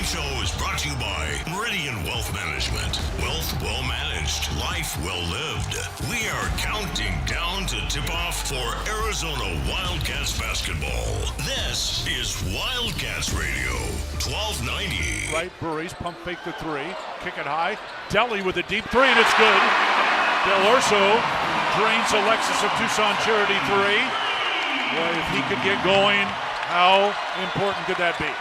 show is brought to you by Meridian Wealth Management. Wealth well managed, life well lived. We are counting down to tip-off for Arizona Wildcats basketball. This is Wildcats Radio, 1290. Right, Burries, pump fake the three, kick it high. Deli with a deep three, and it's good. Del Orso drains Alexis of Tucson Charity three. Well, if he could get going, how important could that be?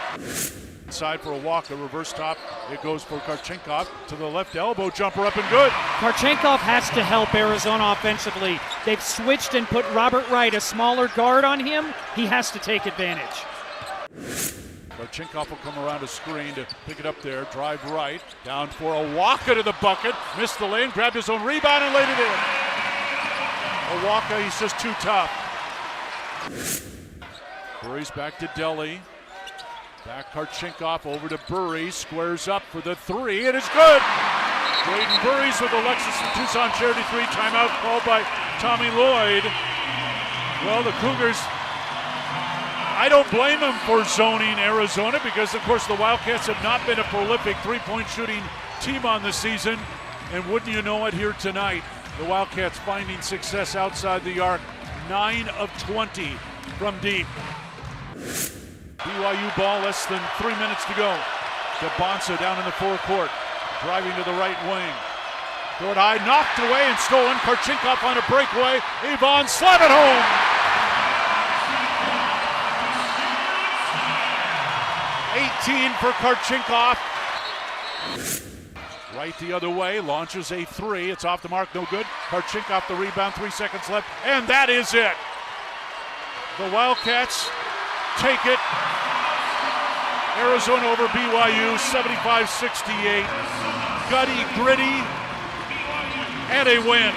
Inside for a walk, a reverse top. It goes for Karchenkov to the left elbow, jumper up and good. Karchenkov has to help Arizona offensively. They've switched and put Robert Wright, a smaller guard, on him. He has to take advantage. Karchenkov will come around a screen to pick it up there, drive right, down for a Waka to the bucket, missed the lane, grabbed his own rebound and laid it in. Waka, he's just too tough. Burries back to Deli. Back Karchenkov over to Burries, squares up for the three, and it's good! Braden Burries with Alexis and Tucson Charity three, timeout called by Tommy Lloyd. Well, the Cougars, I don't blame them for zoning Arizona because, of course, the Wildcats have not been a prolific three-point shooting team on the season. And wouldn't you know it, here tonight, the Wildcats finding success outside the arc, 9 of 20 from deep. BYU ball, less than 3 minutes to go. DeBonsa down in the forecourt, driving to the right wing. Throw it high, knocked away and stolen. Karchenkov on a breakaway. Avon slam it home. $18 for Karchenkov. Right the other way, launches a three. It's off the mark, no good. Karchenkov the rebound, 3 seconds left, and that is it. The Wildcats take it. Arizona over BYU, 75-68. Gutty, gritty, and a win.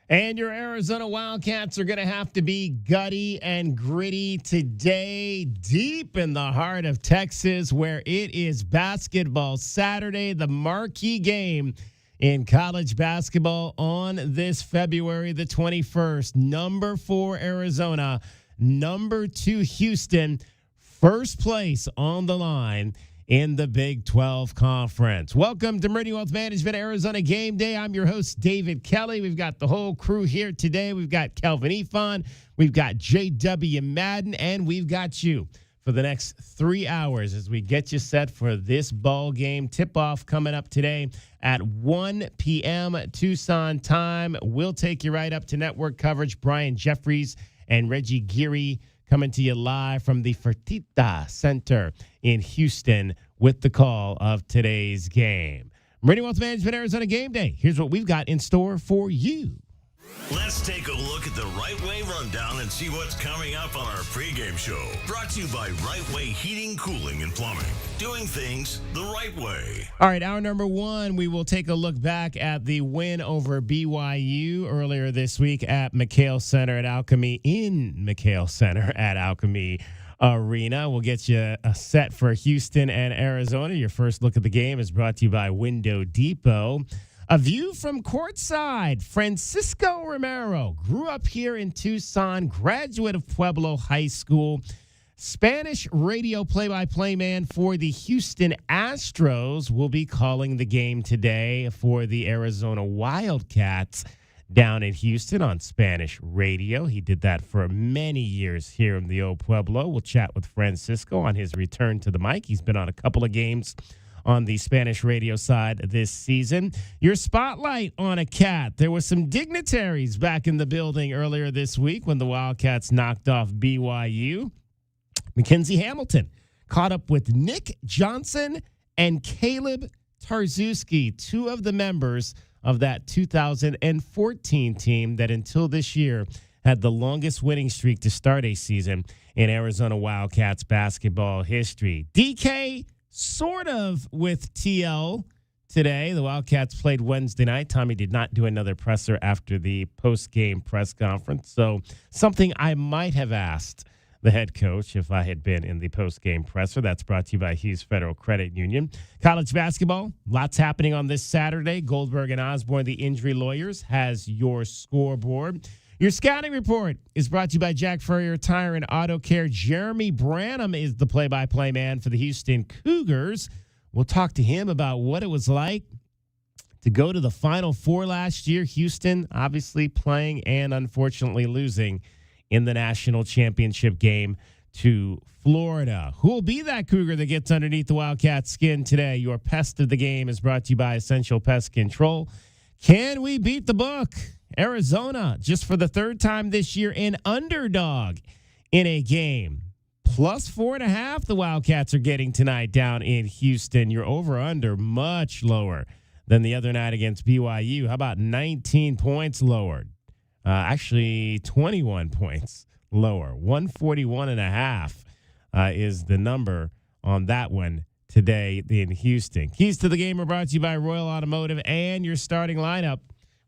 And your Arizona Wildcats are going to have to be gutty and gritty today, deep in the heart of Texas, where it is Basketball Saturday, the marquee game in college basketball on this February the 21st. Number 4, Arizona. Number 2, Houston. First place on the line in the Big 12 Conference. Welcome to Meridian Wealth Management Arizona Game Day. I'm your host, David Kelly. We've got the whole crew here today. We've got Kelvin Efon, we've got J.W. Madden, and we've got you for the next 3 hours as we get you set for this ball game. Tip-off coming up today at 1 p.m. Tucson time. We'll take you right up to network coverage. Brian Jeffries and Reggie Geary coming to you live from the Fertitta Center in Houston with the call of today's game. Meridian Wealth Management Arizona Game Day. Here's what we've got in store for you. Let's take a look at the Right Way Rundown and see what's coming up on our pregame show. Brought to you by Right Way Heating, Cooling, and Plumbing. Doing things the right way. All right, hour number 1, we will take a look back at the win over BYU earlier this week at McHale Center at Alchemy, in McHale Center at Alchemy Arena. We'll get you a set for Houston and Arizona. Your first look at the game is brought to you by Window Depot. A view from courtside. Francisco Romero grew up here in Tucson, graduate of Pueblo High School, Spanish radio play-by-play man for the Houston Astros, will be calling the game today for the Arizona Wildcats down in Houston on Spanish radio. He did that for many years here in the old Pueblo. We'll chat with Francisco on his return to the mic. He's been on a couple of games on the Spanish radio side this season. Your spotlight on a cat. There were some dignitaries back in the building earlier this week when the Wildcats knocked off BYU. Mackenzie Hamilton caught up with Nick Johnson and Caleb Tarzuski, 2 of the members of that 2014 team that until this year had the longest winning streak to start a season in Arizona Wildcats basketball history. DK sort of with TL today. The Wildcats played Wednesday night. Tommy did not do another presser after the post-game press conference. So something I might have asked the head coach if I had been in the post-game presser. That's brought to you by Hughes Federal Credit Union. College basketball, lots happening on this Saturday. Goldberg and Osborne, the injury lawyers, has your scoreboard. Your scouting report is brought to you by Jack Furrier Tire and Auto Care. Jeremy Branham is the play-by-play man for the Houston Cougars. We'll talk to him about what it was like to go to the Final Four last year. Houston obviously playing and unfortunately losing in the national championship game to Florida. Who will be that Cougar that gets underneath the Wildcats' skin today? Your pest of the game is brought to you by Essential Pest Control. Can we beat the book? Arizona, just for the third time this year, an underdog in a game. Plus 4.5 the Wildcats are getting tonight down in Houston. Your over-under much lower than the other night against BYU. How about 19 points lowered? Actually, 21 points lower. 141.5 is the number on that one today in Houston. Keys to the game are brought to you by Royal Automotive and your starting lineup.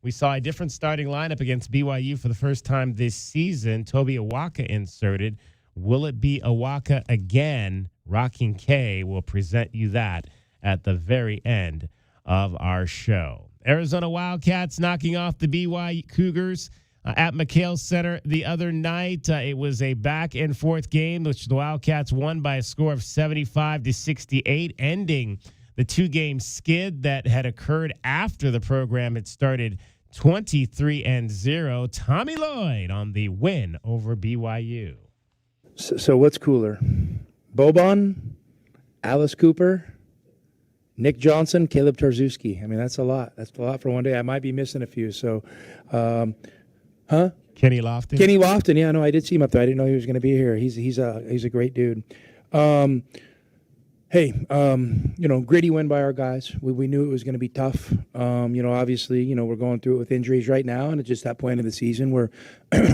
We saw a different starting lineup against BYU for the first time this season. Toby Awaka inserted. Will it be Awaka again? Rocking K will present you that at the very end of our show. Arizona Wildcats knocking off the BYU Cougars at McHale Center the other night. It was a back-and-forth game, which the Wildcats won by a score of 75-68, ending the two-game skid that had occurred after the program had started 23-0. Tommy Lloyd on the win over BYU. So what's cooler? Boban, Alice Cooper, Nick Johnson, Caleb Tarzuski. I mean, that's a lot. That's a lot for one day. I might be missing a few. So, Kenny Lofton. Kenny Lofton. Yeah, no, I did see him up there. I didn't know he was going to be here. He's a great dude. Gritty win by our guys. We knew it was going to be tough. Obviously, we're going through it with injuries right now, and it's just that point of the season where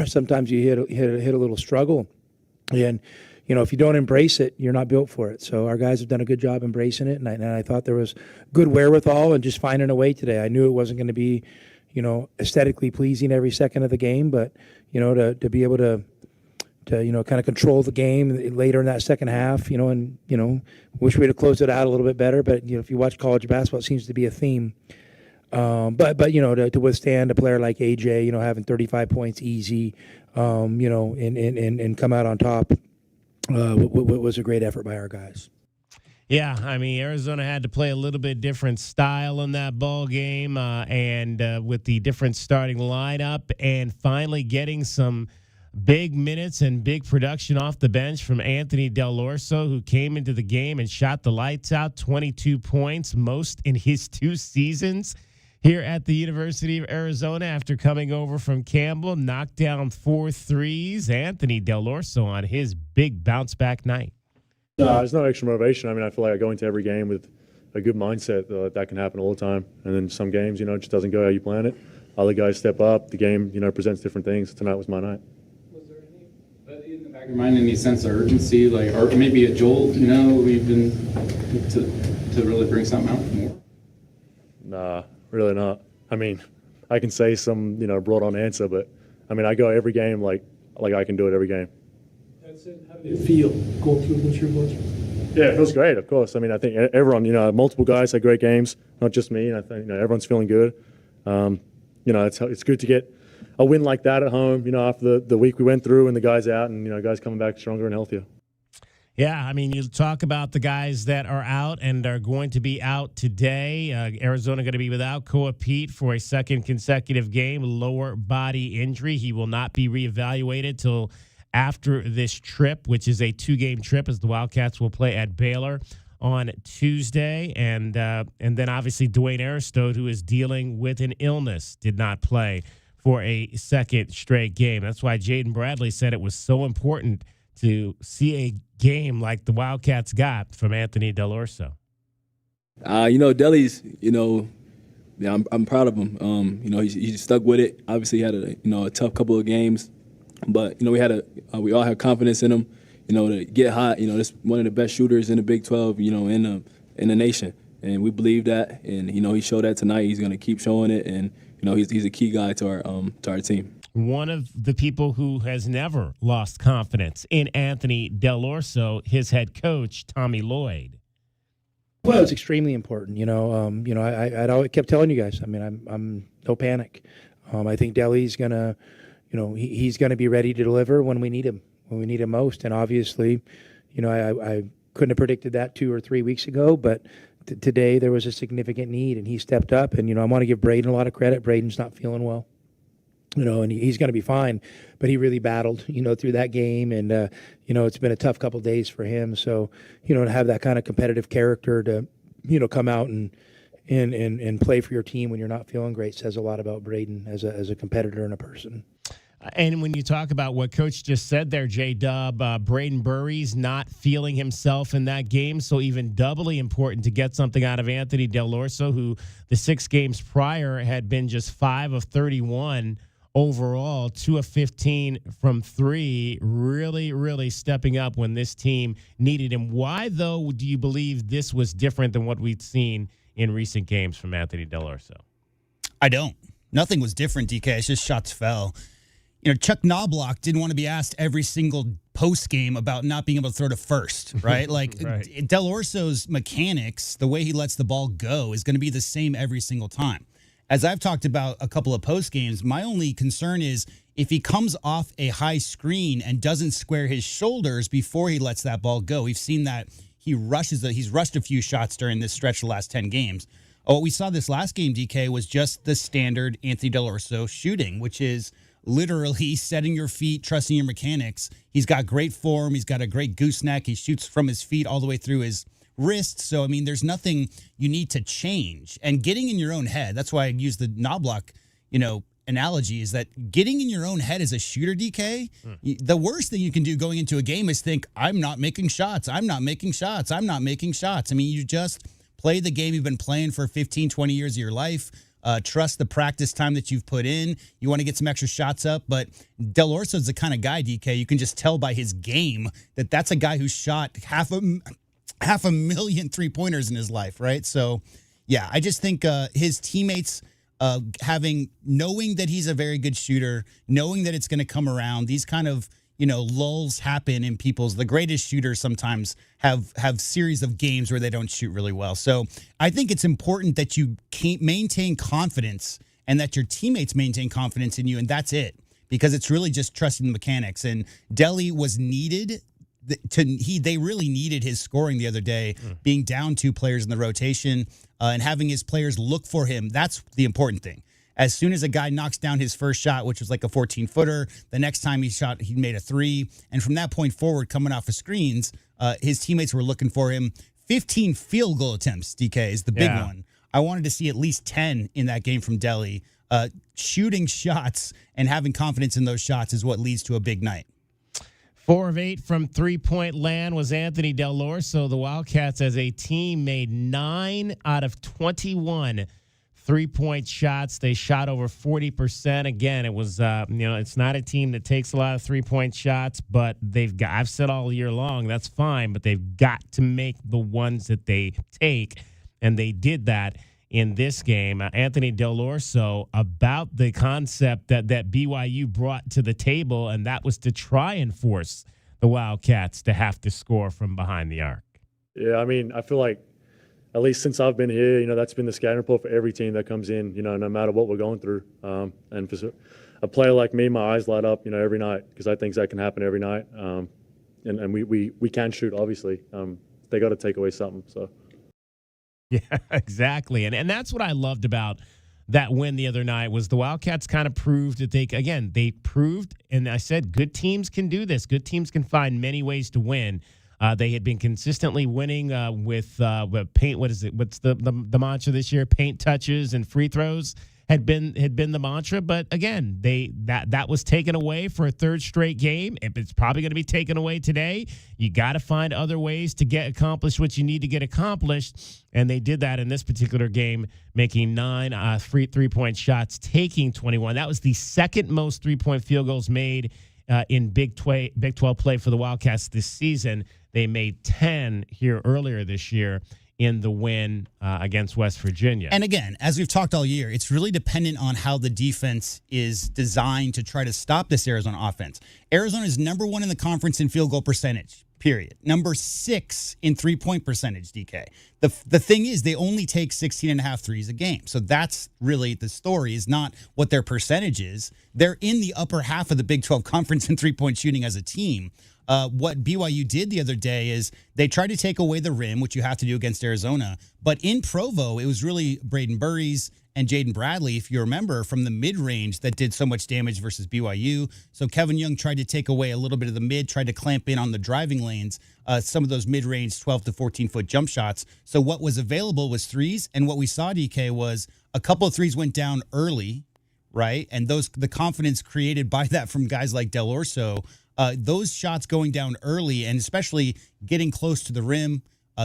sometimes you hit a little struggle, and if you don't embrace it, you're not built for it. So our guys have done a good job embracing it, and I thought there was good wherewithal and just finding a way today. I knew it wasn't going to be, aesthetically pleasing every second of the game, but to be able to kind of control the game later in that second half, wish we'd have closed it out a little bit better. But if you watch college basketball, it seems to be a theme. But to withstand a player like AJ, having 35 points easy, and come out on top, was a great effort by our guys. Yeah, I mean, Arizona had to play a little bit different style in that ball game, and with the different starting lineup, and finally getting some big minutes and big production off the bench from Anthony Del Orso, who came into the game and shot the lights out, 22 points, most in his 2 seasons here at the University of Arizona after coming over from Campbell, knocked down 4 threes. Anthony Del Orso on his big bounce-back night. There's no extra motivation. I mean, I feel like I go into every game with a good mindset that can happen all the time. And then some games, it just doesn't go how you plan it. Other guys step up. The game, presents different things. Tonight was my night. Was there any, in the back of your mind, any sense of urgency, or maybe a jolt, we've been to really bring something out more? Nah, really not. I mean, I can say some, brought-on answer, but, I mean, I go every game like I can do it every game. That's it. How did it feel going through what you're going through? Yeah, it feels great, of course. I mean, I think everyone, multiple guys had great games, not just me, and I think, everyone's feeling good. It's good to get a win like that at home, after the week we went through and the guys out and, guys coming back stronger and healthier. Yeah, I mean, you talk about the guys that are out and are going to be out today. Arizona going to be without Koa Pete for a second consecutive game, lower body injury. He will not be reevaluated till after this trip, which is a 2-game trip, as the Wildcats will play at Baylor on Tuesday. And then obviously Dwayne Aristote, who is dealing with an illness, did not play for a second straight game. That's why Jaden Bradley said it was so important to see a game like the Wildcats got from Anthony Del Orso. Deli's, I'm proud of him. He stuck with it. Obviously, he had a tough couple of games, but we all have confidence in him. To get hot. This one of the best shooters in the Big 12. In the nation, and we believe that. And he showed that tonight. He's going to keep showing it, and he's a key guy to our team. One of the people who has never lost confidence in Anthony Del Orso, his head coach, Tommy Lloyd. Well, it's extremely important. I always kept telling you guys. I mean, I'm no panic. I think Deli's gonna, he's going to be ready to deliver when we need him most. And obviously, I couldn't have predicted that 2 or 3 weeks ago, but today there was a significant need, and he stepped up. And, I want to give Braden a lot of credit. Braden's not feeling well. And he's going to be fine, but he really battled, through that game, and it's been a tough couple of days for him. So, to have that kind of competitive character to, come out and play for your team when you're not feeling great says a lot about Braden as a competitor and a person. And when you talk about what Coach just said there, J-Dub, Braden Burry's not feeling himself in that game, so even doubly important to get something out of Anthony Del Orso, who the 6 games prior had been just 5 of 31 overall, 2 of 15 from 3, really stepping up when this team needed him. Why, though, do you believe this was different than what we'd seen in recent games from Anthony Del Orso? I don't. Nothing was different, DK. It's just shots fell. Chuck Knobloch didn't want to be asked every single post game about not being able to throw to first, right? Right. Del Orso's mechanics, the way he lets the ball go, is going to be the same every single time. As I've talked about a couple of post games, my only concern is if he comes off a high screen and doesn't square his shoulders before he lets that ball go. We've seen that he's rushed a few shots during this stretch the last 10 games. What we saw this last game, DK, was just the standard Anthony Del Orso shooting, which is literally setting your feet, trusting your mechanics. He's got great form. He's got a great gooseneck. He shoots from his feet all the way through his wrist. So, there's nothing you need to change. And getting in your own head, that's why I use the Knobloch, analogy, is that getting in your own head as a shooter, DK, the worst thing you can do going into a game is think, I'm not making shots. I'm not making shots. I'm not making shots. You just play the game you've been playing for 15, 20 years of your life. Trust the practice time that you've put in. You want to get some extra shots up, but Del Orso's the kind of guy, DK, you can just tell by his game that that's a guy who shot half a million three-pointers in his life, right? So, yeah, I just think his teammates knowing that he's a very good shooter, knowing that it's going to come around, these kind of lulls happen in the greatest shooters sometimes have series of games where they don't shoot really well. So I think it's important that you maintain confidence and that your teammates maintain confidence in you, and that's it, because it's really just trusting the mechanics. And Delly was needed they really needed his scoring the other day, being down 2 players in the rotation and having his players look for him. That's the important thing. As soon as a guy knocks down his first shot, which was like a 14-footer, the next time he shot, he made a 3. And from that point forward, coming off of screens, his teammates were looking for him. 15 field goal attempts, DK, is the big one. I wanted to see at least 10 in that game from Delly. Shooting shots and having confidence in those shots is what leads to a big night. 4 of 8 from three-point land was Anthony Del Orso. The Wildcats as a team made 9 out of 21 3-point shots. They shot over 40%. Again, it was, it's not a team that takes a lot of 3-point shots, but I've said all year long, that's fine, but they've got to make the ones that they take, and they did that in this game. Anthony Del Orso, about the concept that BYU brought to the table, and that was to try and force the Wildcats to have to score from behind the arc. Yeah, I feel like at least since I've been here, that's been the scouting report for every team that comes in, no matter what we're going through. And for a player like me, my eyes light up, every night, because I think that can happen every night. And we can shoot, obviously. They got to take away something, so. Yeah, exactly. And that's what I loved about that win the other night was the Wildcats kind of proved that they proved, and I said, good teams can do this. Good teams can find many ways to win. They had been consistently winning with paint. What is it? What's the mantra this year? Paint touches and free throws had been the mantra. But again, that was taken away for a third straight game. It's probably going to be taken away today. You got to find other ways to get accomplished what you need to get accomplished, and they did that in this particular game, making 9 free 3-point shots, taking 21. That was the second most 3-point field goals made in Big 12 play for the Wildcats this season. They made 10 here earlier this year in the win against West Virginia. And again, as we've talked all year, it's really dependent on how the defense is designed to try to stop this Arizona offense. Arizona is number 1 in the conference in field goal percentage. period. Number 6 in three-point percentage, DK. The thing is, they only take 16.5 threes a game. So that's really the story, is not what their percentage is. They're in the upper half of the Big 12 Conference in three-point shooting as a team. What BYU did the other day is they tried to take away the rim, which you have to do against Arizona. But in Provo, it was really Braden Burries and Jaden Bradley, if you remember, from the mid-range that did so much damage versus BYU. So Kevin Young tried to take away a little bit of the mid, tried to clamp in on the driving lanes, some of those mid-range 12 to 14-foot jump shots. So what was available was threes, and what we saw, DK, was a couple of threes went down early, right? And the confidence created by that from guys like Del Orso, those shots going down early, and especially getting close to the rim,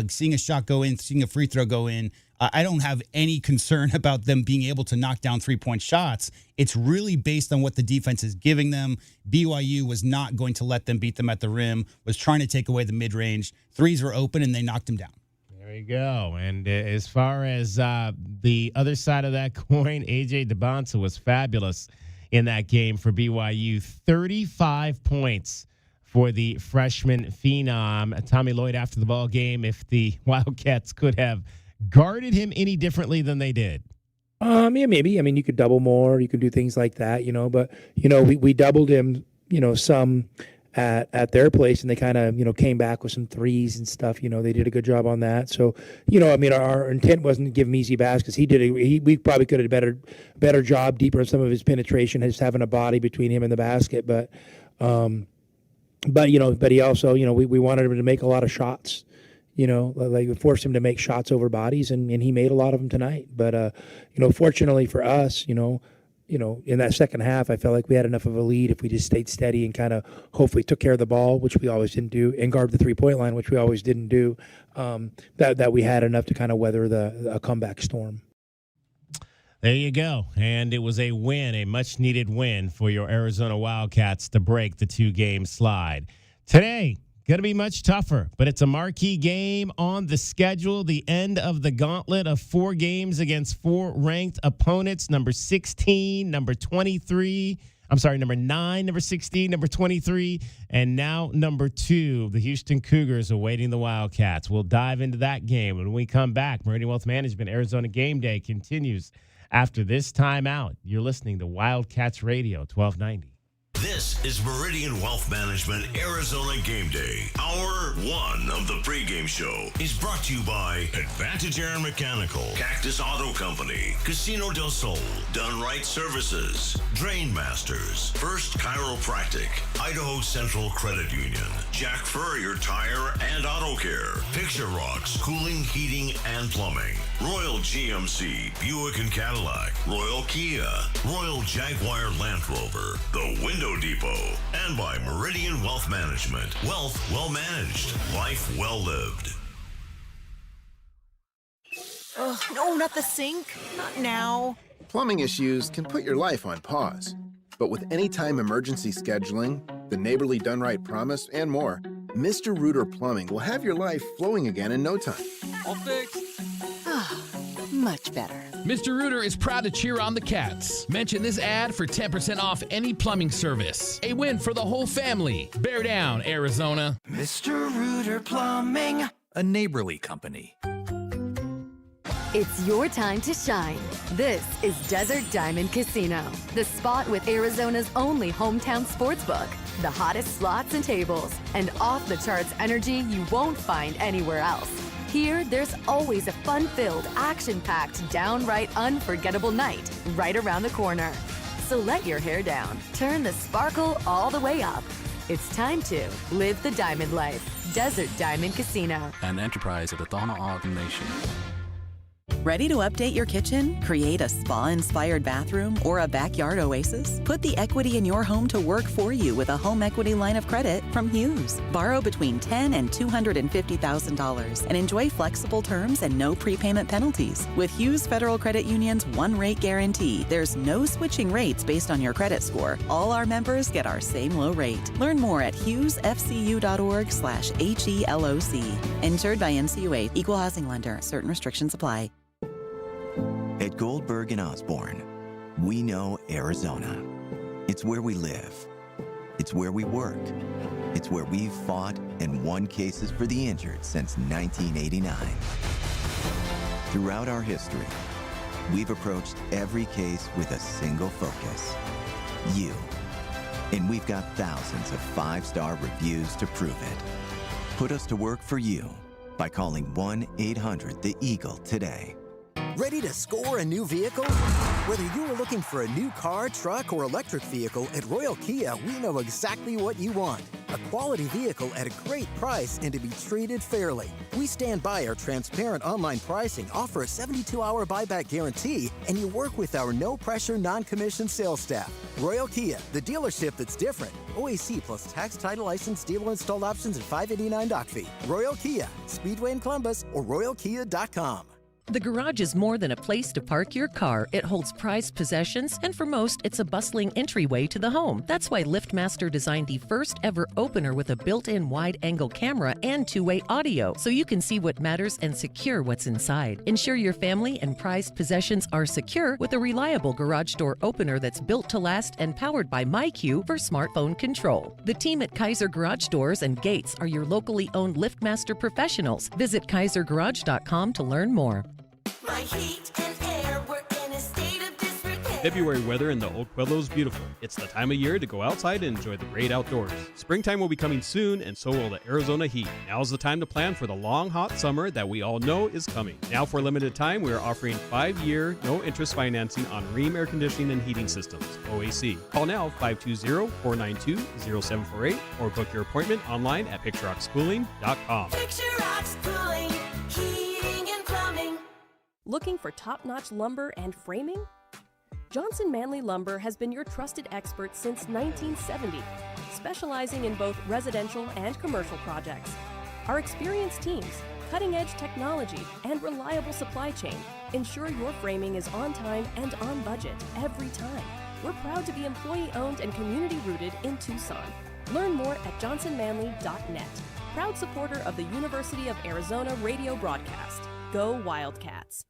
seeing a shot go in, seeing a free throw go in, I don't have any concern about them being able to knock down three-point shots. It's really based on what the defense is giving them. BYU was not going to let them beat them at the rim, was trying to take away the mid-range. Threes were open, and they knocked them down. There you go. And as far as the other side of that coin, A.J. DeBonta was fabulous in that game for BYU. 35 points for the freshman phenom. Tommy Lloyd, after the ball game, if the Wildcats could have guarded him any differently than they did. Yeah, maybe. I mean, you could double more. You could do things like that, but, we doubled him, some at their place, and they kind of, came back with some threes and stuff. They did a good job on that. So, our intent wasn't to give him easy baskets. We probably could have done a better job, deeper in some of his penetration, just having a body between him and the basket. But he also, we wanted him to make a lot of shots. Like we forced him to make shots over bodies, and he made a lot of them tonight. But, fortunately for us, in that second half, I felt like we had enough of a lead if we just stayed steady and kind of hopefully took care of the ball, which we always didn't do, and guard the three-point line, which we always didn't do, that we had enough to kind of weather a comeback storm. There you go. And it was a win, a much-needed win for your Arizona Wildcats to break the 2-game slide. Today, going to be much tougher, but it's a marquee game on the schedule, the end of the gauntlet of 4 games against 4 ranked opponents, number 16, number 23, number 9, number 16, number 23, and now number 2, the Houston Cougars awaiting the Wildcats. We'll dive into that game when we come back. Meridian Wealth Management, Arizona Game Day continues after this timeout. You're listening to Wildcats Radio, 1290. This is Meridian Wealth Management Arizona Game Day. Hour 1 of the pregame show is brought to you by Advantage Air and Mechanical, Cactus Auto Company, Casino del Sol, Done Right Services, Drain Masters, First Chiropractic, Idaho Central Credit Union, Jack Furrier Tire and Auto Care, Picture Rocks Cooling, Heating, and Plumbing, Royal GMC, Buick and Cadillac, Royal Kia, Royal Jaguar Land Rover, The Window Depot, and by Meridian Wealth Management. Wealth well managed, life well lived. Oh, no, not the sink. Not now. Plumbing issues can put your life on pause. But with anytime emergency scheduling, the neighborly Done Right promise, and more, Mr. Rooter Plumbing will have your life flowing again in no time. All fixed. Much better. Mr. Rooter is proud to cheer on the Cats. Mention this ad for 10% off any plumbing service. A win for the whole family. Bear down, Arizona. Mr. Rooter Plumbing, a neighborly company. It's your time to shine. This is Desert Diamond Casino, the spot with Arizona's only hometown sportsbook, the hottest slots and tables, and off-the-charts energy you won't find anywhere else. Here, there's always a fun-filled, action-packed, downright unforgettable night right around the corner. So let your hair down, turn the sparkle all the way up. It's time to live the diamond life. Desert Diamond Casino. An enterprise of the Tohono O'odham Nation. Ready to update your kitchen, create a spa-inspired bathroom, or a backyard oasis? Put the equity in your home to work for you with a home equity line of credit from Hughes. Borrow between $10,000 and $250,000 and enjoy flexible terms and no prepayment penalties. With Hughes Federal Credit Union's one-rate guarantee, there's no switching rates based on your credit score. All our members get our same low rate. Learn more at hughesfcu.org/HELOC. Insured by NCUA, Equal Housing Lender. Certain restrictions apply. At Goldberg and Osborne, we know Arizona. It's where we live. It's It's where we work. It's where we've fought and won cases for the injured since 1989. Throughout our history, we've approached every case with a single focus: you. And we've got thousands of 5-star reviews to prove it. Put us to work for you by calling 1-800-THE-EAGLE today. Ready to score a new vehicle? Whether you are looking for a new car, truck, or electric vehicle, at Royal Kia, we know exactly what you want. A quality vehicle at a great price and to be treated fairly. We stand by our transparent online pricing, offer a 72-hour buyback guarantee, and you work with our no-pressure, non-commissioned sales staff. Royal Kia, the dealership that's different. OAC plus tax, title, license, dealer installed options, and $589 doc fee. Royal Kia, Speedway in Columbus, or royalkia.com. The garage is more than a place to park your car. It holds prized possessions, and for most, it's a bustling entryway to the home. That's why LiftMaster designed the first ever opener with a built-in wide-angle camera and two-way audio, so you can see what matters and secure what's inside. Ensure your family and prized possessions are secure with a reliable garage door opener that's built to last and powered by MyQ for smartphone control. The team at Kaiser Garage Doors and Gates are your locally owned LiftMaster professionals. Visit kaisergarage.com to learn more. My heat and air were in a state of disrepair. February weather in the Oak Pueblo is beautiful. It's the time of year to go outside and enjoy the great outdoors. Springtime will be coming soon, and so will the Arizona heat. Now's the time to plan for the long, hot summer that we all know is coming. Now, for a limited time, we are offering 5-year, no-interest financing on Rheem air conditioning and heating systems, OAC. Call now, 520-492-0748, or book your appointment online at PictureRocksCooling.com. Picture Rocks Cooling, Heating and Plumbing. Looking for top-notch lumber and framing? Johnson Manley Lumber has been your trusted expert since 1970, specializing in both residential and commercial projects. Our experienced teams, cutting-edge technology, and reliable supply chain ensure your framing is on time and on budget every time. We're proud to be employee-owned and community-rooted in Tucson. Learn more at johnsonmanley.net. Proud supporter of the University of Arizona radio broadcast. Go Wildcats.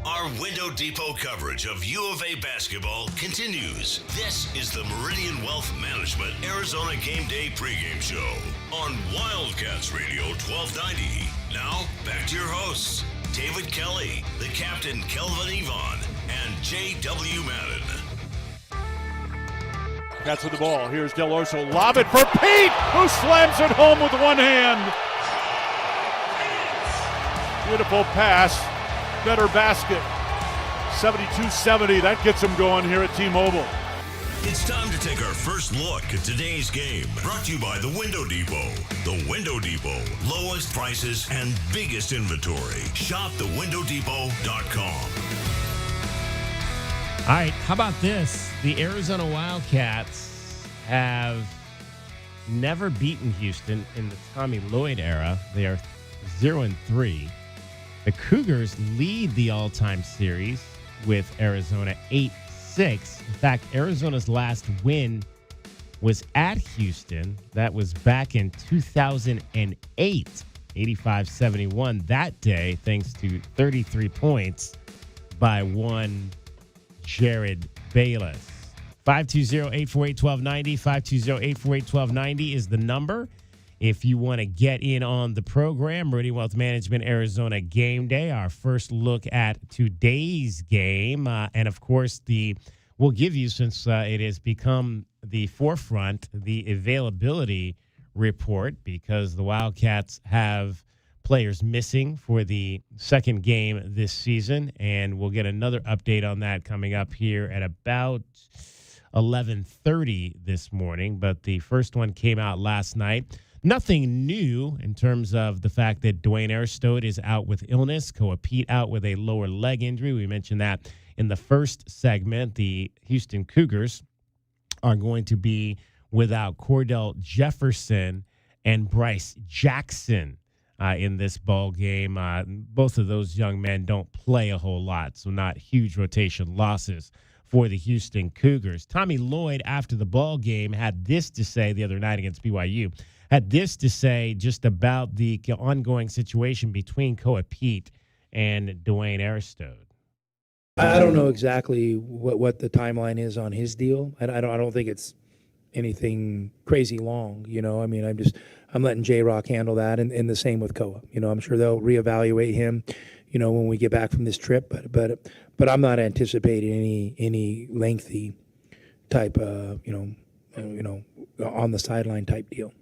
Our Window Depot coverage of U of A basketball continues. This is the Meridian Wealth Management Arizona Game Day pregame show on Wildcats Radio 1290. Now, back to your hosts, David Kelly, the captain Kelvin Yvonne, and J.W. Madden. Cats with the ball. Here's Del Orso. Lob it for Pete, who slams it home with one hand. Beautiful pass. Better basket. 72-70. That gets them going here at T-Mobile. It's time to take our first look at today's game. Brought to you by the Window Depot. The Window Depot. Lowest prices and biggest inventory. Shop thewindowdepot.com. All right, how about this? The Arizona Wildcats have never beaten Houston in the Tommy Lloyd era. They are 0-3. The Cougars lead the all-time series with Arizona 8-6. In fact, Arizona's last win was at Houston. That was back in 2008, 85-71 that day, thanks to 33 points by one Jared Bayless. 520-848-1290, 520-848-1290 is the number. If you want to get in on the program, Meridian Wealth Management Arizona Game Day, our first look at today's game. And, of course, we'll give you, since it has become the forefront, the availability report, because the Wildcats have players missing for the second game this season. And we'll get another update on that coming up here at about 11:30 this morning. But the first one came out last night. Nothing new in terms of the fact that Dwayne Erstode is out with illness, Koa Pete out with a lower leg injury. We mentioned that in the first segment. The Houston Cougars are going to be without Cordell Jefferson and Bryce Jackson in this ball game. Both of those young men don't play a whole lot, so not huge rotation losses for the Houston Cougars. Tommy Lloyd, after the ball game, had this to say the other night against BYU. Had this to say just about the ongoing situation between Koa Pete and Dwayne Erstode. I don't know exactly what the timeline is on his deal. I don't think it's anything crazy long. I mean, I'm letting J-Rock handle that, and the same with Koa. I'm sure they'll reevaluate him, when we get back from this trip. But I'm not anticipating any lengthy type, on the sideline type deal.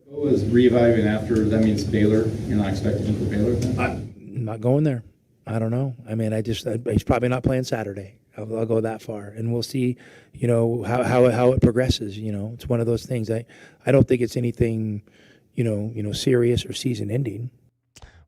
Koa is reevaluating after. That means Baylor. You're not expecting him for Baylor then? I'm not going there. I don't know. I mean, he's probably not playing Saturday. I'll go that far, and we'll see, how it progresses. It's one of those things. I don't think it's anything, serious or season ending.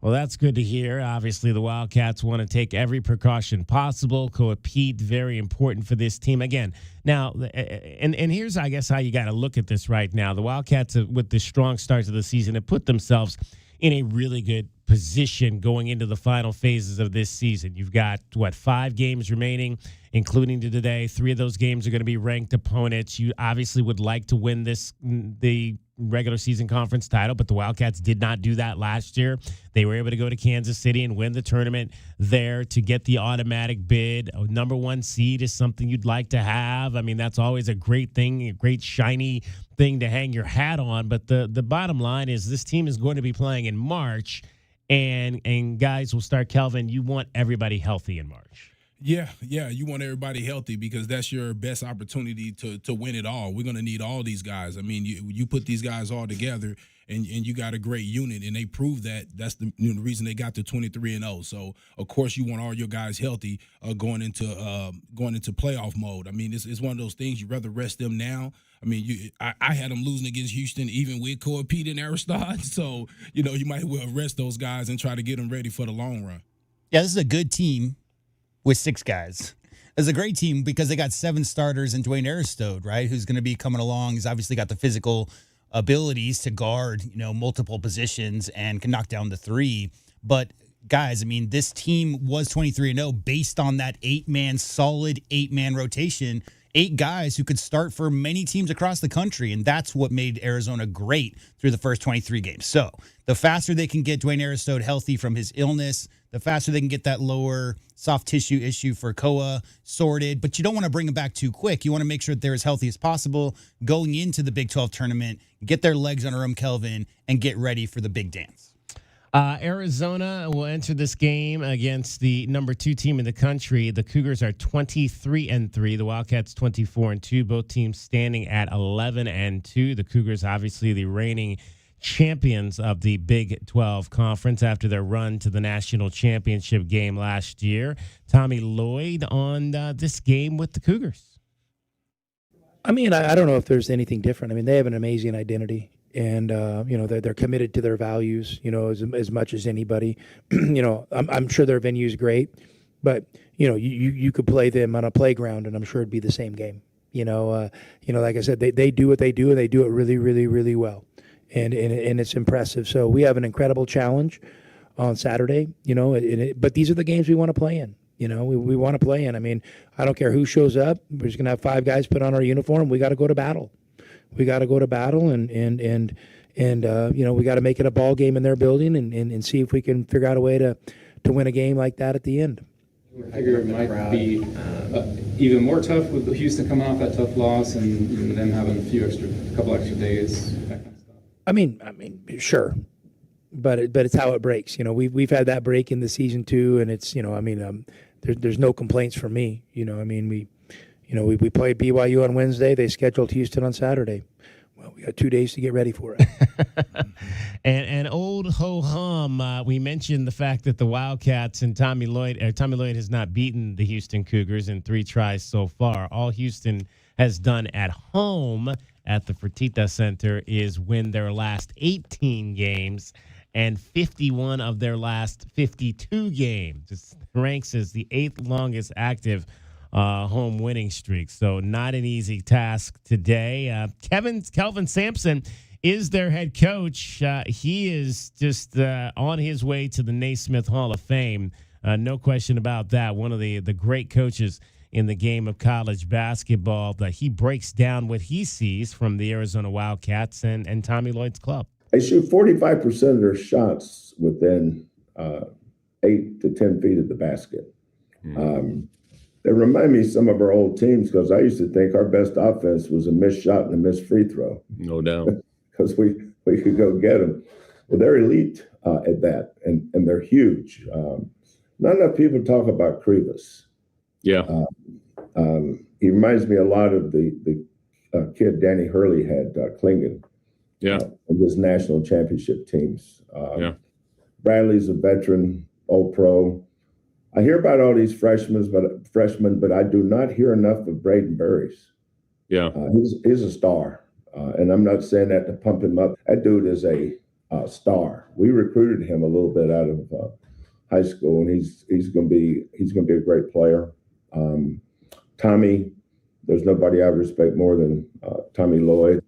Well, that's good to hear. Obviously, the Wildcats want to take every precaution possible. Koa Pete, very important for this team. Again, now, and here's, I guess, how you got to look at this right now. The Wildcats, with the strong start to the season, have put themselves in a really good position going into the final phases of this season. You've got, 5 games remaining, including today. 3 of those games are going to be ranked opponents. You obviously would like to win the regular season conference title, but the Wildcats did not do that last year. They were able to go to Kansas City and win the tournament there to get the automatic bid. A number 1 seed is something you'd like to have. I mean, that's always a great thing, a great shiny thing to hang your hat on. But the bottom line is this team is going to be playing in March, and guys, will start, Kelvin, you want everybody healthy in March. Yeah, you want everybody healthy because that's your best opportunity to win it all. We're going to need all these guys. I mean, you put these guys all together, and you got a great unit, and they proved that. That's the reason they got to 23-0. So, of course, you want all your guys healthy going into playoff mode. I mean, it's one of those things. You'd rather rest them now. I mean, I had them losing against Houston, even with Koa Pete and Aristod. So, you might well rest those guys and try to get them ready for the long run. Yeah, this is a good team with 6 guys. It's a great team because they got 7 starters and Dwayne Aristode, right, who's going to be coming along. He's obviously got the physical abilities to guard, multiple positions and can knock down the 3. But, guys, I mean, this team was 23-0 based on that solid 8-man rotation. 8 guys who could start for many teams across the country, and that's what made Arizona great through the first 23 games. So the faster they can get Dwayne Aristode healthy from his illness, the faster they can get that lower soft tissue issue for Koa sorted. But you don't want to bring him back too quick. You want to make sure that they're as healthy as possible going into the Big 12 tournament, get their legs under them, Kelvin, and get ready for the big dance. Arizona will enter this game against the number 2 team in the country. The Cougars are 23-3. The Wildcats 24-2. Both teams standing at 11-2. The Cougars, obviously, the reigning champions of the Big 12 Conference after their run to the national championship game last year. Tommy Lloyd on this game with the Cougars. I mean, I don't know if there's anything different. I mean, they have an amazing identity. And, they're committed to their values, as much as anybody. I'm sure their venue is great, but, you could play them on a playground and I'm sure it'd be the same game. Like I said, they do what they do and they do it really, really, really well. And it's impressive. So we have an incredible challenge on Saturday, but these are the games we want to play in. We want to play in. I mean, I don't care who shows up. We're just going to have 5 guys put on our uniform. We got to go to battle. We got to go to battle and we got to make it a ball game in their building and see if we can figure out a way to win a game like that at the end. I figure it might be even more tough with Houston coming off that tough loss and them having a couple extra days. That kind of stuff. I mean, sure, but it's how it breaks. We've had that break in the season too, and it's there's no complaints from me. We played BYU on Wednesday. They scheduled Houston on Saturday. Well, we got 2 days to get ready for it. and old ho-hum, we mentioned the fact that the Wildcats and Tommy Lloyd has not beaten the Houston Cougars in 3 tries so far. All Houston has done at home at the Fertitta Center is win their last 18 games and 51 of their last 52 games. It ranks as the 8th longest active home winning streak. So not an easy task today. Kelvin Sampson is their head coach. He is just on his way to the Naismith Hall of Fame. No question about that. One of the great coaches in the game of college basketball. He breaks down what he sees from the Arizona Wildcats and Tommy Lloyd's club. They shoot 45% of their shots within 8 to 10 feet of the basket. They remind me of some of our old teams because I used to think our best offense was a missed shot and a missed free throw. No doubt. Because we could go get them. Well, they're elite at that, and they're huge. Not enough people talk about Krivas. Yeah. He reminds me a lot of the kid Danny Hurley had, Klingon. Yeah. In his national championship teams. Yeah. Bradley's a veteran, All-Pro. I hear about all these freshmen, but I do not hear enough of Braden Burries. Yeah. He's a star, and I'm not saying that to pump him up. That dude is a star. We recruited him a little bit out of high school, and he's going to be a great player. Tommy, there's nobody I respect more than Tommy Lloyd.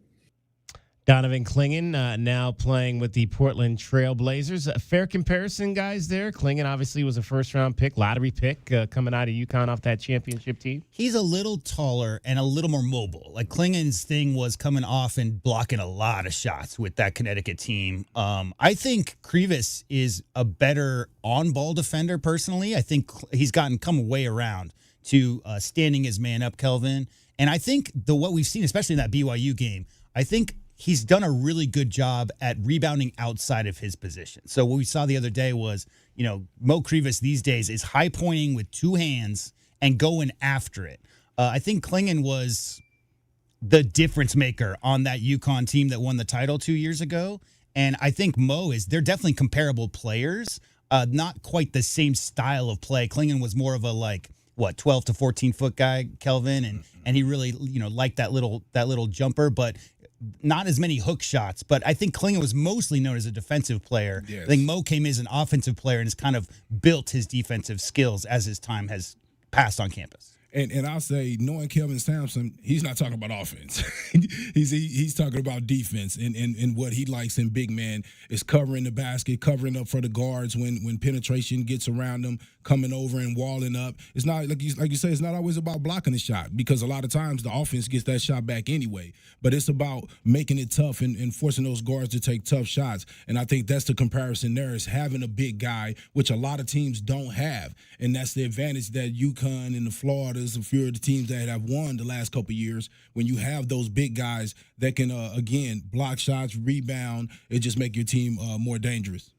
Donovan Klingon now playing with the Portland Trail Blazers. A fair comparison, guys, there. Klingon obviously was a first-round pick, lottery pick, coming out of UConn off that championship team. He's a little taller and a little more mobile. Like Klingon's thing was coming off and blocking a lot of shots with that Connecticut team. I think Krivas is a better on-ball defender personally. I think he's come way around to standing his man up, Kelvin. And I think what we've seen, especially in that BYU game, I think he's done a really good job at rebounding outside of his position. So what we saw the other day was, Mo Krivas these days is high pointing with two hands and going after it. I think Klingon was the difference maker on that UConn team that won the title 2 years ago. And I think they're definitely comparable players, not quite the same style of play. Klingon was more of a 12 to 14 foot guy, Kelvin, and he really, liked that little jumper, but not as many hook shots. But I think Klingon was mostly known as a defensive player. Yes. I think Mo came as an offensive player and has kind of built his defensive skills as his time has passed on campus. And I'll say, knowing Kelvin Sampson, he's not talking about offense. he's talking about defense. And what he likes in big man is covering the basket, covering up for the guards when penetration gets around them, coming over and walling up. It's not, like you say, it's not always about blocking the shot, because a lot of times the offense gets that shot back anyway. But it's about making it tough and forcing those guards to take tough shots. And I think that's the comparison there, is having a big guy, which a lot of teams don't have. And that's the advantage that UConn and the Floridas, a few of the teams that have won the last couple of years, when you have those big guys that can, again, block shots, rebound, it just make your team more dangerous.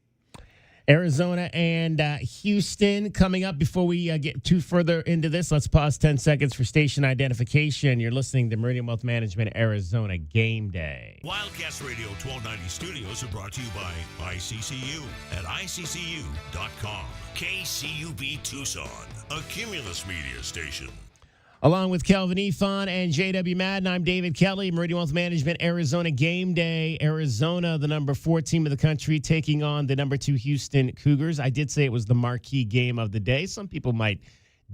Arizona and Houston coming up. Before we get too further into this, let's pause 10 seconds for station identification. You're listening to Meridian Wealth Management Arizona Game Day. Wildcats Radio 1290 studios are brought to you by ICCU at ICCU.com. KCUB Tucson, a Cumulus media station. Along with Kelvin Efon and J.W. Madden, I'm David Kelly. Meridian Wealth Management Arizona Game Day. Arizona, the number 4 team of the country, taking on the number 2 Houston Cougars. I did say it was the marquee game of the day. Some people might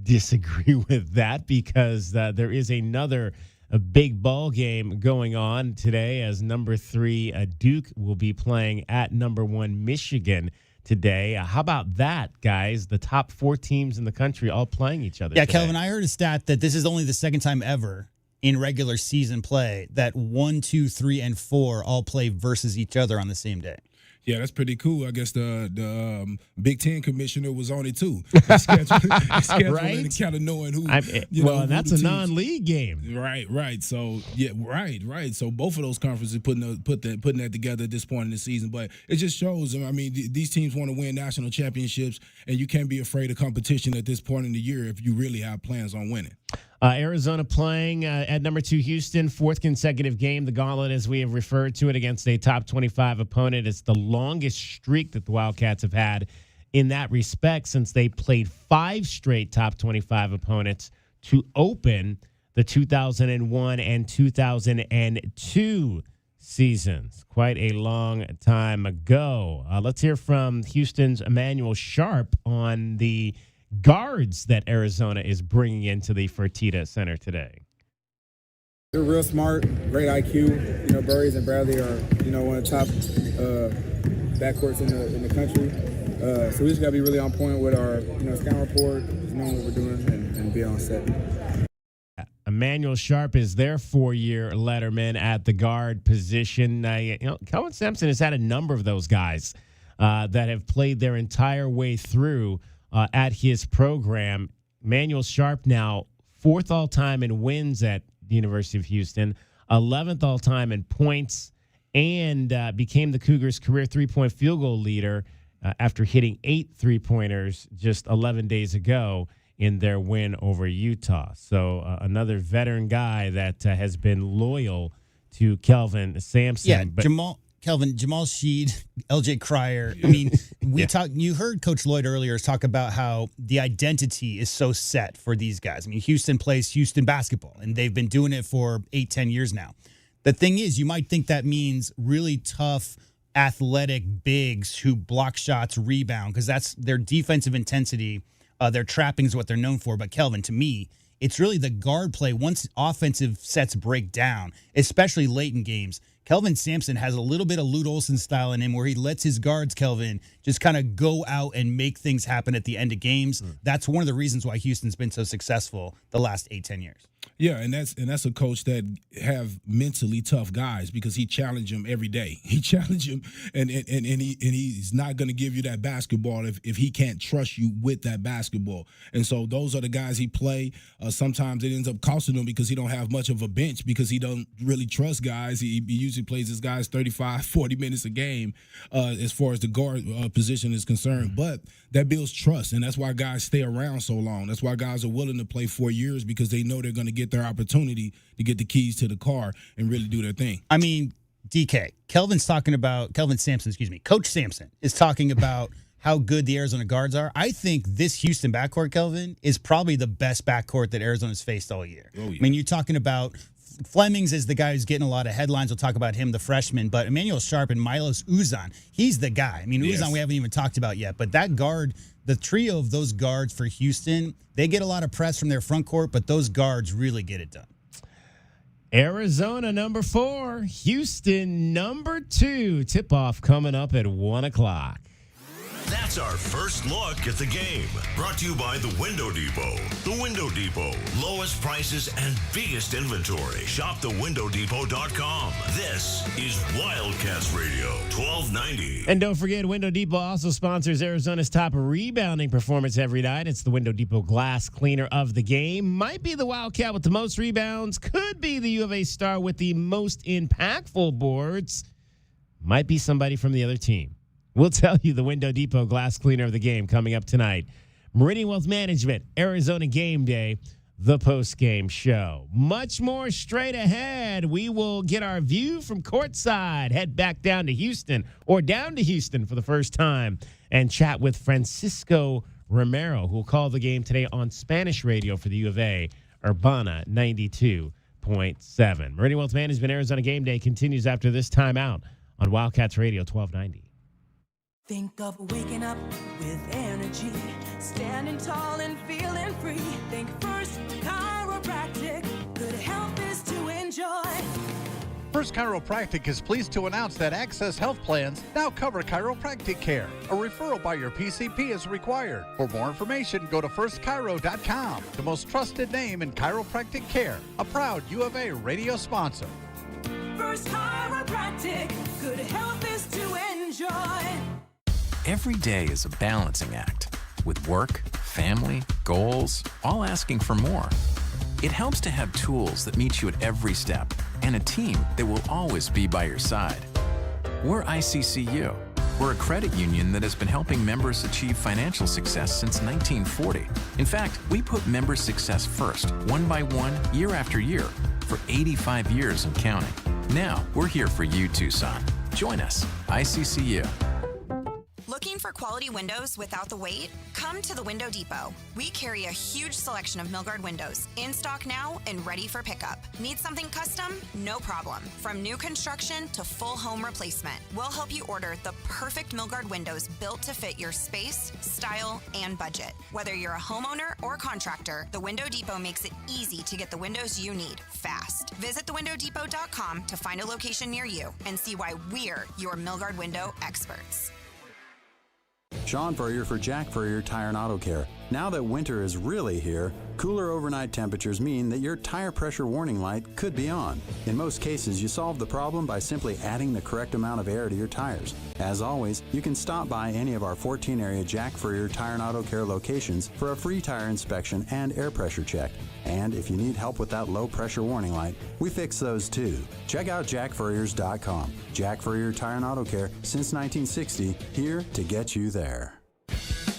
disagree with that, because there is a big ball game going on today, as number 3 Duke will be playing at number 1 Michigan today. How about that, guys? The top 4 teams in the country all playing each other. Yeah, today. Kelvin, I heard a stat that this is only the second time ever in regular season play that 1, 2, 3, and 4 all play versus each other on the same day. Yeah, that's pretty cool. I guess the Big Ten commissioner was on it too. Right? And kind of knowing who. And that's a non-league game. Right. So yeah, right. So both of those conferences putting that together at this point in the season. But it just shows. I mean, these teams want to win national championships, and you can't be afraid of competition at this point in the year if you really have plans on winning. Arizona playing at number 2 Houston, 4th consecutive game. The gauntlet, as we have referred to it, against a top 25 opponent. It's the longest streak that the Wildcats have had in that respect, since they played 5 straight top 25 opponents to open the 2001 and 2002 seasons. Quite a long time ago. Let's hear from Houston's Emmanuel Sharp on the guards that Arizona is bringing into the Fertitta Center today. They're real smart, great IQ. Burries and Bradley are, one of the top backcourts in the country. So we just got to be really on point with our, scout report, just knowing what we're doing and be on set. Emmanuel Sharp is their 4-year letterman at the guard position. Kelvin Sampson has had a number of those guys that have played their entire way through at his program. Manuel Sharp now 4th all-time in wins at the University of Houston, 11th all-time in points, and became the Cougars' career three-point field goal leader after hitting 8 three-pointers just 11 days ago in their win over Utah. So another veteran guy that has been loyal to Kelvin Sampson. Yeah, Jamal Sheed, LJ Cryer. I mean, you heard Coach Lloyd earlier talk about how the identity is so set for these guys. I mean, Houston plays Houston basketball, and they've been doing it for 8-10 years now. The thing is, you might think that means really tough, athletic bigs who block shots, rebound, because that's their defensive intensity. Their trapping is what they're known for. But Kelvin, to me, it's really the guard play once offensive sets break down, especially late in games. Kelvin Sampson has a little bit of Lute Olson style in him where he lets his guards, Kelvin, just kind of go out and make things happen at the end of games. That's one of the reasons why Houston's been so successful the last 8-10 years. Yeah, and that's a coach that have mentally tough guys because he challenge them every day. He challenge them, and he's not going to give you that basketball if he can't trust you with that basketball. And so those are the guys he play. Sometimes it ends up costing him because he don't have much of a bench because he don't really trust guys. He usually plays his guys 35, 40 minutes a game as far as the guard position is concerned. But that builds trust, and that's why guys stay around so long. That's why guys are willing to play 4 years because they know they're going to get their opportunity to get the keys to the car and really do their thing. I mean, DK, Coach Sampson is talking about how good the Arizona guards are. I think this Houston backcourt, Kelvin, is probably the best backcourt that Arizona's faced all year. Oh, yeah. I mean, you're talking about Flemings is the guy who's getting a lot of headlines. We'll talk about him, the freshman. But Emmanuel Sharp and Milos Uzan, he's the guy. I mean, Uzan we haven't even talked about yet. But that guard, the trio of those guards for Houston, they get a lot of press from their front court, but those guards really get it done. Arizona, number 4. Houston, number 2. Tip-off coming up at 1 o'clock. That's our first look at the game. Brought to you by the Window Depot. The Window Depot. Lowest prices and biggest inventory. Shop thewindow.depot.com. This is Wildcats Radio 1290. And don't forget, Window Depot also sponsors Arizona's top rebounding performance every night. It's the Window Depot glass cleaner of the game. Might be the Wildcat with the most rebounds. Could be the U of A star with the most impactful boards. Might be somebody from the other team. We'll tell you the Window Depot glass cleaner of the game coming up tonight. Meridian Wealth Management, Arizona Game Day, the post-game show. Much more straight ahead. We will get our view from courtside, head back down to Houston for the first time, and chat with Francisco Romero, who will call the game today on Spanish radio for the U of A, Urbana 92.7. Meridian Wealth Management, Arizona Game Day continues after this timeout on Wildcats Radio 1290. Think of waking up with energy, standing tall and feeling free. Think First Chiropractic, good health is to enjoy. First Chiropractic is pleased to announce that Access Health Plans now cover chiropractic care. A referral by your PCP is required. For more information, go to firstchiro.com, the most trusted name in chiropractic care, a proud U of A radio sponsor. First Chiropractic, good health is to enjoy. Every day is a balancing act, with work, family, goals, all asking for more. It helps to have tools that meet you at every step and a team that will always be by your side. We're ICCU. We're a credit union that has been helping members achieve financial success since 1940. In fact, we put member success first, one by one, year after year, for 85 years and counting. Now, we're here for you, Tucson. Join us, ICCU. Looking for quality windows without the wait? Come to the Window Depot. We carry a huge selection of Milgard windows, in stock now and ready for pickup. Need something custom? No problem. From new construction to full home replacement, we'll help you order the perfect Milgard windows built to fit your space, style, and budget. Whether you're a homeowner or contractor, the Window Depot makes it easy to get the windows you need fast. Visit thewindowdepot.com to find a location near you and see why we're your Milgard window experts. Sean Furrier for Jack Furrier Tire and Auto Care. Now that winter is really here, cooler overnight temperatures mean that your tire pressure warning light could be on. In most cases, you solve the problem by simply adding the correct amount of air to your tires. As always, you can stop by any of our 14-area Jack Furrier Tire and Auto Care locations for a free tire inspection and air pressure check. And if you need help with that low pressure warning light, we fix those too. Check out jackfurriers.com. Jack Furrier Tire and Auto Care since 1960, here to get you there.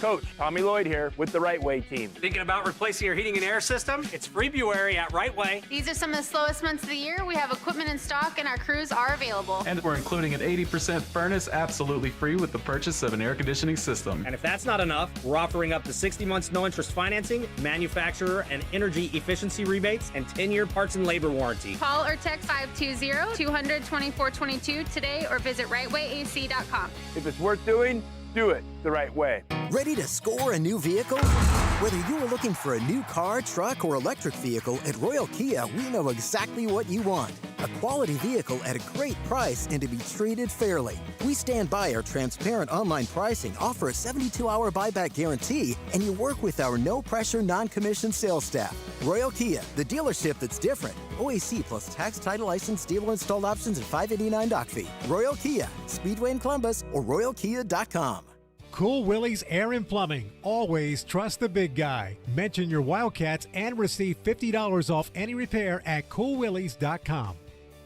Coach, Tommy Lloyd here with the Right Way team. Thinking about replacing your heating and air system? It's February at Right Way. These are some of the slowest months of the year. We have equipment in stock and our crews are available. And we're including an 80% furnace absolutely free with the purchase of an air conditioning system. And if that's not enough, we're offering up to 60 months no interest financing, manufacturer and energy efficiency rebates, and 10-year parts and labor warranty. Call or text 520-200-2422 today or visit rightwayac.com. If it's worth doing, do it the right way. Ready to score a new vehicle? Whether you are looking for a new car, truck, or electric vehicle, at Royal Kia, we know exactly what you want. A quality vehicle at a great price and to be treated fairly. We stand by our transparent online pricing, offer a 72-hour buyback guarantee, and you work with our no-pressure, non-commissioned sales staff. Royal Kia, the dealership that's different. OAC plus tax, title, license, dealer installed options, and $589 doc fee. Royal Kia, Speedway in Columbus, or royalkia.com. Cool Willie's Air and Plumbing. Always trust the big guy. Mention your Wildcats and receive $50 off any repair at coolwillies.com.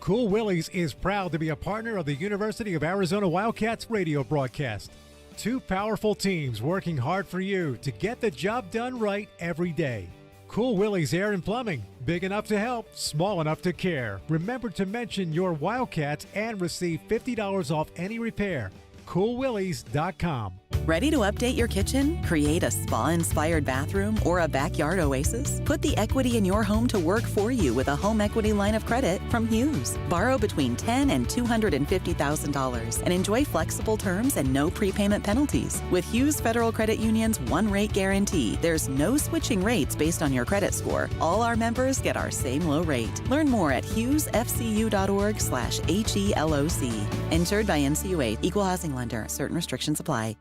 Cool Willie's is proud to be a partner of the University of Arizona Wildcats radio broadcast. Two powerful teams working hard for you to get the job done right every day. Cool Willie's Air and Plumbing. Big enough to help, small enough to care. Remember to mention your Wildcats and receive $50 off any repair. coolwillies.com. Ready to update your kitchen? Create a spa-inspired bathroom or a backyard oasis? Put the equity in your home to work for you with a home equity line of credit from Hughes. Borrow between $10,000 and $250,000 and enjoy flexible terms and no prepayment penalties. With Hughes Federal Credit Union's one-rate guarantee, there's no switching rates based on your credit score. All our members get our same low rate. Learn more at hughesfcu.org/HELOC. Insured by NCUA. Equal housing lender. Certain restrictions apply.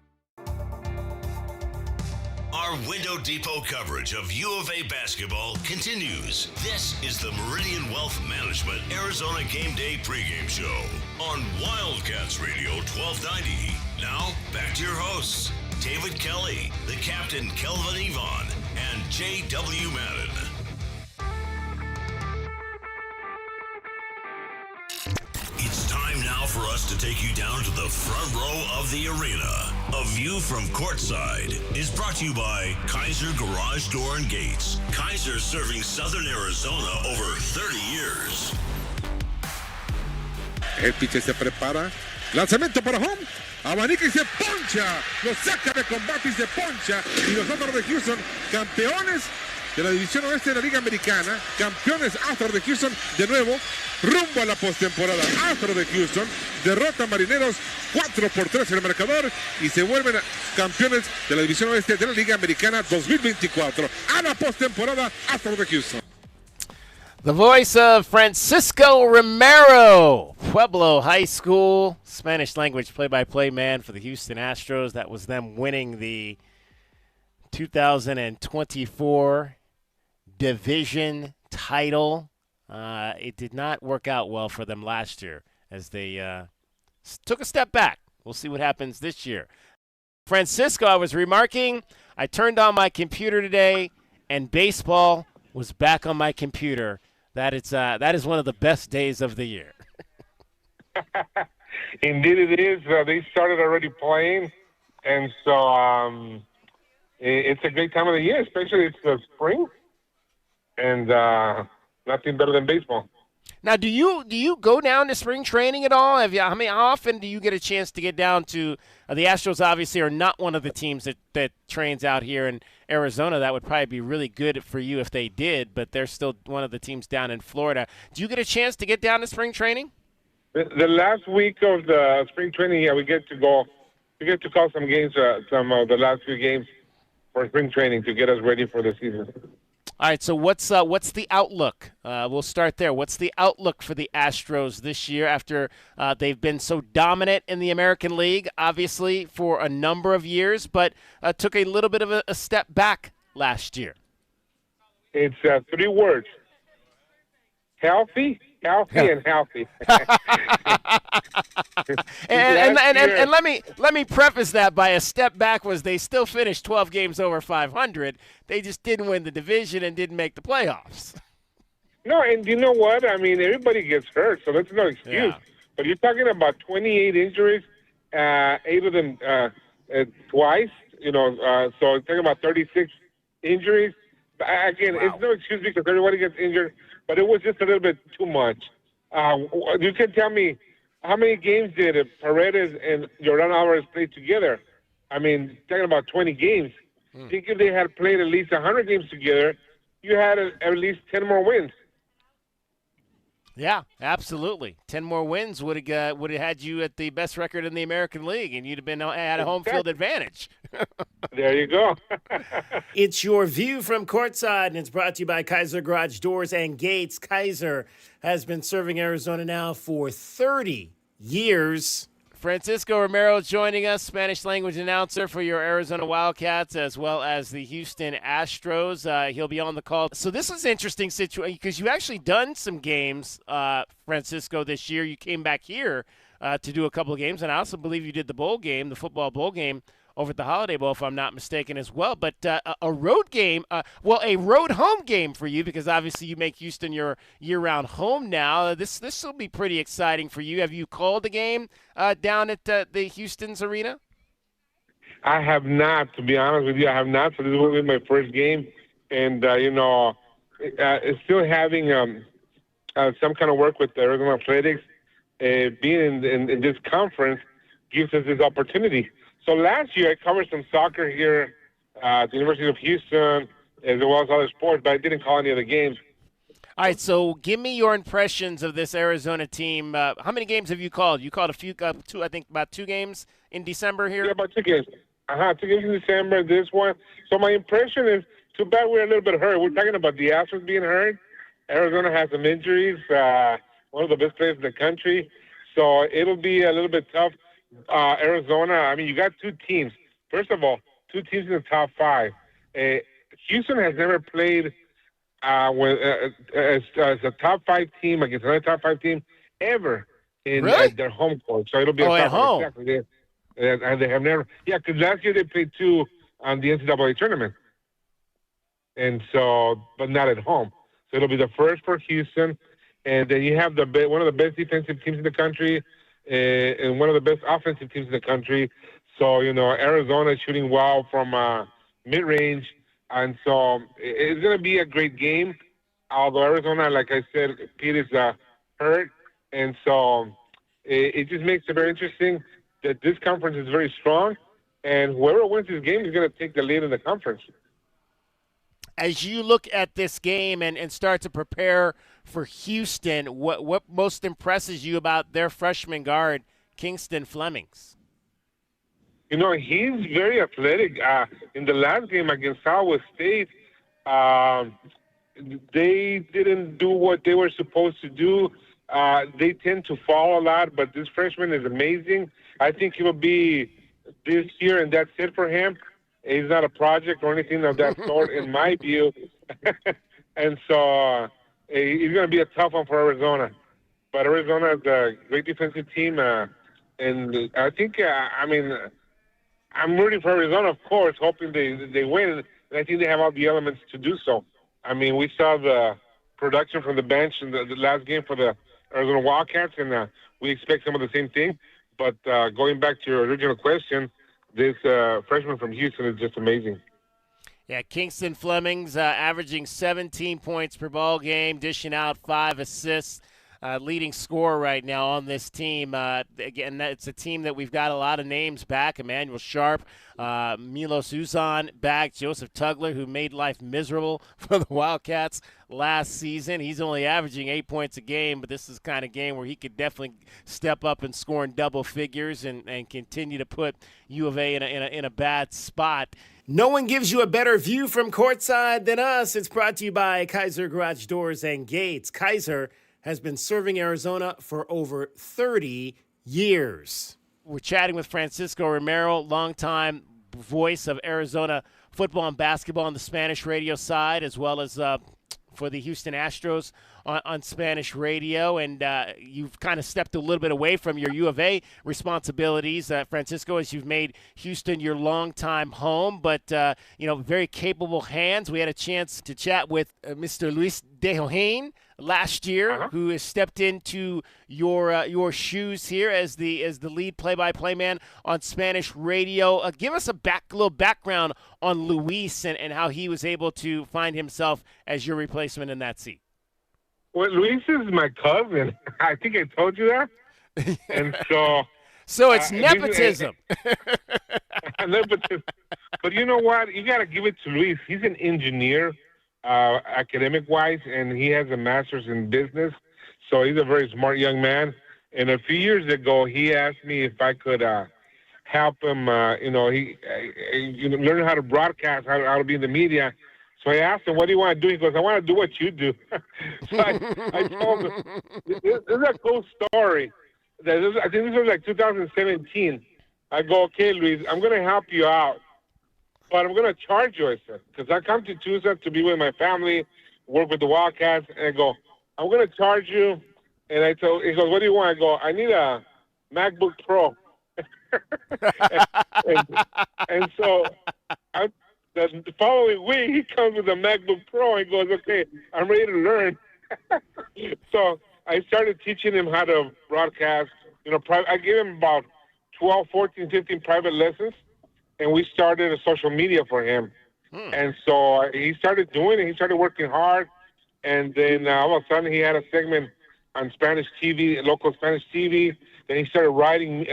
Our Window Depot coverage of U of A basketball continues. This is the Meridian Wealth Management Arizona Gameday pregame show on Wildcats Radio 1290. Now, back to your hosts, David Kelly, the captain Kelvin Yvonne, and J.W. Madden. It's time now for us to take you down to the front row of the arena. A view from courtside is brought to you by Kaiser Garage Door and Gates. Kaiser serving Southern Arizona over 30 years. El pitcher se prepara. Lanzamiento para home. Abanica y se poncha. Lo saca de combate y se poncha. Y los Astros de Houston, campeones de la división oeste de la Liga Americana, campeones Astros de Houston, de nuevo, rumbo a la postemporada. Astros de Houston derrota a Marineros 4-3 en el marcador y se vuelven campeones de la división oeste de la Liga Americana 2024. A la postemporada, Astros de Houston. The voice of Francisco Romero, Pueblo High School, Spanish language play-by-play man for the Houston Astros. That was them winning the 2024 division title. It did not work out well for them last year as they took a step back. We'll see what happens this year. Francisco, I was remarking, I turned on my computer today, and baseball was back on my computer. That is one of the best days of the year. Indeed it is. They started already playing, and so it's a great time of the year, especially it's the spring, and nothing better than baseball. Now, do you go down to spring training at all? How often do you get a chance to get down to the Astros? Obviously, are not one of the teams that trains out here in Arizona. That would probably be really good for you if they did, but they're still one of the teams down in Florida. Do you get a chance to get down to spring training? The last week of the spring training, yeah, we get to go. We get to call some games, some of the last few games for spring training to get us ready for the season. All right, so what's the outlook? We'll start there. What's the outlook for the Astros this year after they've been so dominant in the American League, obviously, for a number of years, but took a little bit of a step back last year? It's 3 words. Healthy, and healthy. and let me preface that by a step back was they still finished 12 games over 500. They just didn't win the division and didn't make the playoffs. No, and you know what? I mean, everybody gets hurt, so that's no excuse. Yeah. But you're talking about 28 injuries, 8 of them twice. So you're talking about 36 injuries. Again, It's no excuse because everybody gets injured, but it was just a little bit too much. You can tell me how many games did Paredes and Jordan Alvarez play together? I mean, talking about 20 games. I think if they had played at least 100 games together, you had at least 10 more wins. Yeah, absolutely. 10 more wins would have had you at the best record in the American League, and you'd have been at a home field advantage. There you go. It's your view from courtside, and it's brought to you by Kaiser Garage Doors and Gates. Kaiser has been serving Arizona now for 30 years. Francisco Romero joining us, Spanish language announcer for your Arizona Wildcats as well as the Houston Astros. He'll be on the call. So this is an interesting situation because you actually done some games, Francisco, this year. You came back here to do a couple of games, and I also believe you did the bowl game, the football bowl game, over at the Holiday Bowl, if I'm not mistaken, as well. But a road game, a road home game for you because obviously you make Houston your year-round home now. This will be pretty exciting for you. Have you called the game down at the Houston's arena? I have not, to be honest with you. I have not. So this will be my first game. And, still having some kind of work with the Arizona Athletics, being in this conference gives us this opportunity. So last year I covered some soccer here at the University of Houston as well as other sports, but I didn't call any of the games. All right, so give me your impressions of this Arizona team. How many games have you called? You called a few, two, I think about 2 games in December here? Yeah, about 2 games. 2 games in December, this one. So my impression is, too bad we're a little bit hurt. We're talking about the Astros being hurt. Arizona has some injuries, one of the best players in the country. So it'll be a little bit tough. Arizona, I mean, you got 2 teams. First of all, 2 teams in the top 5. Houston has never played as a top 5 team against another top 5 team ever in their home court. So it'll be a tough at home. Exactly. And they have never. Yeah, because last year they played 2 on the NCAA tournament, and so, but not at home. So it'll be the first for Houston, and then you have one of the best defensive teams in the country. And one of the best offensive teams in the country. So, Arizona is shooting well from mid-range. And so it's going to be a great game. Although Arizona, like I said, Pete is hurt. And so it just makes it very interesting that this conference is very strong. And whoever wins this game is going to take the lead in the conference. As you look at this game and start to prepare for Houston, what most impresses you about their freshman guard, Kingston Flemings? He's very athletic. In the last game against Iowa State, they didn't do what they were supposed to do. They tend to fall a lot, but this freshman is amazing. I think he will be this year, and that's it for him. He's not a project or anything of that sort, in my view. And so he's going to be a tough one for Arizona. But Arizona is a great defensive team. And I think, I'm rooting for Arizona, of course, hoping they win. And I think they have all the elements to do so. I mean, we saw the production from the bench in the last game for the Arizona Wildcats, and we expect some of the same thing. But going back to your original question, this freshman from Houston is just amazing. Yeah, Kingston Flemings averaging 17 points per ball game, dishing out 5 assists, leading scorer right now on this team. Again, it's a team that we've got a lot of names back. Emmanuel Sharp, Milos Uzan back, Joseph Tugler, who made life miserable for the Wildcats last season. He's only averaging 8 points a game, but this is the kind of game where he could definitely step up and score in double figures and continue to put U of A in a bad spot. No one gives you a better view from courtside than us. It's brought to you by Kaiser Garage Doors and Gates. Kaiser has been serving Arizona for over 30 years. We're chatting with Francisco Romero, longtime voice of Arizona football and basketball on the Spanish radio side, as well as for the Houston Astros on Spanish radio, and you've kind of stepped a little bit away from your U of A responsibilities, Francisco, as you've made Houston your longtime home, but very capable hands. We had a chance to chat with Mr. Luis De Johain last year, who has stepped into your shoes here as the lead play-by-play man on Spanish radio. Give us a little background on Luis and how he was able to find himself as your replacement in that seat. Well, Luis is my cousin. I think I told you that. And so it's nepotism. Nepotism. But you know what? You got to give it to Luis. He's an engineer, academic-wise, and he has a master's in business. So he's a very smart young man. And a few years ago, he asked me if I could help him, learn how to broadcast, how to be in the media. So I asked him, what do you want to do? He goes, I want to do what you do. So I told him, this is a cool story. I think this was like 2017. I go, okay, Luis, I'm going to help you out, but I'm going to charge you, I said, because I come to Tucson to be with my family, work with the Wildcats, and I go, I'm going to charge you. And he goes, what do you want? I go, I need a MacBook Pro. and so the following week, he comes with a MacBook Pro and goes, okay, I'm ready to learn. So I started teaching him how to broadcast. I gave him about 12, 14, 15 private lessons, and we started a social media for him. And so he started doing it. He started working hard. And then all of a sudden, he had a segment on Spanish TV, local Spanish TV. Then he started writing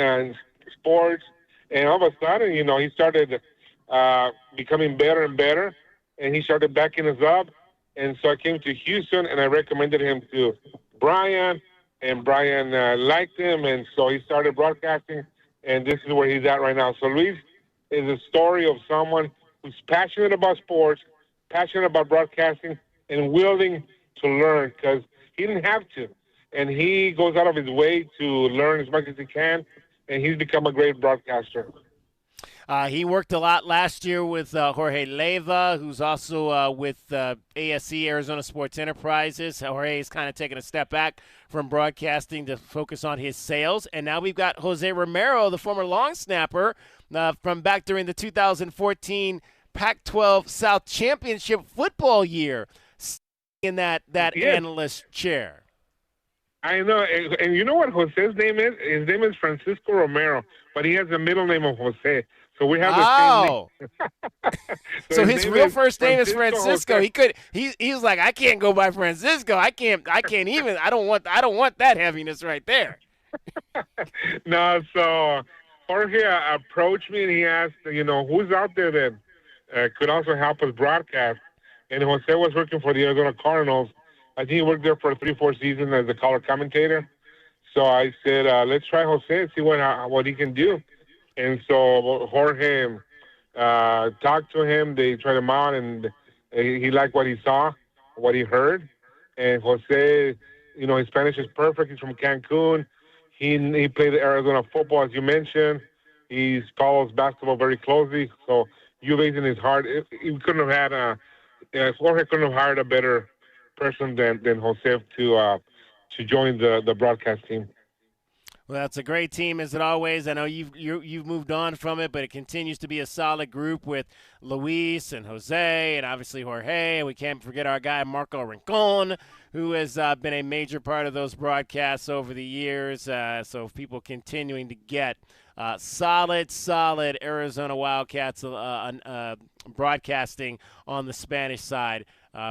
sports. And all of a sudden, he started becoming better and better, and he started backing us up. And so I came to Houston, and I recommended him to Brian, and Brian liked him, and so he started broadcasting, and this is where he's at right now. So Luis is a story of someone who's passionate about sports, passionate about broadcasting, and willing to learn, because he didn't have to. And he goes out of his way to learn as much as he can, and he's become a great broadcaster. He worked a lot last year with Jorge Leyva, who's also with ASE, Arizona Sports Enterprises. Jorge is kind of taking a step back from broadcasting to focus on his sales. And now we've got Jose Romero, the former long snapper from back during the 2014 Pac-12 South Championship football year, in that analyst chair. I know, and you know what Jose's name is? His name is Francisco Romero, but he has the middle name of Jose. So we have the same name. So his real first name is Francisco. He was like, I can't go by Francisco. I can't even. I don't want that heaviness right there. No, so Jorge approached me and he asked, who's out there that could also help us broadcast. And Jose was working for the Arizona Cardinals. I think he worked there for 3-4 seasons as a color commentator. So I said, let's try Jose and see what he can do. And so Jorge talked to him. They tried him out, and he liked what he saw, what he heard. And Jose, his Spanish is perfect. He's from Cancun. He played Arizona football, as you mentioned. He follows basketball very closely. So UVA's in his heart. He couldn't have had Jorge couldn't have hired a better person than Jose to join the broadcast team. Well, that's a great team, as it always. I know you've moved on from it, but it continues to be a solid group with Luis and Jose and obviously Jorge. And we can't forget our guy Marco Rincon, who has been a major part of those broadcasts over the years. So people continuing to get solid Arizona Wildcats broadcasting on the Spanish side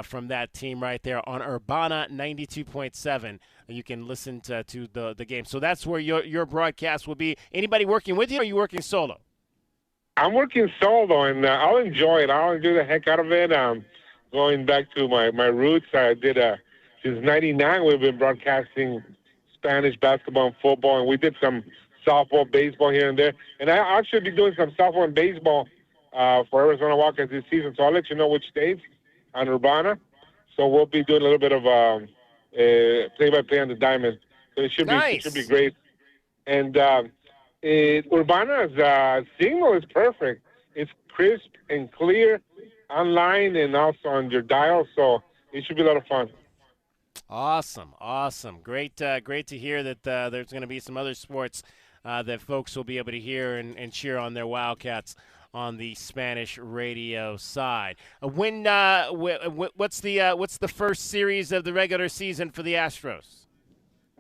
from that team right there on Urbana 92.7. You can listen to the game. So that's where your broadcast will be. Anybody working with you, or are you working solo? I'm working solo, and I'll enjoy it. I'll enjoy the heck out of it. Going back to my roots, I did since '99. We've been broadcasting Spanish basketball and football, and we did some softball, baseball here and there. And I should be doing some softball and baseball for Arizona Wildcats this season. So I'll let you know which states on Urbana. So we'll be doing a little bit of play-by-play on the diamond. So it should be great. And Urbana's signal is perfect. It's crisp and clear online and also on your dial, so it should be a lot of fun. Awesome. Great to hear that there's going to be some other sports that folks will be able to hear and cheer on their Wildcats on the Spanish radio side. What's the first series of the regular season for the Astros?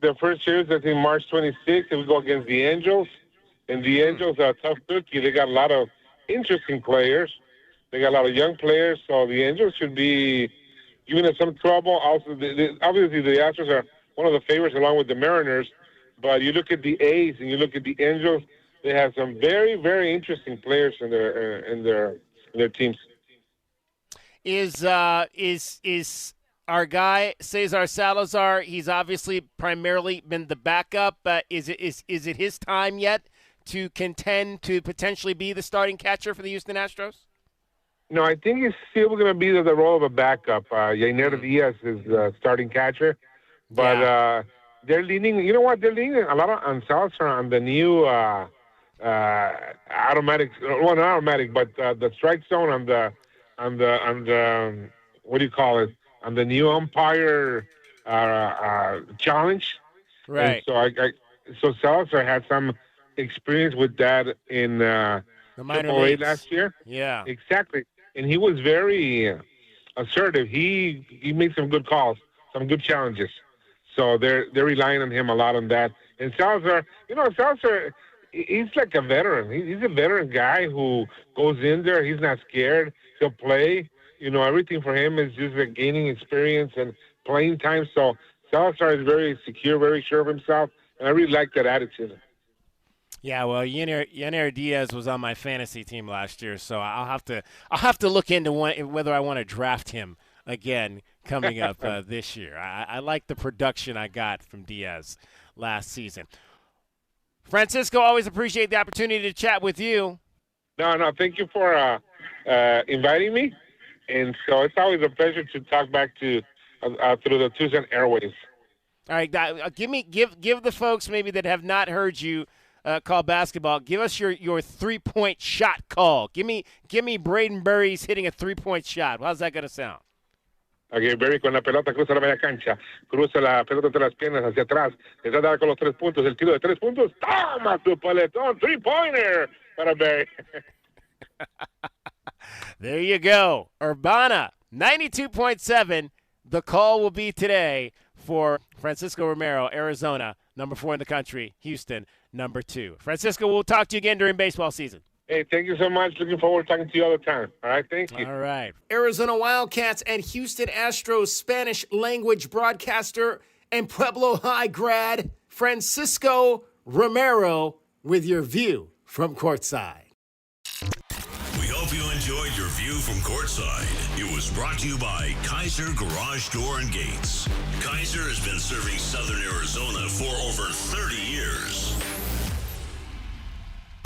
The first series is in March 26th, and we go against the Angels. And the Angels are a tough cookie. They got a lot of interesting players. They got a lot of young players, so the Angels should be giving us some trouble. Also, obviously, the Astros are one of the favorites along with the Mariners. But you look at the A's and you look at the Angels, they have some very, very interesting players in their teams. Is our guy Cesar Salazar? He's obviously primarily been the backup. Is it his time yet to contend to potentially be the starting catcher for the Houston Astros? No, I think he's still going to be the role of a backup. Yainer Diaz is the starting catcher, but they're leaning. You know what? They're leaning a lot on Salazar on the new automatic. Well, not automatic, but the strike zone on the what do you call it? On the new umpire challenge. Right. And so Salazar had some experience with that in the minor AAA leagues last year. Yeah. Exactly. And he was very assertive. He made some good calls, some good challenges. So they're relying on him a lot on that. And Salazar, he's like a veteran. He's a veteran guy who goes in there. He's not scared. He'll play. Everything for him is just gaining experience and playing time. So Salazar is very secure, very sure of himself, and I really like that attitude. Yeah, well, Yainer Diaz was on my fantasy team last year, so I'll have to look into whether I want to draft him again coming up this year. I like the production I got from Diaz last season. Francisco, always appreciate the opportunity to chat with you. No, thank you for inviting me, and so it's always a pleasure to talk back to through the Tucson airways. All right, give the folks maybe that have not heard you call basketball. Give us your 3-point shot call. Give me Braden Burries hitting a 3-point shot. How's that going to sound? Okay, Berry con la pelota cruza la media cancha, cruza la pelota entre las piernas hacia atrás, le trata de dar con los 3 puntos, el tiro de 3 puntos, toma tu paletón, 3-pointer para Berry. There you go. Urbana, 92.7. The call will be today for Francisco Romero, Arizona, number 4 in the country, Houston, number 2. Francisco, we'll talk to you again during baseball season. Hey, thank you so much. Looking forward to talking to you all the time. All right, thank you. All right. Arizona Wildcats and Houston Astros Spanish language broadcaster and Pueblo High grad Francisco Romero with your view from courtside. We hope you enjoyed your view from courtside. It was brought to you by Kaiser Garage Door and Gates. Kaiser has been serving Southern Arizona for over 30 years.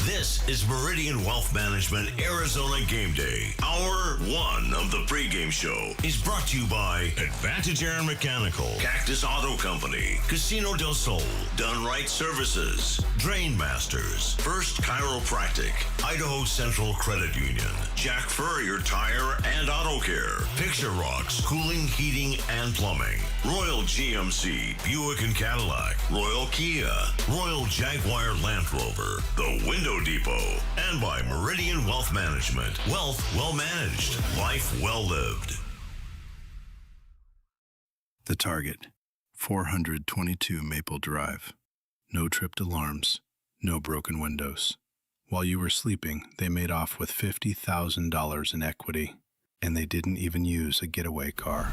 This is Meridian Wealth Management Arizona Gameday. Hour 1 of the pregame show is brought to you by Advantage Air and Mechanical, Cactus Auto Company, Casino del Sol, Done Right Services, Drain Masters, First Chiropractic, Idaho Central Credit Union, Jack Furrier Tire and Auto Care, Picture Rocks Cooling, Heating, and Plumbing, Royal GMC, Buick and Cadillac, Royal Kia, Royal Jaguar Land Rover, The Window Depot, and by Meridian Wealth Management. Wealth well managed, life well lived. The target, 422 Maple Drive. No tripped alarms, no broken windows. While you were sleeping, they made off with $50,000 in equity, and they didn't even use a getaway car.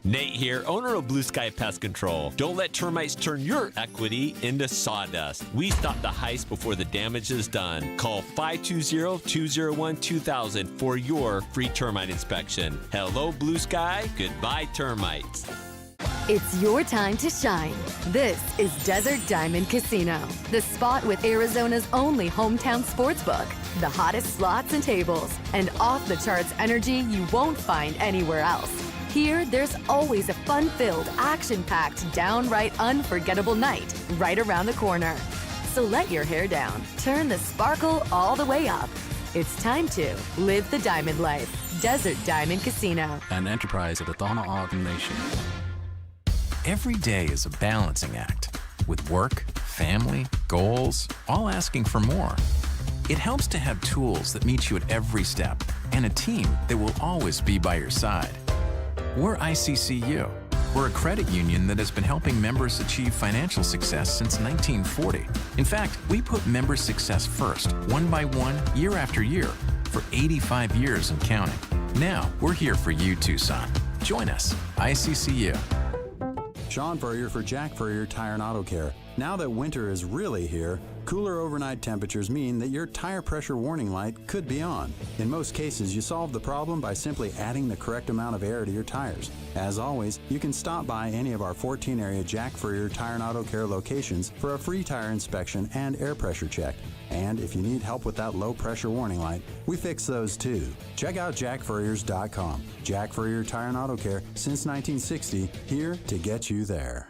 Nate here, owner of Blue Sky Pest Control. Don't let termites turn your equity into sawdust. We stop the heist before the damage is done. Call 520-201-2000 for your free termite inspection. Hello, Blue Sky. Goodbye, termites. It's your time to shine. This is Desert Diamond Casino, the spot with Arizona's only hometown sportsbook, the hottest slots and tables, and off-the-charts energy you won't find anywhere else. Here, there's always a fun-filled, action-packed, downright unforgettable night right around the corner. So let your hair down, turn the sparkle all the way up, It's time to live the diamond life. Desert Diamond Casino. An enterprise of the Tohono O'odham Nation. Every day is a balancing act, with work, family, goals, all asking for more. It helps to have tools that meet you at every step and a team that will always be by your side. We're ICCU. We're a credit union that has been helping members achieve financial success since 1940. In fact, we put member success first, one by one, year after year, for 85 years and counting. Now, we're here for you, Tucson. Join us, ICCU. Sean Furrier for Jack Furrier Tire and Auto Care. Now that winter is really here, cooler overnight temperatures mean that your tire pressure warning light could be on. In most cases, you solve the problem by simply adding the correct amount of air to your tires. As always, you can stop by any of our 14 area Jack Furrier Tire and Auto Care locations for a free tire inspection and air pressure check. And if you need help with that low pressure warning light, we fix those too. Check out jackfurriers.com. Jack Furrier Tire and Auto Care since 1960, here to get you there.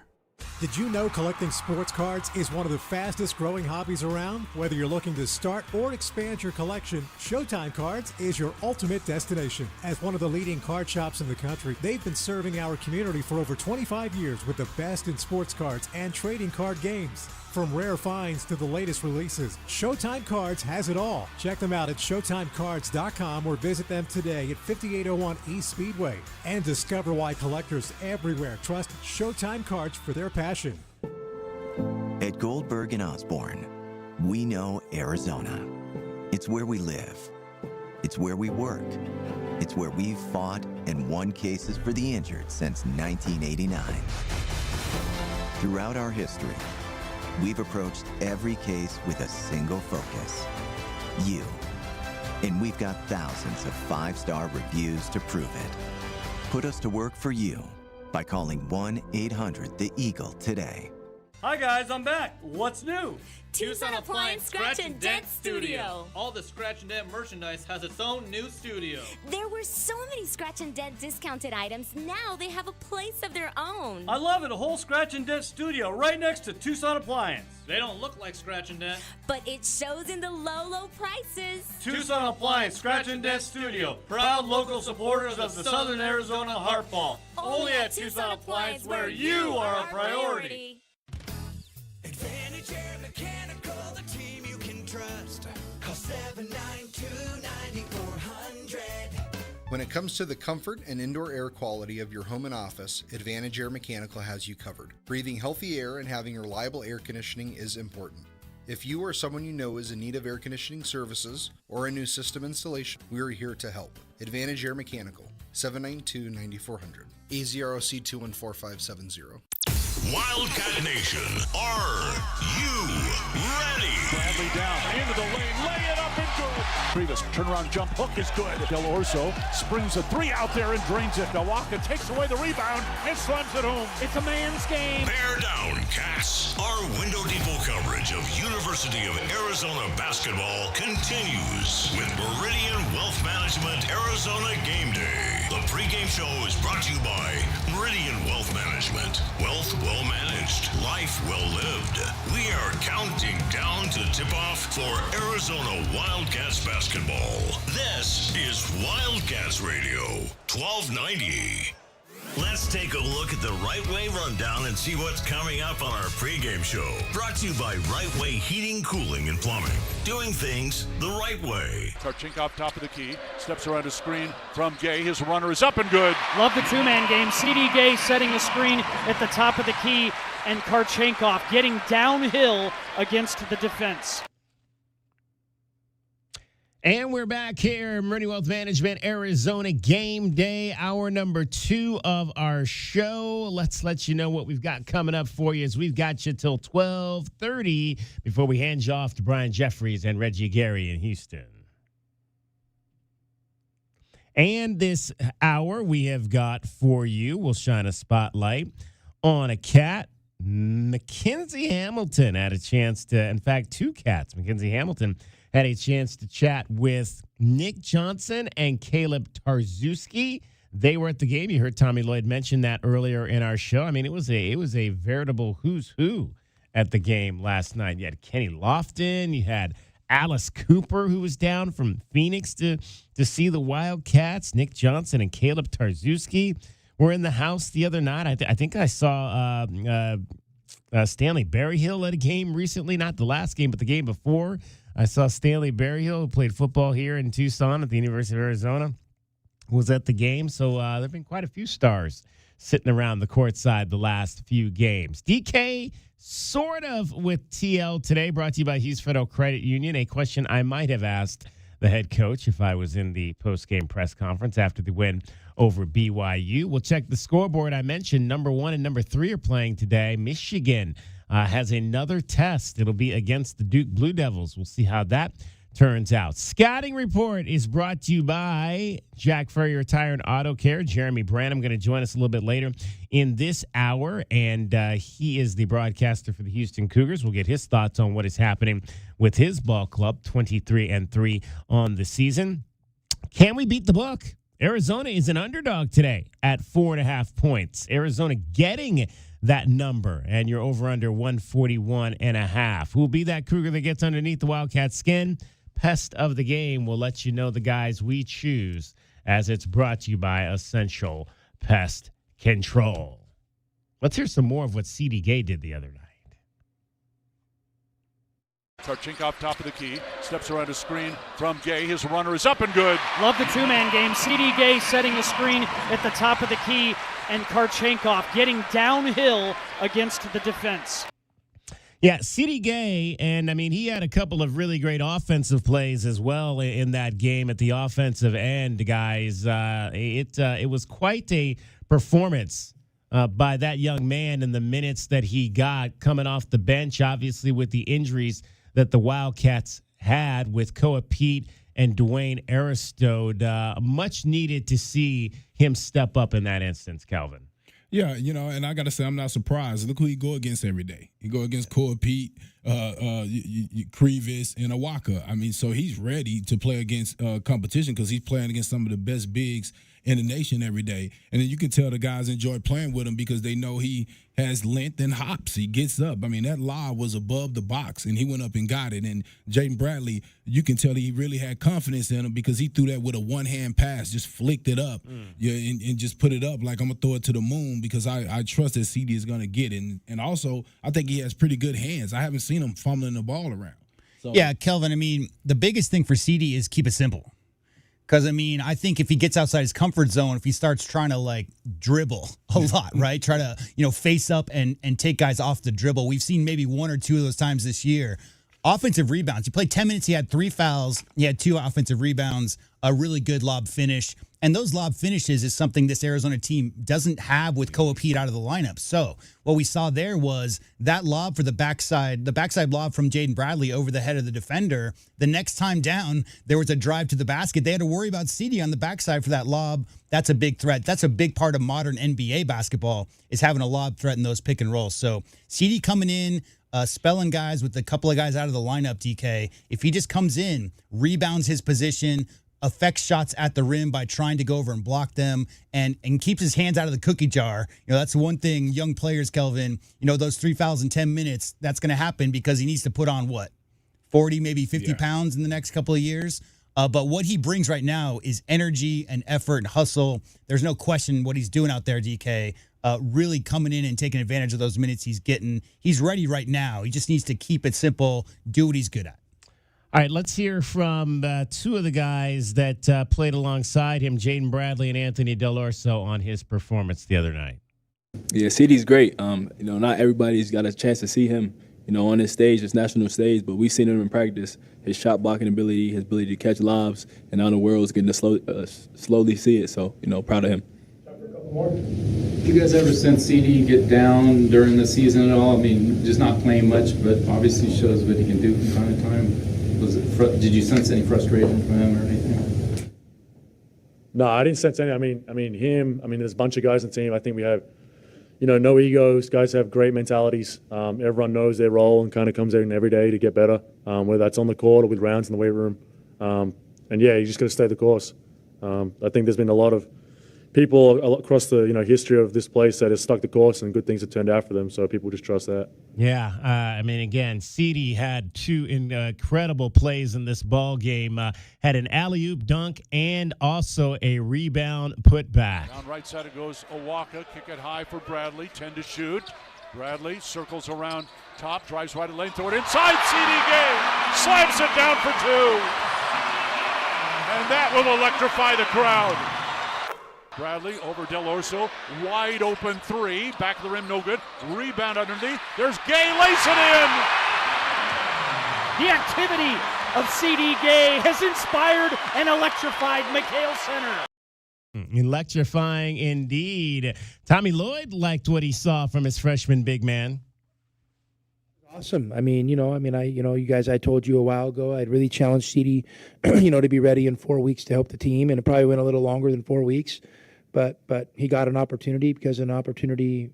Did you know collecting sports cards is one of the fastest growing hobbies around? Whether you're looking to start or expand your collection, Showtime Cards is your ultimate destination. As one of the leading card shops in the country, they've been serving our community for over 25 years with the best in sports cards and trading card games. From rare finds to the latest releases, Showtime Cards has it all. Check them out at ShowtimeCards.com or visit them today at 5801 East Speedway. And discover why collectors everywhere trust Showtime Cards for their passion. At Goldberg and Osborne, we know Arizona. It's where we live. It's where we work. It's where we've fought and won cases for the injured since 1989. Throughout our history, we've approached every case with a single focus: you. And we've got thousands of 5-star reviews to prove it. Put us to work for you by calling 1-800-THE-EAGLE today. Hi guys, I'm back. What's new? Tucson Appliance Scratch and Dent Studio. All the Scratch and Dent merchandise has its own new studio. There were so many Scratch and Dent discounted items. Now they have a place of their own. I love it. A whole Scratch and Dent studio right next to Tucson Appliance. They don't look like Scratch and Dent, but it shows in the low prices. Tucson Appliance Scratch and Dent Studio. Proud local supporters of the Southern Arizona Hardball. Only at Tucson Appliance, where you are a priority. Advantage Air Mechanical, the team you can trust. Call 792-9400. When it comes to the comfort and indoor air quality of your home and office, Advantage Air Mechanical has you covered. Breathing healthy air and having reliable air conditioning is important. If you or someone you know is in need of air conditioning services or a new system installation, we are here to help. Advantage Air Mechanical, 792-9400. AZROC 214570. Wildcat Nation, are you ready? Bradley down into the lane, lay it up and good. Previous turnaround jump hook is good. Del Orso springs a three out there and drains it. Nawaka takes away the rebound and slams it home. It's a man's game. Bear down, Cats. Our window depot coverage of University of Arizona basketball continues with Meridian Wealth Management Arizona Gameday. The pregame show is brought to you by Meridian Wealth Management. Wealth well managed, life well lived. We are counting down to tip-off for Arizona Wildcats basketball. This is Wildcats Radio, 1290. Let's take a look at the Right Way Rundown and see what's coming up on our pregame show. Brought to you by Right Way Heating, Cooling, and Plumbing. Doing things the right way. Tarchenkov top of the key, steps around a screen from Gay. His runner is up and good. Love the two-man game. C.D. Gay setting a screen at the top of the key, and Tarchenkov getting downhill against the defense. And we're back here, Meridian Wealth Management, Arizona Game Day, hour number 2 of our show. Let's let you know what we've got coming up for you as we've got you till 12:30 before we hand you off to Brian Jeffries and Reggie Gary in Houston. And this hour we have got for you, we'll shine a spotlight on a cat. Mackenzie Hamilton had a chance to, in fact, 2 cats. Mackenzie Hamilton had a chance to chat with Nick Johnson and Caleb Tarzewski. They were at the game. You heard Tommy Lloyd mention that earlier in our show. I mean, it was a veritable who's who at the game last night. You had Kenny Lofton. You had Alice Cooper, who was down from Phoenix to see the Wildcats. Nick Johnson and Caleb Tarzewski were in the house the other night. I think I saw Stanley Berryhill at a game recently, not the last game, but the game before. I saw Stanley Berryhill, who played football here in Tucson at the University of Arizona, was at the game. So there have been quite a few stars sitting around the courtside the last few games. DK, sort of with TL today, brought to you by Hughes Federal Credit Union. A question I might have asked the head coach if I was in the post-game press conference after the win over BYU. We'll check the scoreboard. I mentioned number 1 and number 3 are playing today. Michigan has another test. It'll be against the Duke Blue Devils. We'll see how that turns out. Scouting Report is brought to you by Jack Furrier Tire and Auto Care. Jeremy Branham going to join us a little bit later in this hour, and he is the broadcaster for the Houston Cougars. We'll get his thoughts on what is happening with his ball club, 23-3 on the season. Can we beat the book? Arizona is an underdog today at 4.5 points. Arizona getting that number, and you're over under 141.5. Who will be that Cougar that gets underneath the Wildcat skin? Pest of the game will let you know the guys we choose, as it's brought to you by Essential Pest Control. Let's hear some more of what C.D. Gay did the other night. Tarchenkov, top of the key, steps around a screen from Gay. His runner is up and good. Love the two-man game. C.D. Gay setting the screen at the top of the key, and Tarchenkov getting downhill against the defense. Yeah, C.D. Gay, and I mean, he had a couple of really great offensive plays as well in that game at the offensive end, guys. It was quite a performance by that young man in the minutes that he got coming off the bench, obviously with the injuries that the Wildcats had with Koa Pete and Dwayne Aristode. Much needed to see him step up in that instance, Calvin. Yeah, and I got to say, I'm not surprised. Look who he go against every day. He go against Koa Pete, Krevis, and Awaka. I mean, so he's ready to play against competition because he's playing against some of the best bigs in the nation every day. And then you can tell the guys enjoy playing with him because they know he has length and hops. He gets up. I mean, that lob was above the box, and he went up and got it. And Jaden Bradley, you can tell he really had confidence in him because he threw that with a one-hand pass, just flicked it up and just put it up like I'm going to throw it to the moon because I trust that CD is going to get it. And also, I think he has pretty good hands. I haven't seen him fumbling the ball around. So. Yeah, Kelvin, I mean, the biggest thing for CD is keep it simple. Because, I mean, I think if he gets outside his comfort zone, if he starts trying to, dribble a lot, right? Try to, face up and take guys off the dribble. We've seen maybe 1 or 2 of those times this year. Offensive rebounds. He played 10 minutes. He had 3 fouls. He had 2 offensive rebounds, a really good lob finish. And those lob finishes is something this Arizona team doesn't have with Koa Pete out of the lineup. So what we saw there was that lob for the backside lob from Jaden Bradley over the head of the defender. The next time down, there was a drive to the basket. They had to worry about CD on the backside for that lob. That's a big threat. That's a big part of modern NBA basketball is having a lob threat in those pick and rolls. So CD coming in, spelling guys with a couple of guys out of the lineup, DK. If he just comes in, rebounds his position, affects shots at the rim by trying to go over and block them, and keeps his hands out of the cookie jar. That's one thing young players, Kelvin, those 3 fouls in 10 minutes, that's going to happen because he needs to put on, 40, maybe 50 pounds in the next couple of years. But what he brings right now is energy and effort and hustle. There's no question what he's doing out there, DK. Really coming in and taking advantage of those minutes he's getting. He's ready right now. He just needs to keep it simple, do what he's good at. All right, let's hear from 2 of the guys that played alongside him, Jaden Bradley and Anthony Del Orso, on his performance the other night. Yeah, CD's great. Not everybody's got a chance to see him, on this stage, this national stage, but we've seen him in practice. His shot blocking ability, his ability to catch lobs, and now the world's getting to slowly see it. So, proud of him. Did you guys ever seen CD get down during the season at all? I mean, just not playing much, but obviously shows what he can do from time to time. Did you sense any frustration from him or anything? No, I didn't sense any. I mean, him. There's a bunch of guys on the team. I think we have, no egos. Guys have great mentalities. Everyone knows their role and kind of comes in every day to get better, whether that's on the court or with rounds in the weight room. You just got to stay the course. I think there's been a lot of people across the history of this place that has stuck the course and good things have turned out for them. So people just trust that. Yeah, I mean, again, CD had two incredible plays in this ball game. Had an alley-oop dunk and also a rebound putback. Down right side it goes Owaka, kick it high for Bradley, 10 to shoot. Bradley circles around top, drives right at lane, throw it inside, CD Gay slams it down for 2. And that will electrify the crowd. Bradley over Del Orso, wide open 3, back of the rim, no good. Rebound underneath, there's Gay, lays it in. The activity of CD Gay has inspired and electrified McHale Center. Electrifying indeed. Tommy Lloyd liked what he saw from his freshman big man. Awesome. You guys, I told you a while ago, I'd really challenged CD, to be ready in 4 weeks to help the team, and it probably went a little longer than 4 weeks, but he got an opportunity because an opportunity,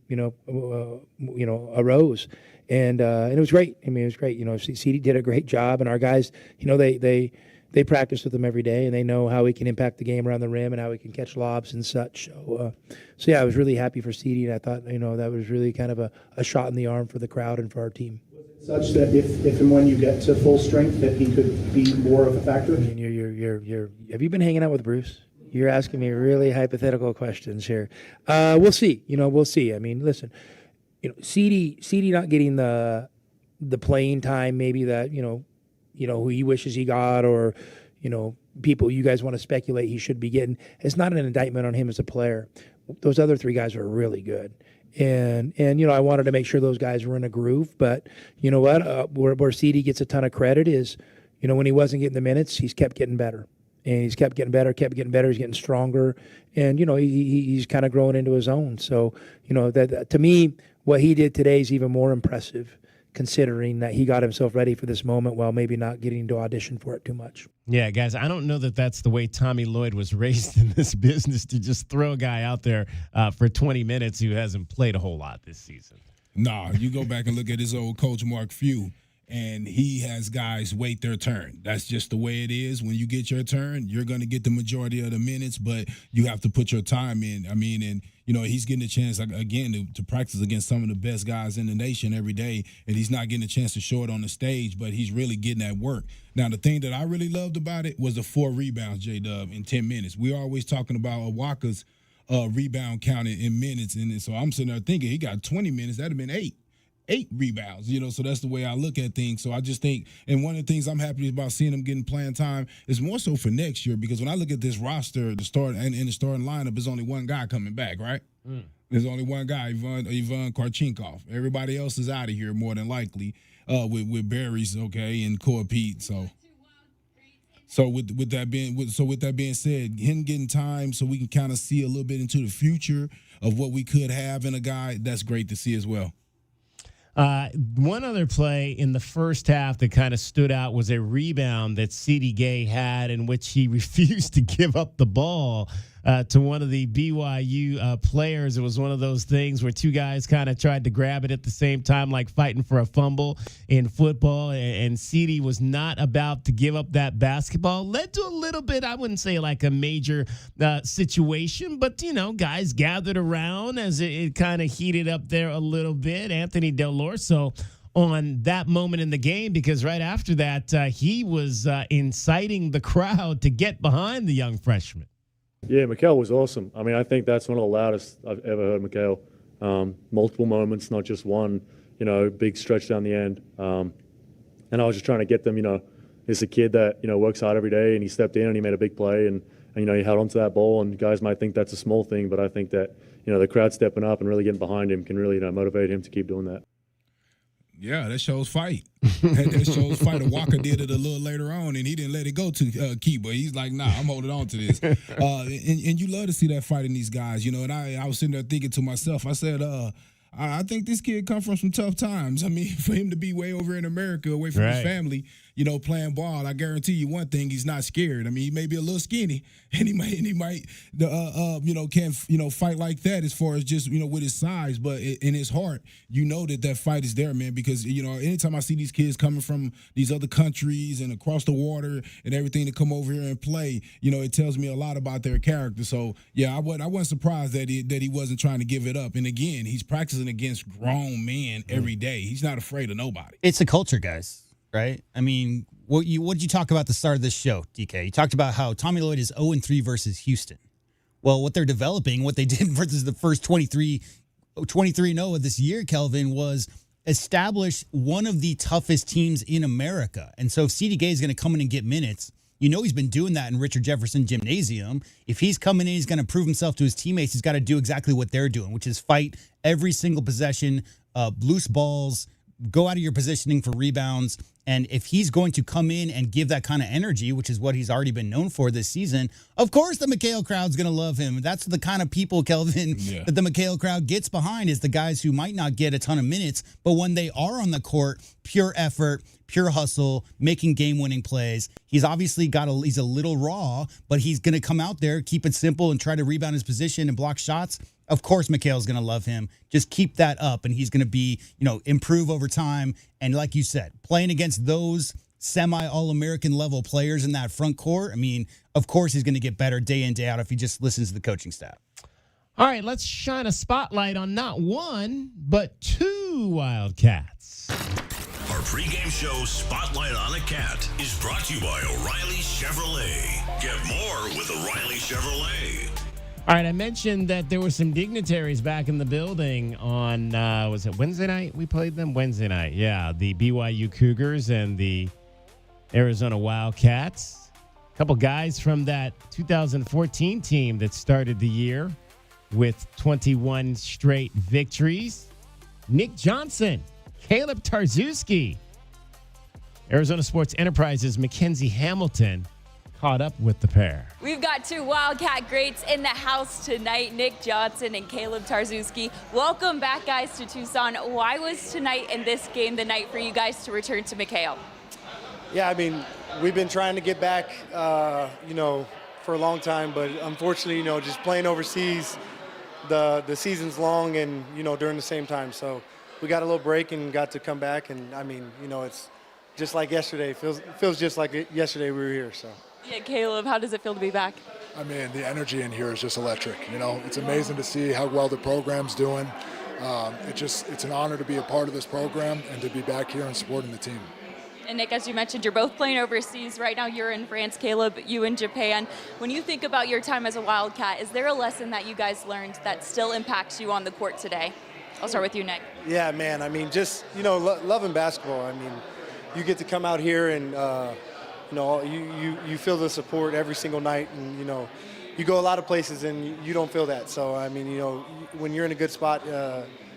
arose, and it was great. It was great. CD did a great job, and our guys, they practice with him every day, and they know how he can impact the game around the rim and how he can catch lobs and such. So yeah, I was really happy for CD, and I thought, that was really kind of a shot in the arm for the crowd and for our team. Such that if and when you get to full strength, that he could be more of a factor. I mean, have you been hanging out with Bruce? You're asking me really hypothetical questions here. We'll see. We'll see. I mean, listen, CD not getting the playing time maybe that who he wishes he got, or people you guys want to speculate he should be getting. It's not an indictment on him as a player. Those other 3 guys are really good. And I wanted to make sure those guys were in a groove. But you know what? Where CD gets a ton of credit is, when he wasn't getting the minutes, he's kept getting better. And he's kept getting better. He's getting stronger. And, he's kind of growing into his own. So, that to me, what he did today is even more impressive, considering that he got himself ready for this moment while maybe not getting to audition for it too much. Yeah, guys, I don't know that that's the way Tommy Lloyd was raised in this business, to just throw a guy out there for 20 minutes who hasn't played a whole lot this season. Nah, you go back and look at his old coach, Mark Few, and he has guys wait their turn. That's just the way it is. When you get your turn, you're going to get the majority of the minutes, but you have to put your time in. I mean, and, he's getting a chance, again, to practice against some of the best guys in the nation every day, and he's not getting a chance to show it on the stage, but he's really getting that work. Now, the thing that I really loved about it was the 4 rebounds, J-Dub, in 10 minutes. We're always talking about Owaka's rebound count in minutes, and so I'm sitting there thinking he got 20 minutes. That would have been 8 rebounds, so that's the way I look at things. So I just think, and one of the things I'm happy about seeing him getting playing time is more so for next year, because when I look at this roster, the starting lineup, there's only one guy coming back, right? There's only one guy, Ivan Karchinkov. Everybody else is out of here more than likely, with Berries, okay, and Core Pete. So with that being said, him getting time so we can kind of see a little bit into the future of what we could have in a guy, that's great to see as well. One other play in the first half that kind of stood out was a rebound that CD Gay had, in which he refused to give up the ball to one of the BYU players. It was one of those things where 2 guys kind of tried to grab it at the same time, like fighting for a fumble in football, and CD was not about to give up that basketball. Led to a little bit, I wouldn't say like a major situation, but, guys gathered around as it kind of heated up there a little bit. Anthony Del Orso on that moment in the game, because right after that, he was inciting the crowd to get behind the young freshman. Yeah, McHale was awesome. I mean, I think that's one of the loudest I've ever heard McHale. Multiple moments, not just one, big stretch down the end. And I was just trying to get them, it's a kid that, works hard every day, and he stepped in and he made a big play, and he held onto that ball, and guys might think that's a small thing, but I think that, the crowd stepping up and really getting behind him can really, motivate him to keep doing that. Yeah, that shows fight. that shows fight. Walker did it a little later on, and he didn't let it go to Kiba. He's like, nah, I'm holding on to this. And you love to see that fight in these guys, And I was sitting there thinking to myself, I said, I think this kid come from some tough times. I mean, for him to be way over in America, away from his family, playing ball. I guarantee you one thing: he's not scared. I mean, he may be a little skinny, and he might can fight like that as far as just with his size, but in his heart, that fight is there, man. Because anytime I see these kids coming from these other countries and across the water and everything to come over here and play, it tells me a lot about their character. So yeah, I wasn't surprised that he wasn't trying to give it up. And again, he's practicing against grown men every day. He's not afraid of nobody. It's a culture, guys, right? I mean, what did you talk about at the start of this show, DK? You talked about how Tommy Lloyd is 0-3 versus Houston. Well, what they're developing, what they did versus the first 23-0 of this year, Kelvin, was establish one of the toughest teams in America. And so if C.D. Gay is going to come in and get minutes, he's been doing that in Richard Jefferson Gymnasium. If he's coming in, he's going to prove himself to his teammates. He's got to do exactly what they're doing, which is fight every single possession, loose balls, go out of your positioning for rebounds. And if he's going to come in and give that kind of energy, which is what he's already been known for this season, of course the McHale crowd's going to love him. That's the kind of people, Kelvin, that the McHale crowd gets behind, is the guys who might not get a ton of minutes, but when they are on the court, pure effort, pure hustle, making game-winning plays. He's obviously he's a little raw, but he's going to come out there, keep it simple, and try to rebound his position and block shots. Of course, McHale's going to love him. Just keep that up, and he's going to be, improve over time. And like you said, playing against those semi-All-American level players in that front court, I mean, of course he's going to get better day in, day out if he just listens to the coaching staff. All right, let's shine a spotlight on not one, but two Wildcats. Our pregame show, Spotlight on a Cat, is brought to you by O'Reilly Chevrolet. Get more with O'Reilly Chevrolet. All right, I mentioned that there were some dignitaries back in the building on, was it Wednesday night we played them? Wednesday night, yeah. The BYU Cougars and the Arizona Wildcats. A couple guys from that 2014 team that started the year with 21 straight victories. Nick Johnson, Caleb Tarczewski. Arizona Sports Enterprises' Mackenzie Hamilton caught up with the pair. We've got two Wildcat greats in the house tonight, Nick Johnson and Caleb Tarczewski. Welcome back, guys, to Tucson. Why was tonight and this game the night for you guys to return to McHale? Yeah, I mean, we've been trying to get back, for a long time, but unfortunately, just playing overseas, the season's long and, during the same time. So we got a little break and got to come back, and I mean, it's just like yesterday. Feels just like yesterday we were here, so. Yeah, Caleb, how does it feel to be back? I mean, the energy in here is just electric. It's amazing to see how well the program's doing. It's an honor to be a part of this program and to be back here and supporting the team. And Nick, as you mentioned, you're both playing overseas. Right now you're in France, Caleb, you in Japan. When you think about your time as a Wildcat, is there a lesson that you guys learned that still impacts you on the court today? I'll start with you, Nick. Yeah, man, I mean, just, loving basketball. I mean, you get to come out here and, you feel the support every single night, and you go a lot of places and you don't feel that. So I mean, when you're in a good spot,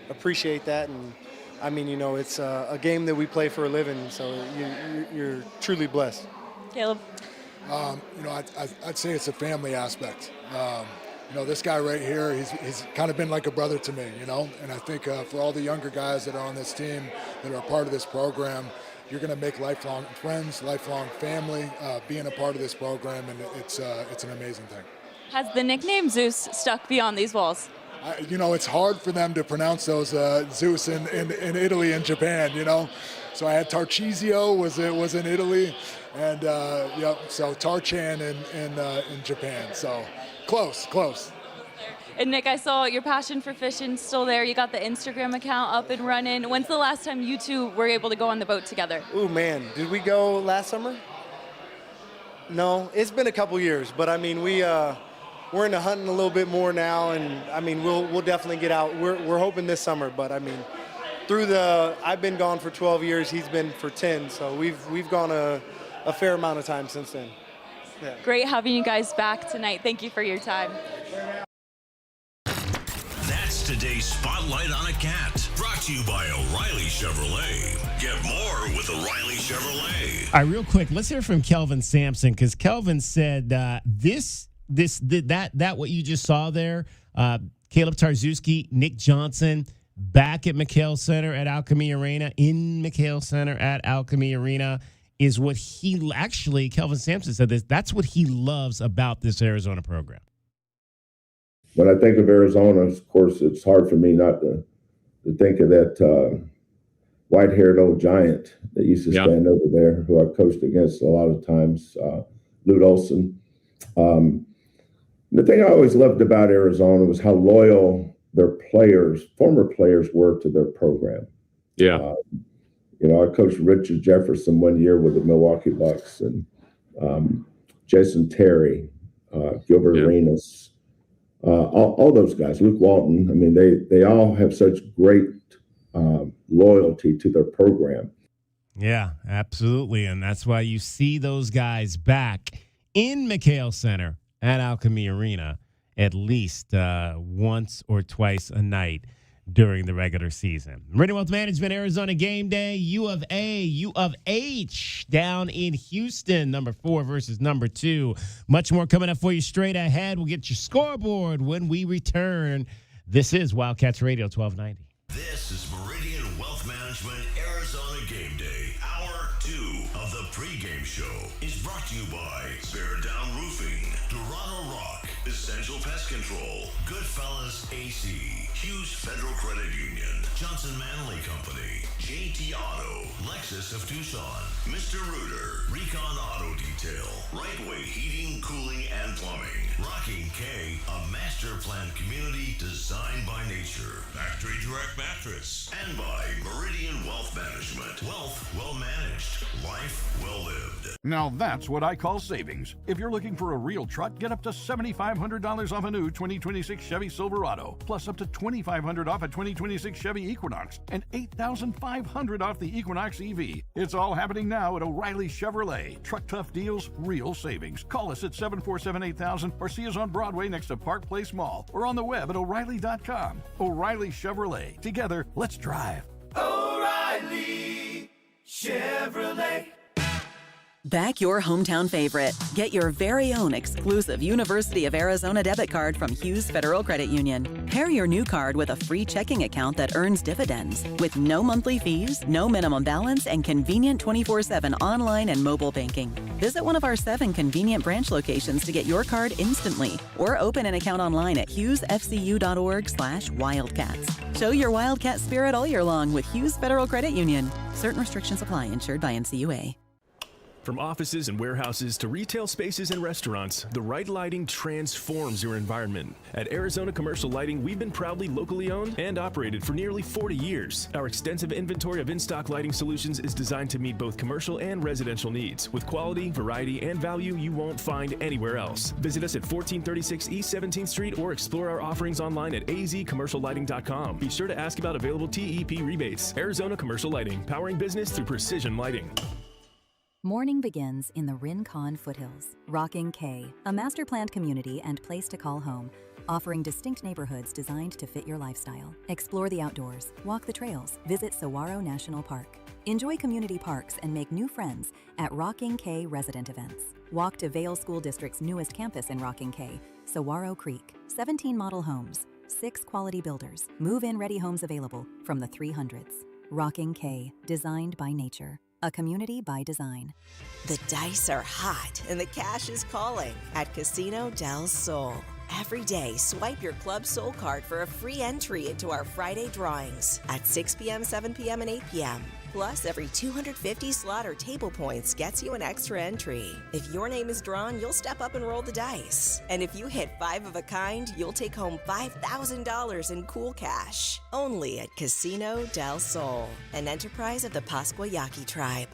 appreciate that. And I mean, it's a game that we play for a living, so you're truly blessed. Caleb, I'd say it's a family aspect. This guy right here, he's kind of been like a brother to me, and I think for all the younger guys that are on this team that are a part of this program, you're going to make lifelong friends, lifelong family, being a part of this program, and it's an amazing thing. Has the nickname Zeus stuck beyond these walls? It's hard for them to pronounce those Zeus in Italy and Japan, So I had Tarchisio was in Italy, and so Tarchan in Japan. So close. And Nick, I saw your passion for fishing still there. You got the Instagram account up and running. When's the last time you two were able to go on the boat together? Ooh, man, did we go last summer? No, it's been a couple years, but I mean, we're into hunting a little bit more now, and I mean, we'll definitely get out. We're hoping this summer, but I mean, I've been gone for 12 years, he's been for 10, so we've gone a fair amount of time since then. Yeah. Great having you guys back tonight. Thank you for your time. That's today's Spotlight on a Cat, brought to you by O'Reilly Chevrolet. Get more with O'Reilly Chevrolet. All right, real quick, let's hear from Kelvin Sampson, because Kelvin said that what you just saw there, Caleb Tarczewski, Nick Johnson, back at McHale Center at Alchemy Arena, in McHale Center at Alchemy Arena. is what he actually, Kelvin Sampson said this, that's what he loves about this Arizona program. When I think of Arizona, of course, it's hard for me not to think of that white-haired old giant that used to stand over there, who I coached against a lot of times, Lute Olson. The thing I always loved about Arizona was how loyal their players, former players, were to their program. Yeah. I coached Richard Jefferson one year with the Milwaukee Bucks, and Jason Terry, Gilbert Arenas, all those guys, Luke Walton. I mean, they all have such great loyalty to their program. Yeah, absolutely. And that's why you see those guys back in McHale Center at Alchemy Arena at least once or twice a night during the regular season. Meridian Wealth Management, Arizona Game Day, U of A, U of H down in Houston, number 4 versus number 2. Much more coming up for you straight ahead. We'll get your scoreboard when we return. This is Wildcats Radio 1290. This is Meridian Wealth Management Arizona Game Day. Hour 2 of the pregame show is brought to you by Bear Down Roofing, Dorado Rock, Essential Pest Control, Goodfellas AC, Hughes Federal Credit Union, Johnson Manley Company, JT Auto, Lexus of Tucson, Mr. Rooter, Recon Auto Detail, Right Way Heating, Cooling, and Plumbing, Rocking K, a master planned community designed by nature, Factory Direct Mattress, and by Meridian Wealth Management. Wealth well managed, life well lived. Now that's what I call savings. If you're looking for a real truck, get up to $7,500 off a new 2026 Chevy Silverado, plus up to $2,500 off a 2026 Chevy Equinox, and $8,500 off the Equinox EV. It's all happening now at O'Reilly Chevrolet. Truck tough deals, real savings. Call us at 747-8000 or see us on Broadway next to Park Place Mall or on the web at O'Reilly.com. O'Reilly Chevrolet. Together, let's drive. O'Reilly Chevrolet. Back your hometown favorite. Get your very own exclusive University of Arizona debit card from Hughes Federal Credit Union. Pair your new card with a free checking account that earns dividends with no monthly fees, no minimum balance, and convenient 24/7 online and mobile banking. Visit one of our 7 convenient branch locations to get your card instantly or open an account online at hughesfcu.org/wildcats. Show your Wildcat spirit all year long with Hughes Federal Credit Union. Certain restrictions apply. Insured by NCUA. From offices and warehouses to retail spaces and restaurants, the right lighting transforms your environment. At Arizona Commercial Lighting, we've been proudly locally owned and operated for nearly 40 years. Our extensive inventory of in-stock lighting solutions is designed to meet both commercial and residential needs, with quality, variety, and value you won't find anywhere else. Visit us at 1436 East 17th Street or explore our offerings online at azcommerciallighting.com. Be sure to ask about available TEP rebates. Arizona Commercial Lighting, powering business through precision lighting. Morning begins in the Rincon Foothills. Rocking K, a master-planned community and place to call home, offering distinct neighborhoods designed to fit your lifestyle. Explore the outdoors, walk the trails, visit Saguaro National Park. Enjoy community parks and make new friends at Rocking K resident events. Walk to Vail School District's newest campus in Rocking K, Saguaro Creek. 17 model homes, 6 quality builders, move-in ready homes available from the 300s. Rocking K, designed by nature. A community by design. The dice are hot and the cash is calling at Casino del Sol. Every day, swipe your Club Soul card for a free entry into our Friday drawings at 6 p.m., 7 p.m., and 8 p.m. Plus, every 250 slot or table points gets you an extra entry. If your name is drawn, you'll step up and roll the dice. And if you hit 5 of a kind, you'll take home $5,000 in cool cash. Only at Casino del Sol, an enterprise of the Pascuayaki tribe.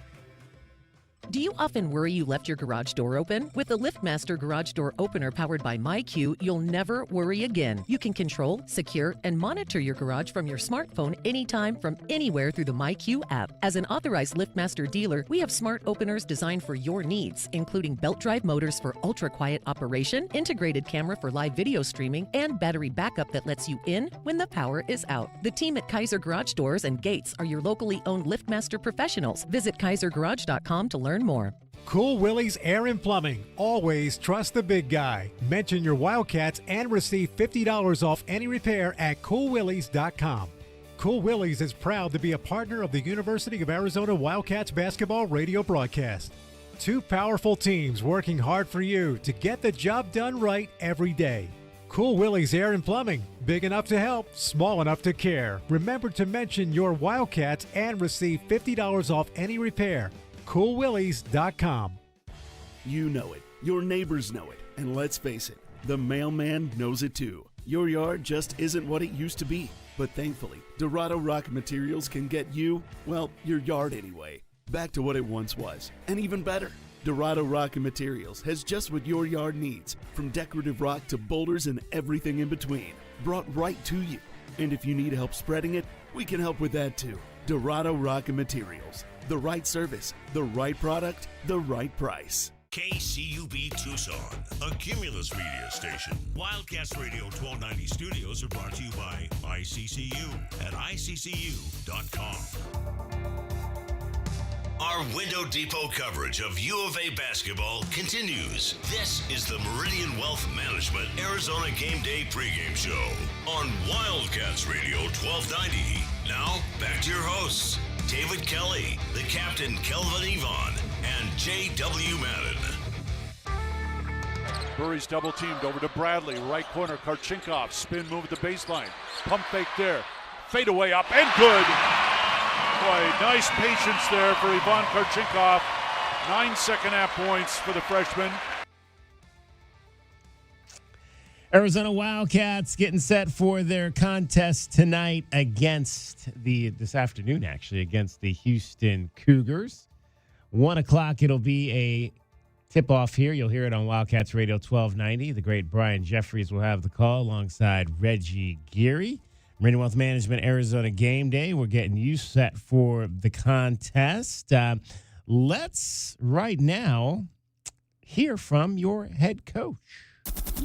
Do you often worry you left your garage door open? With the LiftMaster Garage Door Opener powered by MyQ, you'll never worry again. You can control, secure, and monitor your garage from your smartphone anytime from anywhere through the MyQ app. As an authorized LiftMaster dealer, we have smart openers designed for your needs, including belt drive motors for ultra-quiet operation, integrated camera for live video streaming, and battery backup that lets you in when the power is out. The team at Kaiser Garage Doors and Gates are your locally owned LiftMaster professionals. Visit kaisergarage.com to learn more. Cool Willie's Air and Plumbing. Always trust the big guy. Mention your Wildcats and receive $50 off any repair at coolwillies.com. Cool Willies is proud to be a partner of the University of Arizona Wildcats basketball radio broadcast. Two powerful teams working hard for you to get the job done right every day. Cool Willie's Air and Plumbing. Big enough to help, small enough to care. Remember to mention your Wildcats and receive $50 off any repair. CoolWillies.com. You know it. Your neighbors know it. And let's face it, the mailman knows it too. Your yard just isn't what it used to be. But thankfully, Dorado Rock Materials can get you, well, your yard anyway, back to what it once was. And even better. Dorado Rock Materials has just what your yard needs, from decorative rock to boulders and everything in between, brought right to you. And if you need help spreading it, we can help with that too. Dorado Rock Materials. The right service, the right product, the right price. KCUB Tucson, a Cumulus media station. Wildcats Radio 1290 studios are brought to you by ICCU at iccu.com. Our Window Depot coverage of U of A basketball continues. This is the Meridian Wealth Management Arizona Game Day pregame show on Wildcats Radio 1290. Now, back to your hosts, David Kelly, the captain Kelvin Yvonne, and J.W. Madden. Burry's double teamed over to Bradley. Right corner, Karchinkov. Spin move at the baseline. Pump fake there. Fade away up and good. Boy, nice patience there for Ivan Karchinkov. 9 second-half points for the freshman. Arizona Wildcats getting set for their contest tonight against this afternoon, actually, against the Houston Cougars. 1 o'clock, it'll be a tip-off here. You'll hear it on Wildcats Radio 1290. The great Brian Jeffries will have the call alongside Reggie Geary. Meridian Wealth Management Arizona Game Day. We're getting you set for the contest. Let's, right now, hear from your head coach.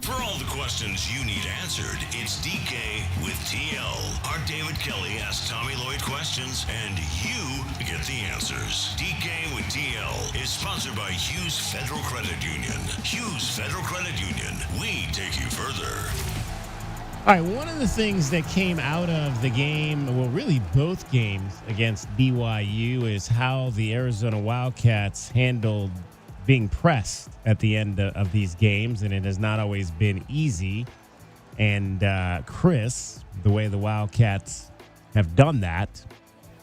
For all the questions you need answered, it's DK with TL. Our David Kelly asks Tommy Lloyd questions, and you get the answers. DK with TL is sponsored by Hughes Federal Credit Union. Hughes Federal Credit Union. We take you further. All right, one of the things that came out of the game, well, really both games against BYU, is how the Arizona Wildcats handled being pressed at the end of these games, and it has not always been easy. And Chris, the way the Wildcats have done that,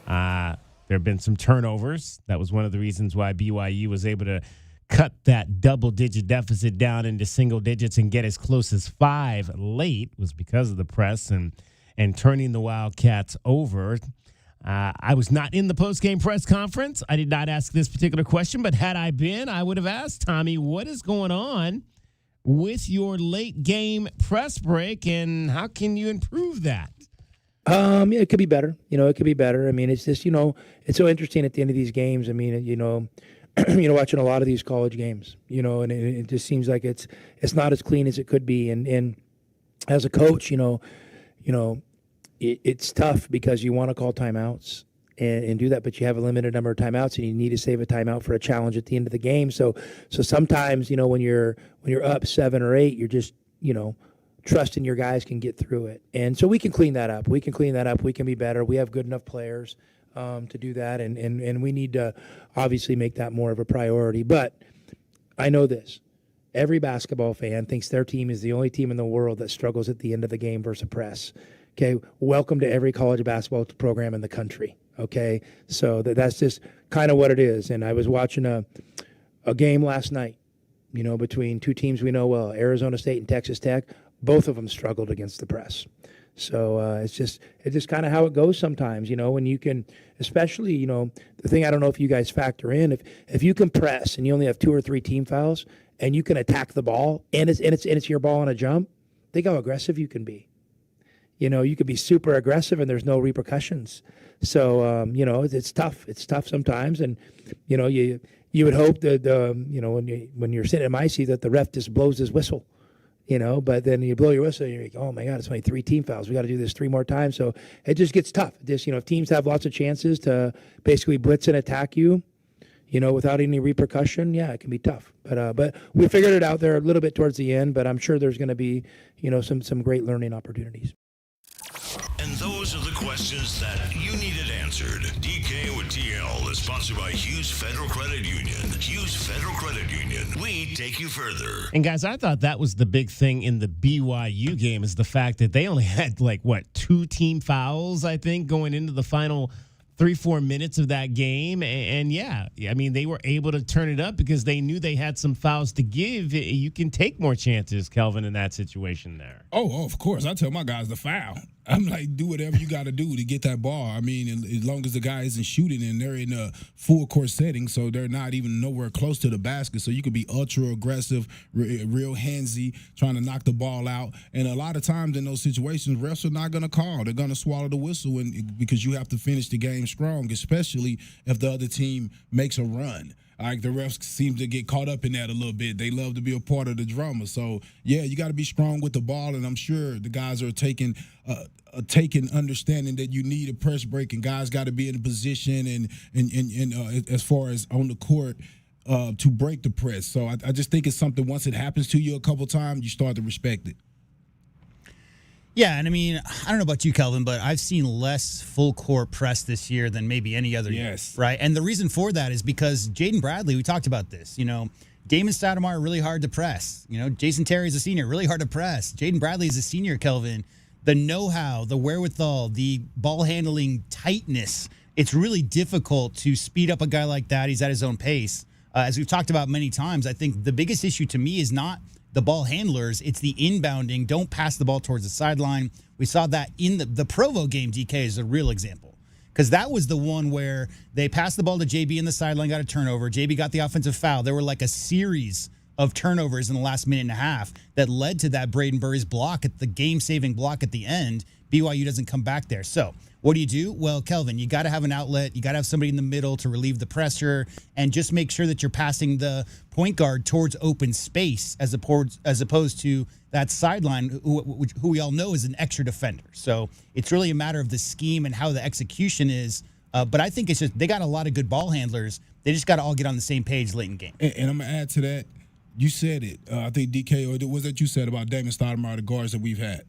there have been some turnovers. That was one of the reasons why BYU was able to cut that double-digit deficit down into single digits and get as close as 5 late, was because of the press and turning the Wildcats over. I was not in the post-game press conference. I did not ask this particular question, but had I been, I would have asked Tommy, what is going on with your late-game press break, and how can you improve that? It could be better. It could be better. I mean, it's just, it's so interesting at the end of these games. I mean, watching a lot of these college games, and it just seems like it's not as clean as it could be. And as a coach, it's tough because you want to call timeouts and do that, but you have a limited number of timeouts, and you need to save a timeout for a challenge at the end of the game. So sometimes, when you're up 7 or 8, you're just, trusting your guys can get through it. And so we can clean that up. We can be better. We have good enough players to do that, and we need to obviously make that more of a priority. But I know this. Every basketball fan thinks their team is the only team in the world that struggles at the end of the game versus press. Okay, welcome to every college basketball program in the country. Okay, so that's just kind of what it is. And I was watching a game last night, between two teams we know well, Arizona State and Texas Tech. Both of them struggled against the press. So it's just kind of how it goes sometimes, when you can, especially, the thing I don't know if you guys factor in, if you can press and you only have 2 or 3 team fouls and you can attack the ball and it's your ball on a jump, think how aggressive you can be. You could be super aggressive and there's no repercussions. So, it's tough. It's tough sometimes. And, you would hope that, when you're sitting in my seat that the ref just blows his whistle. But then you blow your whistle and you're like, oh my God, it's only 3 team fouls. We got to do this 3 more times. So it just gets tough. If teams have lots of chances to basically blitz and attack you, without any repercussion, yeah, it can be tough. But we figured it out there a little bit towards the end, but I'm sure there's going to be, some great learning opportunities. And those are the questions questions that you needed answered. DK with TL is sponsored by Hughes Federal Credit Union. Hughes Federal Credit Union. We take you further. And guys, I thought that was the big thing in the BYU game is the fact that they only had 2 team fouls, I think, going into the final 3-4 minutes of that game. And yeah, I mean, they were able to turn it up because they knew they had some fouls to give. You can take more chances, Kelvin, in that situation there. Oh, of course. I tell my guys to foul. I'm like, do whatever you got to do to get that ball. I mean, as long as the guy isn't shooting and they're in a full court setting, so they're not even nowhere close to the basket. So you could be ultra aggressive, real handsy, trying to knock the ball out. And a lot of times in those situations, refs are not going to call. They're going to swallow the whistle because you have to finish the game strong, especially if the other team makes a run. Like the refs seem to get caught up in that a little bit. They love to be a part of the drama. So, yeah, you got to be strong with the ball, and I'm sure the guys are taking understanding that you need a press break, and guys got to be in a position and as far as on the court to break the press. So I just think it's something, once it happens to you a couple times, you start to respect it. Yeah, and I mean, I don't know about you, Kelvin, but I've seen less full court press this year than maybe any other year, right? And the reason for that is because Jaden Bradley, we talked about this, Damon Stoudemire, really hard to press. Jason Terry is a senior, really hard to press. Jaden Bradley is a senior, Kelvin. The know-how, the wherewithal, the ball handling tightness, it's really difficult to speed up a guy like that. He's at his own pace. As we've talked about many times, I think the biggest issue to me is not the ball handlers, it's the inbounding. Don't pass the ball towards the sideline. We saw that in the Provo game, DK, is a real example. Because that was the one where they passed the ball to JB in the sideline, got a turnover. JB got the offensive foul. There were like a series of turnovers in the last minute and a half that led to that Braden Burry's block, at the game-saving block at the end. BYU doesn't come back there. So what do? Well, Kelvin, you got to have an outlet. You got to have somebody in the middle to relieve the pressure, and just make sure that you're passing the point guard towards open space as opposed to that sideline, who we all know is an extra defender. So it's really a matter of the scheme and how the execution is. But I think it's just they got a lot of good ball handlers. They just got to all get on the same page late in the game. And I'm going to add to that. You said it. I think DK, or was that you said about Damon Stoudemire, the guards that we've had?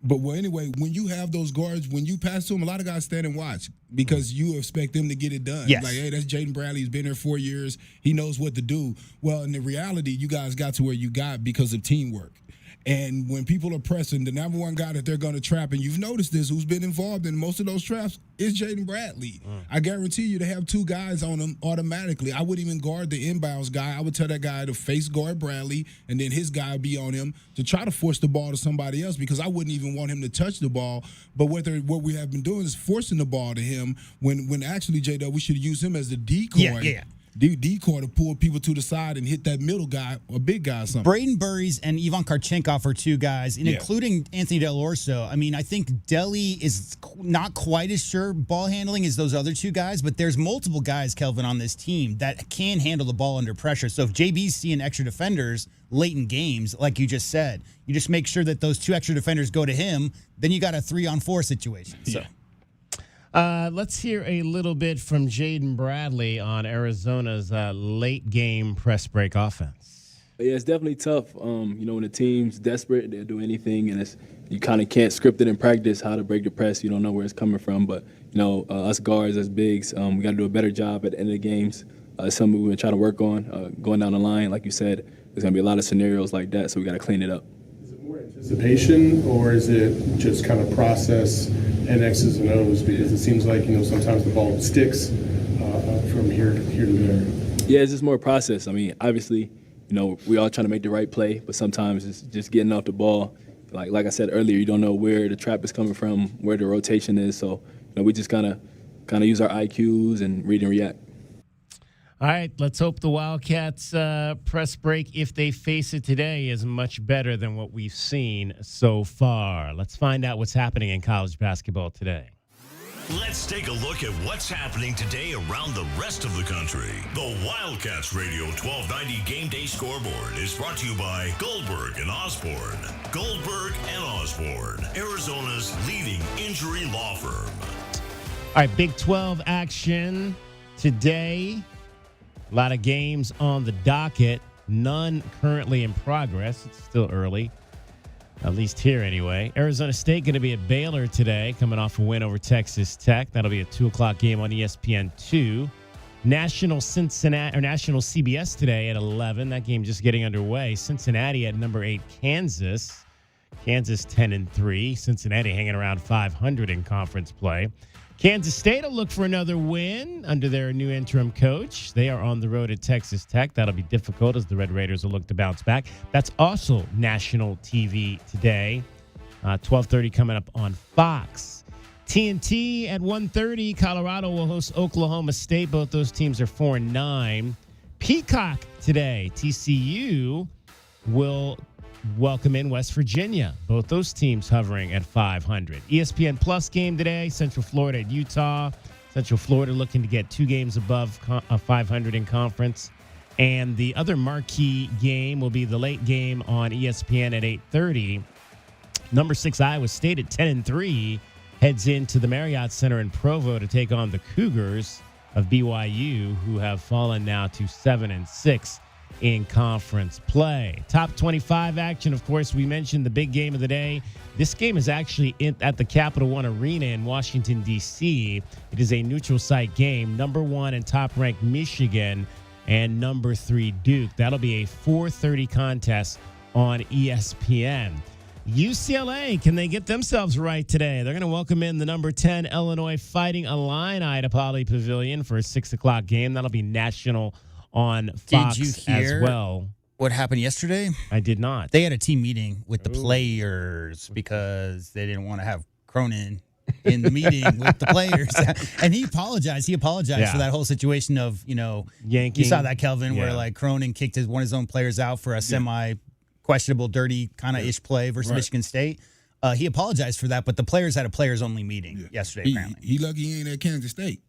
But anyway, when you have those guards, when you pass to them, a lot of guys stand and watch because you expect them to get it done. Yes. Like, hey, that's Jaden Bradley. He's been there 4 years. He knows what to do. Well, in the reality, you guys got to where you got because of teamwork. And when people are pressing, the number one guy that they're going to trap, and you've noticed this, who's been involved in most of those traps, is Jaden Bradley. I guarantee you to have 2 guys on him automatically. I wouldn't even guard the inbounds guy. I would tell that guy to face guard Bradley, and then his guy would be on him to try to force the ball to somebody else, because I wouldn't even want him to touch the ball. But what we have been doing is forcing the ball to him when actually, J-Dub, we should use him as the decoy. Yeah. Decoy to pull people to the side and hit that middle guy or big guy or something. Braden Burries and Ivan Karchenkov are 2 guys, and including Anthony Del Orso. I mean, I think Deli is not quite as sure ball handling as those other 2 guys, but there's multiple guys, Kelvin, on this team that can handle the ball under pressure. So if JB's seeing extra defenders late in games, like you just said, you just make sure that those 2 extra defenders go to him, then you got a 3-on-4 situation. So. Let's hear a little bit from Jaden Bradley on Arizona's late game press break offense. Yeah, it's definitely tough. When the team's desperate, they'll do anything, and you kind of can't script it in practice how to break the press. You don't know where it's coming from. But, us guards, as bigs, we got to do a better job at the end of the games. It's something we're going to try to work on. Going down the line, like you said, there's going to be a lot of scenarios like that, so we got to clean it up. Is it more anticipation, or is it just kind of process and X's and O's? Because it seems like, sometimes the ball sticks from here to there. Yeah, it's just more process. I mean, obviously, we all trying to make the right play, but sometimes it's just getting off the ball. Like I said earlier, you don't know where the trap is coming from, where the rotation is. So, we just kind of use our IQs and read and react. All right, let's hope the Wildcats press break, if they face it today, is much better than what we've seen so far. Let's find out what's happening in college basketball today. Let's take a look at what's happening today around the rest of the country. The Wildcats Radio 1290 Game Day Scoreboard is brought to you by Goldberg and Osborne. Goldberg and Osborne, Arizona's leading injury law firm. All right, Big 12 action today. A lot of games on the docket, none currently in progress. It's still early. At least here, anyway. Arizona State going to be at Baylor today, coming off a win over Texas Tech. That'll be a 2:00 game on ESPN2. National CBS today at 11. That game just getting underway. Cincinnati at number 8, Kansas. Kansas 10-3. Cincinnati hanging around 500 in conference play. Kansas State will look for another win under their new interim coach. They are on the road at Texas Tech. That'll be difficult as the Red Raiders will look to bounce back. That's also national TV today. 12:30 coming up on Fox. TNT at 1:30. Colorado will host Oklahoma State. Both those teams are 4-9. Peacock today. TCU will welcome in West Virginia. Both those teams hovering at 500. ESPN Plus game today. Central Florida at Utah. Central Florida looking to get 2 games above 500 in conference. And the other marquee game will be the late game on ESPN at 8:30. Number 6 Iowa State at 10-3 heads into the Marriott Center in Provo to take on the Cougars of BYU, who have fallen now to 7-6 in conference play. Top 25 action, of course, we mentioned the big game of the day. This game is actually at the Capital One Arena in Washington, D.C. It is a neutral site game. Number 1 and top-ranked Michigan and number 3 Duke. That'll be a 4:30 contest on ESPN. UCLA, can they get themselves right today? They're going to welcome in the number 10 Illinois Fighting Illini to Pauley Pavilion for a 6:00 game. That'll be national on Fox Did you hear as well. What happened yesterday? I did not. They had a team meeting with the players because they didn't want to have Cronin in the meeting with the players. And he apologized. He apologized for that whole situation of, yanking. You saw that, Kelvin, where like Cronin kicked one of his own players out for a semi-questionable, dirty kind of ish play versus Michigan State. He apologized for that, but the players had a players-only meeting yesterday, apparently. He lucky he ain't at Kansas State.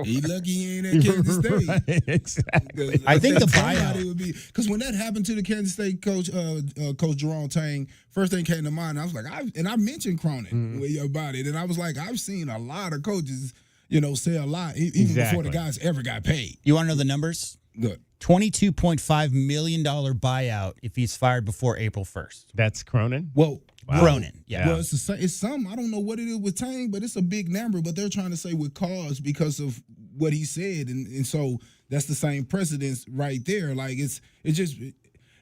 He lucky he ain't at Kansas State. Right, exactly. I think the buyout would be because when that happened to the Kansas State coach, Coach Jerome Tang, first thing came to mind. I was like, I mentioned Cronin about it, and I was like, I've seen a lot of coaches, say a lot even before the guys ever got paid. You want to know the numbers? Good. $22.5 million buyout if he's fired before April 1st. That's Cronin? Well, Cronin, yeah. Well, it's some. I don't know what it is with Tang, but it's a big number. But they're trying to say with cause because of what he said, and so that's the same precedence right there. Like it's just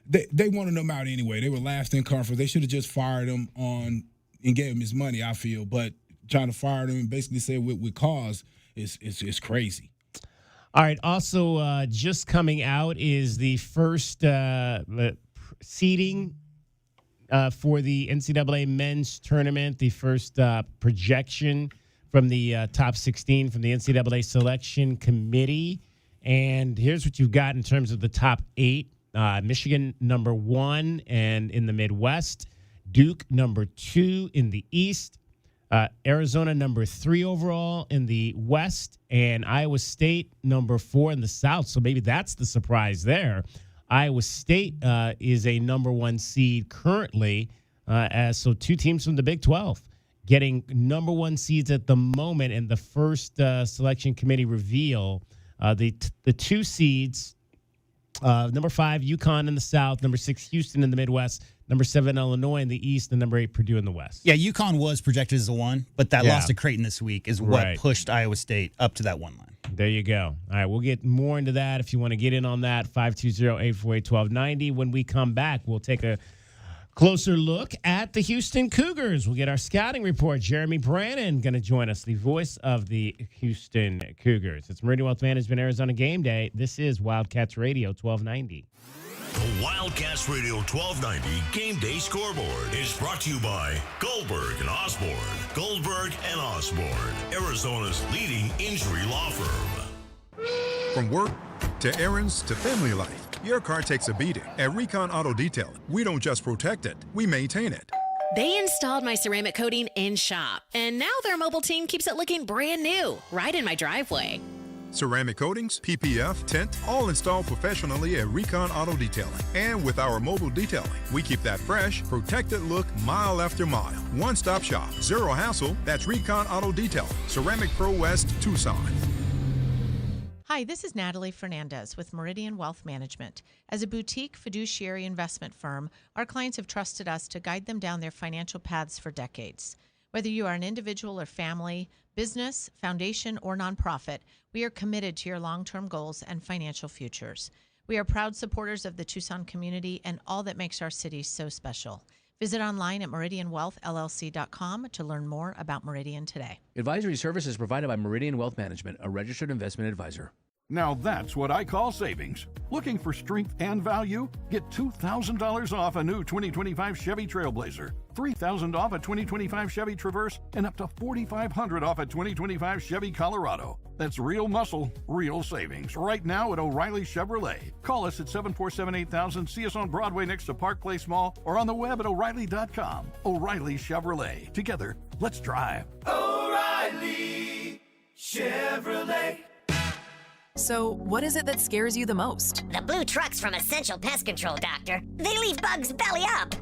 they wanted him out anyway. They were last in conference. They should have just fired him and gave him his money. I feel, but trying to fire him and basically say with cause is crazy. All right. Also, just coming out is the first seeding for the NCAA men's tournament, the first projection from the top 16 from the NCAA selection committee. And here's what you've got in terms of the top 8. Michigan, number 1 and in the Midwest. Duke, number 2 in the East. Arizona, number 3 overall in the West. And Iowa State, number 4 in the South. So maybe that's the surprise there. Iowa State is a number 1 seed currently. So 2 teams from the Big 12 getting number 1 seeds at the moment in the first selection committee reveal. The 2 seeds, number 5, UConn in the South, number 6, Houston in the Midwest, number 7, Illinois in the East, and number 8, Purdue in the West. Yeah, UConn was projected as a 1, but that loss to Creighton this week is what pushed Iowa State up to that 1 line. There you go. All right, we'll get more into that if you want to get in on that. 520-848-1290. When we come back, we'll take a closer look at the Houston Cougars. We'll get our scouting report. Jeremy Brannon going to join us, the voice of the Houston Cougars. It's Meridian Wealth Management Arizona Game Day. This is Wildcats Radio 1290. The Wildcats Radio 1290 Game Day Scoreboard is brought to you by Goldberg and Osborne. Goldberg and Osborne, Arizona's leading injury law firm. From work to errands to family life, your car takes a beating. At Recon Auto Detailing, we don't just protect it, we maintain it. They installed my ceramic coating in shop, and now their mobile team keeps it looking brand new, right in my driveway. Ceramic coatings, PPF, tint, all installed professionally at Recon Auto Detailing. And with our mobile detailing, we keep that fresh, protected look mile after mile. One-stop shop, zero hassle, that's Recon Auto Detailing, Ceramic Pro West, Tucson. Hi, this is Natalie Fernandez with Meridian Wealth Management. As a boutique fiduciary investment firm, our clients have trusted us to guide them down their financial paths for decades. Whether you are an individual or family, business, foundation, or nonprofit, we are committed to your long-term goals and financial futures. We are proud supporters of the Tucson community and all that makes our city so special. Visit online at meridianwealthllc.com to learn more about Meridian today. Advisory services provided by Meridian Wealth Management, a registered investment advisor. Now that's what I call savings. Looking for strength and value? Get $2,000 off a new 2025 Chevy Trailblazer, $3,000 off a 2025 Chevy Traverse, and up to $4,500 off a 2025 Chevy Colorado. That's real muscle, real savings. Right now at O'Reilly Chevrolet. Call us at 747-8000, see us on Broadway next to Park Place Mall, or on the web at O'Reilly.com. O'Reilly Chevrolet. Together, let's drive. O'Reilly Chevrolet. So, what is it that scares you the most? The blue trucks from Essential Pest Control, Doctor. They leave bugs belly up.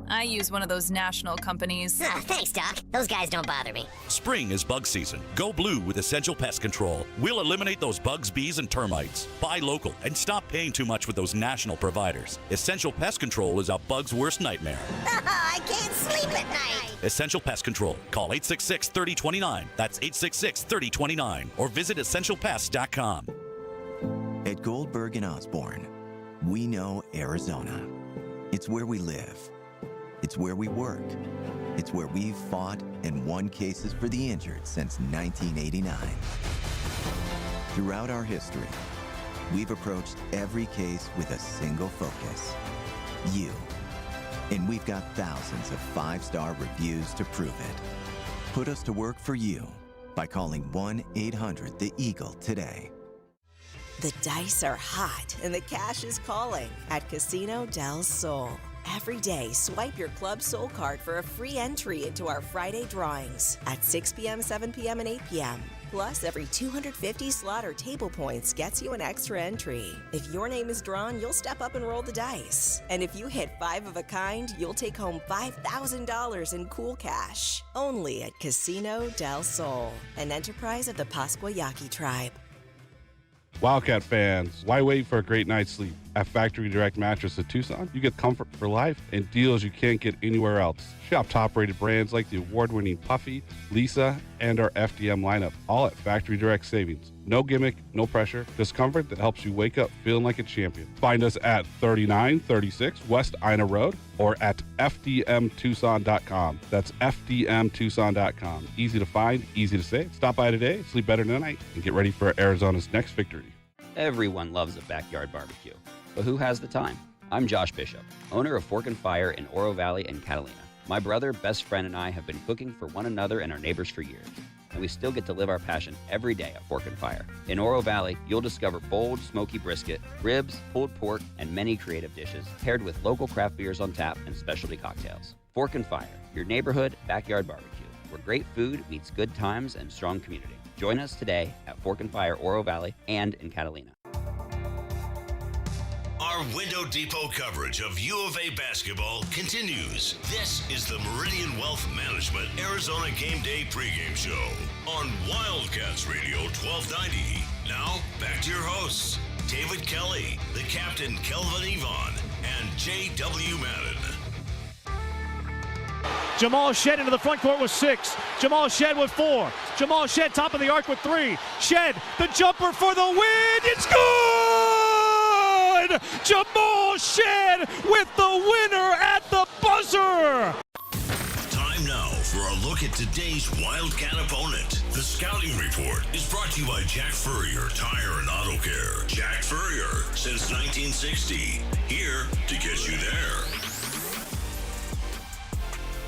I use one of those national companies. Thanks, Doc. Those guys don't bother me. Spring is bug season. Go blue with Essential Pest Control. We'll eliminate those bugs, bees, and termites. Buy local and stop paying too much with those national providers. Essential Pest Control is a bug's worst nightmare. I can't sleep at night. Essential Pest Control. Call 866-3029. That's 866-3029. Or visit essentialpest.com. At Goldberg and Osborne, we know Arizona. It's where we live. It's where we work. It's where we've fought and won cases for the injured since 1989. Throughout our history, we've approached every case with a single focus: you. And we've got thousands of 5-star reviews to prove it. Put us to work for you by calling 1-800-THE-EAGLE today. The dice are hot and the cash is calling at Casino del Sol. Every day, swipe your Club Soul card for a free entry into our Friday drawings at 6 p.m., 7 p.m., and 8 p.m. Plus, every 250 slot or table points gets you an extra entry. If your name is drawn, you'll step up and roll the dice. And if you hit 5 of a kind, you'll take home $5,000 in cool cash. Only at Casino del Sol, an enterprise of the Pascua Yaqui tribe. Wildcat fans, why wait for a great night's sleep? At Factory Direct Mattress of Tucson, you get comfort for life and deals you can't get anywhere else. Shop top-rated brands like the award-winning Puffy, Lisa, and our FDM lineup, all at Factory Direct Savings. No gimmick, no pressure, just comfort that helps you wake up feeling like a champion. Find us at 3936 West Ina Road or at fdmtucson.com. That's fdmtucson.com. Easy to find, easy to save. Stop by today, sleep better tonight, and get ready for Arizona's next victory. Everyone loves a backyard barbecue, but who has the time? I'm Josh Bishop, owner of Fork and Fire in Oro Valley and Catalina. My brother, best friend, and I have been cooking for one another and our neighbors for years, and we still get to live our passion every day at Fork and Fire. In Oro Valley, you'll discover bold, smoky brisket, ribs, pulled pork, and many creative dishes, paired with local craft beers on tap and specialty cocktails. Fork and Fire, your neighborhood backyard barbecue, where great food meets good times and strong community. Join us today at Fork and Fire, Oro Valley, and in Catalina. Our Window Depot coverage of U of A basketball continues. This is the Meridian Wealth Management Arizona Game Day pregame show on Wildcats Radio 1290. Now, back to your hosts, David Kelly, the captain Kelvin Yvonne, and J.W. Madden. Jamal Shed into the front court with 6. Jamal Shed with 4. Jamal Shed top of the arc with 3. Shed, the jumper for the win. It's good! Jamal Shed with the winner at the buzzer. Time now for a look at today's Wildcat opponent. The Scouting Report is brought to you by Jack Furrier Tire and Auto Care. Jack Furrier, since 1960. Here to get you there.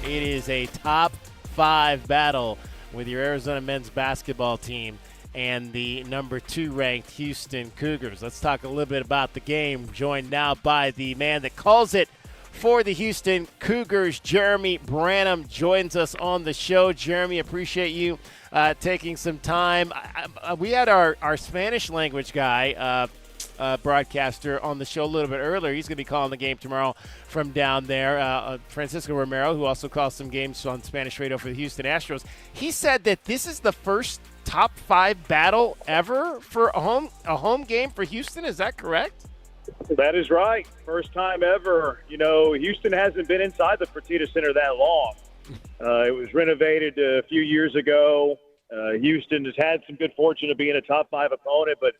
It is a top 5 battle with your Arizona men's basketball team and the number 2 ranked Houston Cougars. Let's talk a little bit about the game. Joined now by the man that calls it for the Houston Cougars, Jeremy Branham, joins us on the show. Jeremy, appreciate you taking some time. We had our Spanish language guy, broadcaster, on the show a little bit earlier. He's going to be calling the game tomorrow from down there. Francisco Romero, who also calls some games on Spanish radio for the Houston Astros. He said that this is the first top 5 battle ever for a home game for Houston. Is that correct? That is right. First time ever. You know, Houston hasn't been inside the Fertitta Center that long. It was renovated a few years ago. Houston has had some good fortune of being a top 5 opponent, but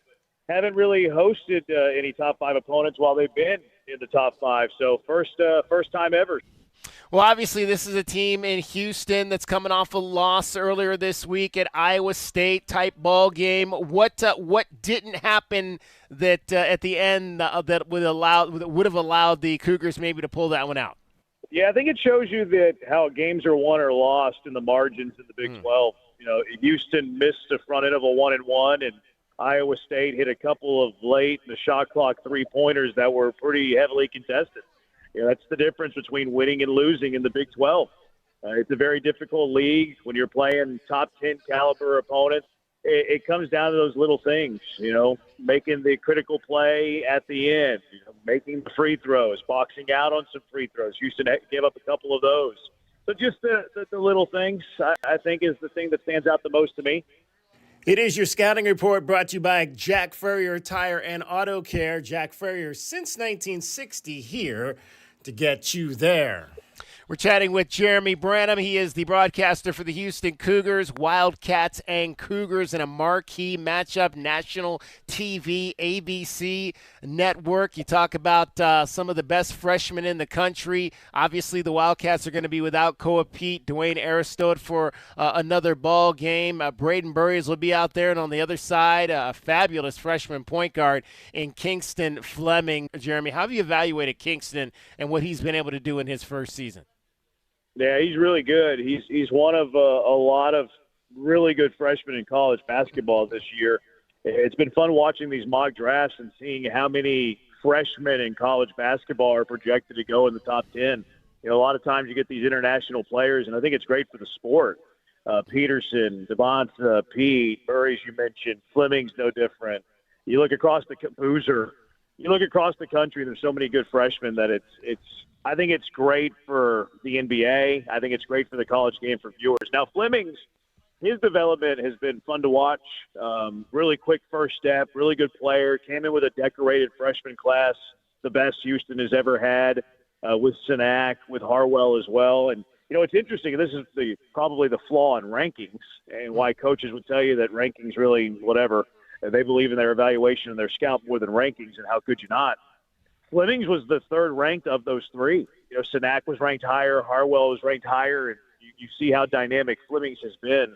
haven't really hosted any top 5 opponents while they've been in the top 5. So first time ever. Well, obviously, this is a team in Houston that's coming off a loss earlier this week at Iowa State type ball game. What didn't happen that at the end that would have allowed the Cougars maybe to pull that one out? Yeah, I think it shows you that how games are won or lost in the margins in the Big 12. You know, Houston missed the front end of a 1-and-1, and Iowa State hit a couple of late in the shot clock 3-pointers that were pretty heavily contested. You know, that's the difference between winning and losing in the Big 12. It's a very difficult league when you're playing top 10 caliber opponents. It comes down to those little things, you know, making the critical play at the end, you know, making the free throws, boxing out on some free throws. Houston gave up a couple of those. So just the little things, I think, is the thing that stands out the most to me. It is your scouting report brought to you by Jack Furrier Tire and Auto Care. Jack Furrier since 1960 here to get you there. We're chatting with Jeremy Branham. He is the broadcaster for the Houston Cougars, Wildcats, and Cougars in a marquee matchup, national TV, ABC network. You talk about some of the best freshmen in the country. Obviously, the Wildcats are going to be without Koa Pete, Dwayne Aristote for another ball game. Braden Burries will be out there, and on the other side, a fabulous freshman point guard in Kingston Fleming. Jeremy, how have you evaluated Kingston and what he's been able to do in his first season? Yeah, he's really good. He's one of a lot of really good freshmen in college basketball this year. It's been fun watching these mock drafts and seeing how many freshmen in college basketball are projected to go in the top 10. You know, a lot of times you get these international players, and I think it's great for the sport. Peterson, Devonta, Pete, Burries, you mentioned. Fleming's no different. You look across the Boozer. You look across the country, there's so many good freshmen that I think it's great for the NBA. I think it's great for the college game for viewers. Now, his development has been fun to watch. Really quick first step, really good player. Came in with a decorated freshman class, the best Houston has ever had, with Sinak, with Harwell as well. And, you know, it's interesting. This is probably the flaw in rankings and why coaches would tell you that rankings really whatever. They believe in their evaluation and their scout more than rankings, and how could you not? Flemings was the third ranked of those three. You know, Sinak was ranked higher, Harwell was ranked higher, and you see how dynamic Flemings has been.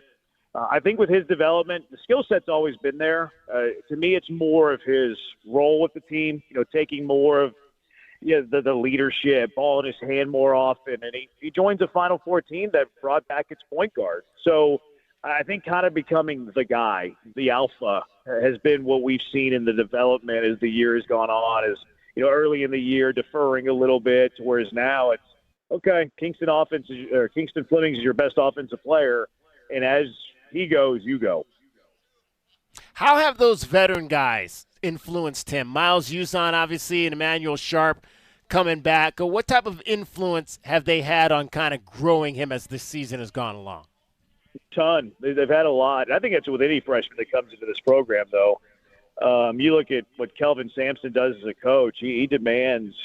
I think with his development, the skill set's always been there. To me, it's more of his role with the team, you know, taking more of the leadership, ball in his hand more often, and he joins a Final Four team that brought back its point guard. So I think kind of becoming the guy, the alpha, has been what we've seen in the development as the year has gone on, is, you know, early in the year deferring a little bit, whereas now it's, okay, Kingston Flemings is your best offensive player, and as he goes, you go. How have those veteran guys influenced him? Miles Uzon, obviously, and Emmanuel Sharp coming back. What type of influence have they had on kind of growing him as this season has gone along? Ton. They've had a lot. I think that's with any freshman that comes into this program, though. You look at what Kelvin Sampson does as a coach. He demands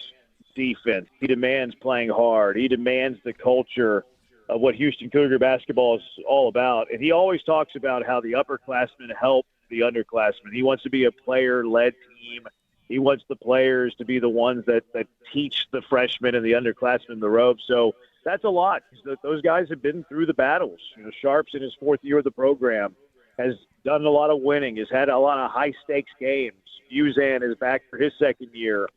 defense. He demands playing hard. He demands the culture of what Houston Cougar basketball is all about. And he always talks about how the upperclassmen help the underclassmen. He wants to be a player-led team. He wants the players to be the ones that teach the freshmen and the underclassmen the ropes. So that's a lot. Those guys have been through the battles. You know, Sharp's in his fourth year of the program, has done a lot of winning, has had a lot of high-stakes games. Uzan is back for his second year.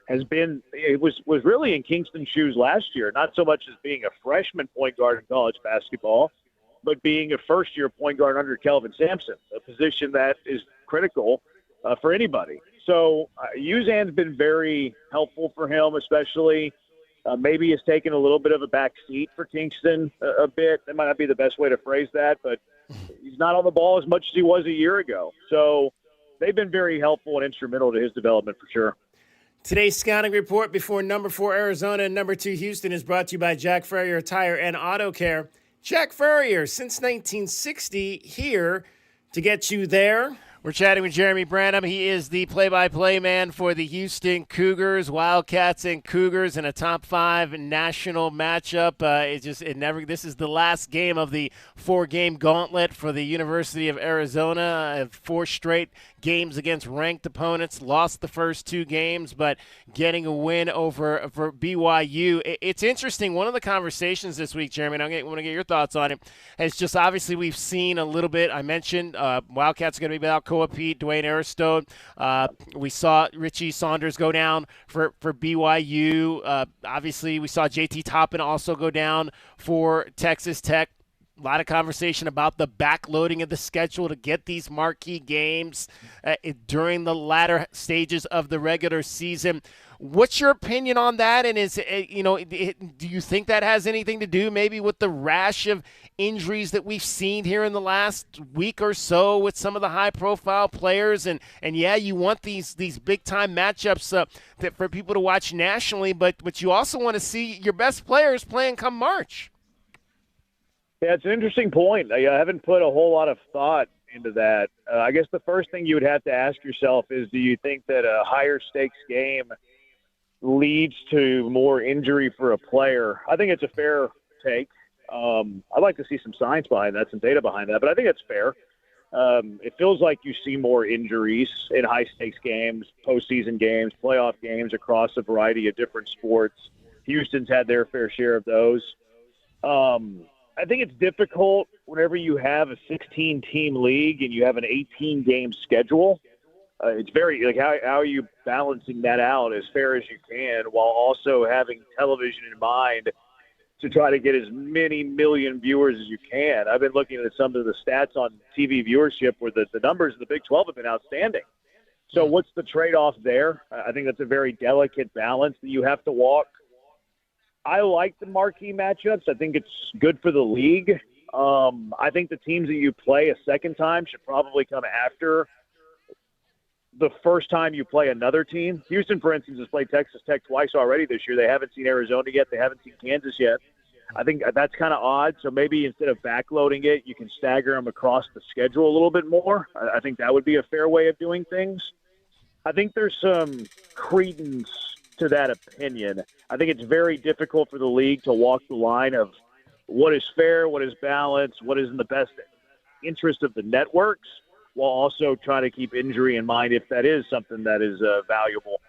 Was really in Kingston's shoes last year, not so much as being a freshman point guard in college basketball, but being a first-year point guard under Kelvin Sampson, a position that is critical for anybody. So Uzan's been very helpful for him, especially. Maybe has taken a little bit of a back seat for Kingston a bit. That might not be the best way to phrase that, but he's not on the ball as much as he was a year ago. So they've been very helpful and instrumental to his development for sure. Today's scouting report before number 4 Arizona and number 2 Houston is brought to you by Jack Furrier Tire and Auto Care. Jack Furrier, since 1960, here to get you there. We're chatting with Jeremy Branham. He is the play-by-play man for the Houston Cougars, Wildcats, and Cougars in a top 5 national matchup. This is the last game of the 4-game gauntlet for the University of Arizona. 4 straight games against ranked opponents. Lost the first 2 games, but getting a win for BYU. It's interesting. One of the conversations this week, Jeremy, and I want to get your thoughts on it, is just obviously we've seen a little bit. I mentioned Wildcats are going to be without Koa Pete, Dwayne Aristote. We saw Richie Saunders go down for BYU. Obviously, we saw JT Toppin also go down for Texas Tech. A lot of conversation about the backloading of the schedule to get these marquee games during the latter stages of the regular season. What's your opinion on that? And do you think that has anything to do maybe with the rash of injuries that we've seen here in the last week or so with some of the high-profile players? And yeah, you want these big-time matchups for people to watch nationally, but you also want to see your best players playing come March. Yeah, it's an interesting point. I haven't put a whole lot of thought into that. I guess the first thing you would have to ask yourself is, do you think that a higher stakes game leads to more injury for a player? I think it's a fair take. I'd like to see some science behind that, some data behind that, but I think it's fair. It feels like you see more injuries in high stakes games, postseason games, playoff games across a variety of different sports. Houston's had their fair share of those. I think it's difficult whenever you have a 16-team league and you have an 18-game schedule. It's very how are you balancing that out as fair as you can while also having television in mind to try to get as many million viewers as you can. I've been looking at some of the stats on TV viewership where the numbers in the Big 12 have been outstanding. So what's the trade-off there? I think that's a very delicate balance that you have to walk. I like the marquee matchups. I think it's good for the league. I think the teams that you play a second time should probably come after the first time you play another team. Houston, for instance, has played Texas Tech twice already this year. They haven't seen Arizona yet. They haven't seen Kansas yet. I think that's kind of odd. So maybe instead of backloading it, you can stagger them across the schedule a little bit more. I think that would be a fair way of doing things. I think there's some credence to that opinion. I think it's very difficult for the league to walk the line of what is fair, what is balanced, what is in the best interest of the networks, while also trying to keep injury in mind if that is something that is valuable.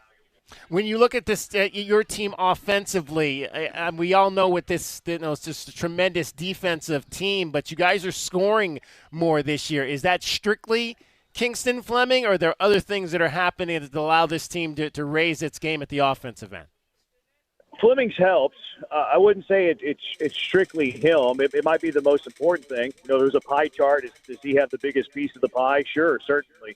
When you look at this, your team offensively, we all know what this, it's just a tremendous defensive team, but you guys are scoring more this year. Is that strictly Kingston Fleming, or are there other things that are happening that allow this team to raise its game at the offensive end? Fleming's helps. I wouldn't say it's strictly him. It might be the most important thing. There's a pie chart. Does he have the biggest piece of the pie? Sure, certainly.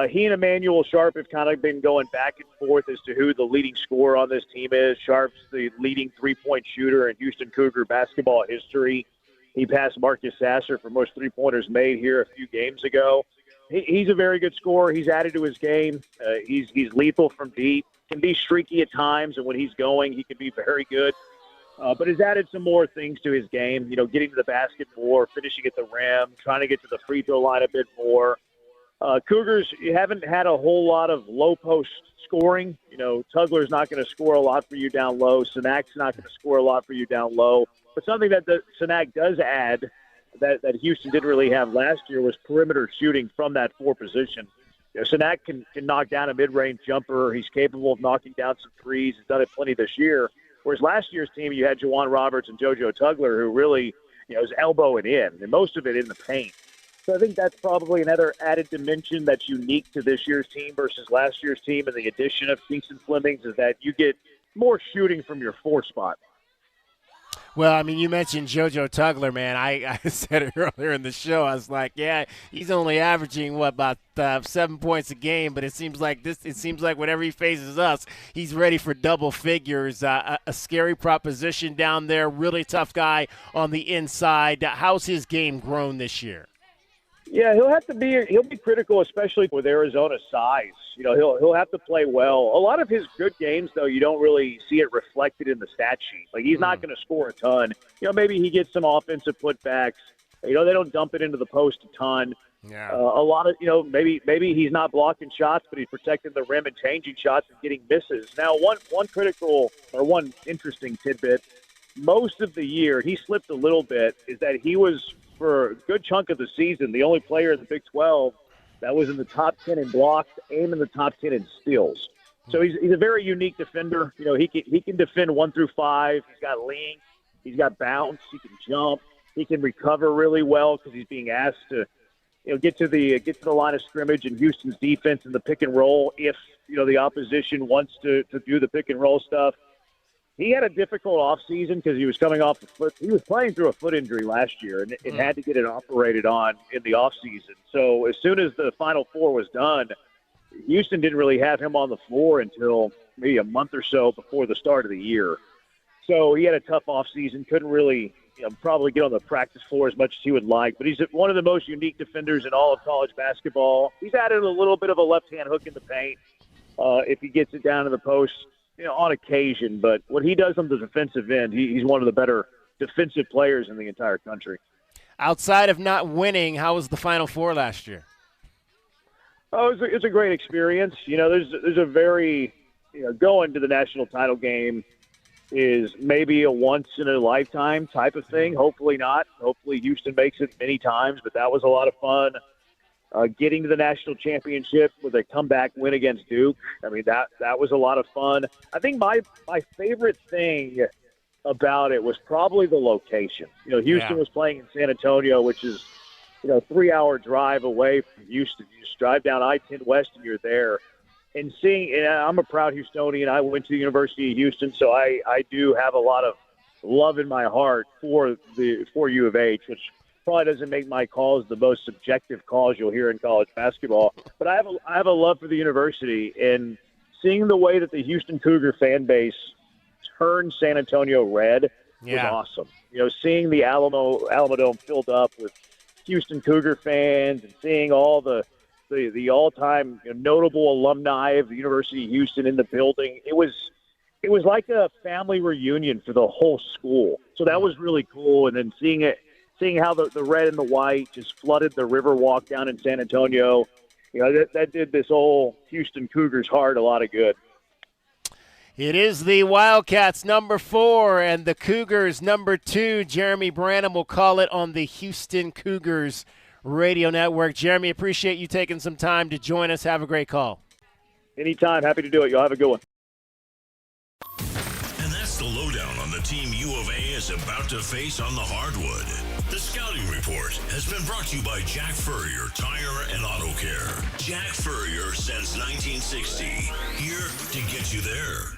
He and Emmanuel Sharp have kind of been going back and forth as to who the leading scorer on this team is. Sharp's the leading three-point shooter in Houston Cougar basketball history. He passed Marcus Sasser for most three-pointers made here a few games ago. He's a very good scorer. He's added to his game. He's lethal from deep. Can be streaky at times, and when he's going, he can be very good. But has added some more things to his game. Getting to the basket more, finishing at the rim, trying to get to the free throw line a bit more. Cougars haven't had a whole lot of low post scoring. Tugler's not going to score a lot for you down low. Senak's not going to score a lot for you down low. But something that the Senak does add that Houston didn't really have last year was perimeter shooting from that 4 position. Senak can knock down a mid-range jumper. He's capable of knocking down some threes. He's done it plenty this year. Whereas last year's team, you had Juwan Roberts and JoJo Tugler, who really, was elbowing in, and most of it in the paint. So I think that's probably another added dimension that's unique to this year's team versus last year's team. And the addition of Kingston Flemings is that you get more shooting from your 4 spot. Well, you mentioned JoJo Tugler, man. I said it earlier in the show. I was like, yeah, he's only averaging, about 7 points a game, but it seems like whenever he faces us, he's ready for double figures. A scary proposition down there, really tough guy on the inside. How's his game grown this year? Yeah, he'll be critical, especially with Arizona's size. He'll have to play well. A lot of his good games, though, you don't really see it reflected in the stat sheet. Like, he's not going to score a ton. Maybe he gets some offensive putbacks. They don't dump it into the post a ton. Yeah. A lot of, maybe he's not blocking shots, but he's protecting the rim and changing shots and getting misses. Now, one interesting tidbit, most of the year, he slipped a little bit, is that he was, for a good chunk of the season, the only player in the Big 12 that was in the top 10 in blocks and in the top 10 in steals. So he's a very unique defender. He can defend 1 through 5. He's got length. He's got bounce. He can jump. He can recover really well because he's being asked to, get to the line of scrimmage in Houston's defense in the pick and roll if the opposition wants to do the pick and roll stuff. He had a difficult offseason because he was coming off the foot. He was playing through a foot injury last year and had to get it operated on in the offseason. So as soon as the Final Four was done, Houston didn't really have him on the floor until maybe a month or so before the start of the year. So he had a tough offseason, couldn't really probably get on the practice floor as much as he would like. But he's one of the most unique defenders in all of college basketball. He's added a little bit of a left-hand hook in the paint if he gets it down to the post. On occasion, but what he does on the defensive end, he's one of the better defensive players in the entire country. Outside of not winning, how was the Final Four last year? Oh, it's a great experience. There's a very, going to the national title game is maybe a once-in-a-lifetime type of thing. Hopefully not. Hopefully Houston makes it many times, but that was a lot of fun. Getting to the national championship with a comeback win against Duke, that was a lot of fun. I think my favorite thing about it was probably the location. Houston was playing in San Antonio, which is, 3-hour drive away from Houston. You just drive down I-10 West and you're there. And I'm a proud Houstonian. I went to the University of Houston, so I do have a lot of love in my heart for U of H, which probably doesn't make my calls the most subjective calls you'll hear in college basketball. But I have a love for the university, and seeing the way that the Houston Cougar fan base turned San Antonio red was awesome. Seeing the Alamodome filled up with Houston Cougar fans and seeing all the all-time notable alumni of the University of Houston in the building, it was like a family reunion for the whole school. So that was really cool. And then seeing how the red and the white just flooded the river walk down in San Antonio, that did this old Houston Cougars heart a lot of good. It is the Wildcats number 4 and the Cougars number 2. Jeremy Branham will call it on the Houston Cougars radio network. Jeremy, appreciate you taking some time to join us. Have a great call. Anytime. Happy to do it. Y'all have a good one. And that's the lowdown on the team U of A is about to face on the hardwood. The Scouting Report has been brought to you by Jack Furrier Tire and Auto Care. Jack Furrier since 1960. Here to get you there.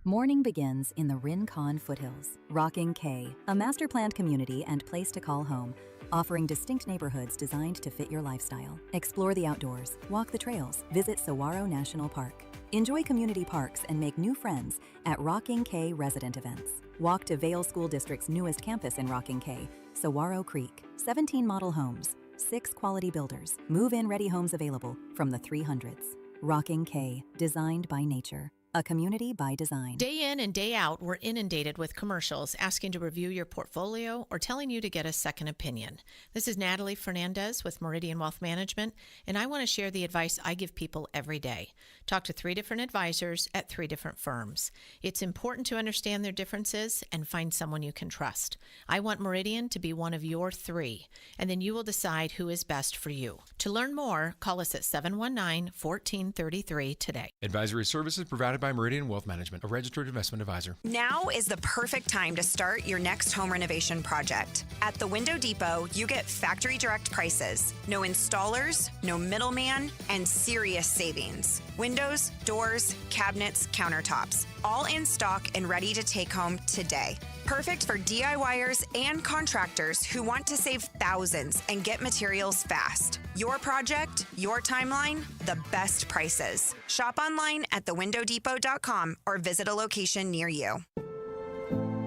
Morning begins in the Rincon foothills. Rocking K, a master-planned community and place to call home, offering distinct neighborhoods designed to fit your lifestyle. Explore the outdoors, walk the trails, visit Saguaro National Park. Enjoy community parks and make new friends at Rocking K resident events. Walk to Vail School District's newest campus in Rocking K, Saguaro Creek. 17 model homes, 6 quality builders, move-in ready homes available from the 300s. Rocking K, designed by nature. A community by design. Day in and day out, we're inundated with commercials asking to review your portfolio or telling you to get a second opinion. This is Natalie Fernandez with Meridian Wealth Management, and I want to share the advice I give people every day. Talk to 3 different advisors at 3 different firms. It's important to understand their differences and find someone you can trust. I want Meridian to be one of your 3, and then you will decide who is best for you. To learn more, call us at 719-1433 today. Advisory services provided by Meridian Wealth Management, a registered investment advisor. Now is the perfect time to start your next home renovation project. At the Window Depot, you get factory direct prices, no installers, no middleman, and serious savings. Windows, doors, cabinets, countertops, all in stock and ready to take home today. Perfect for DIYers and contractors who want to save thousands and get materials fast. Your project, your timeline, the best prices. Shop online at thewindowdepot.com or visit a location near you.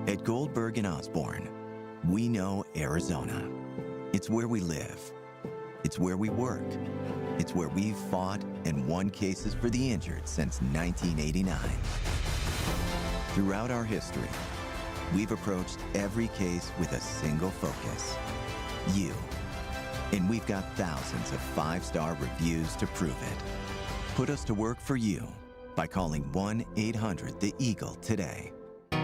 At Goldberg & Osborne, we know Arizona. It's where we live. It's where we work. It's where we've fought and won cases for the injured since 1989. Throughout our history, we've approached every case with a single focus: You. And we've got thousands of 5-star reviews to prove it. Put us to work for you by calling 1-800-THE-EAGLE today.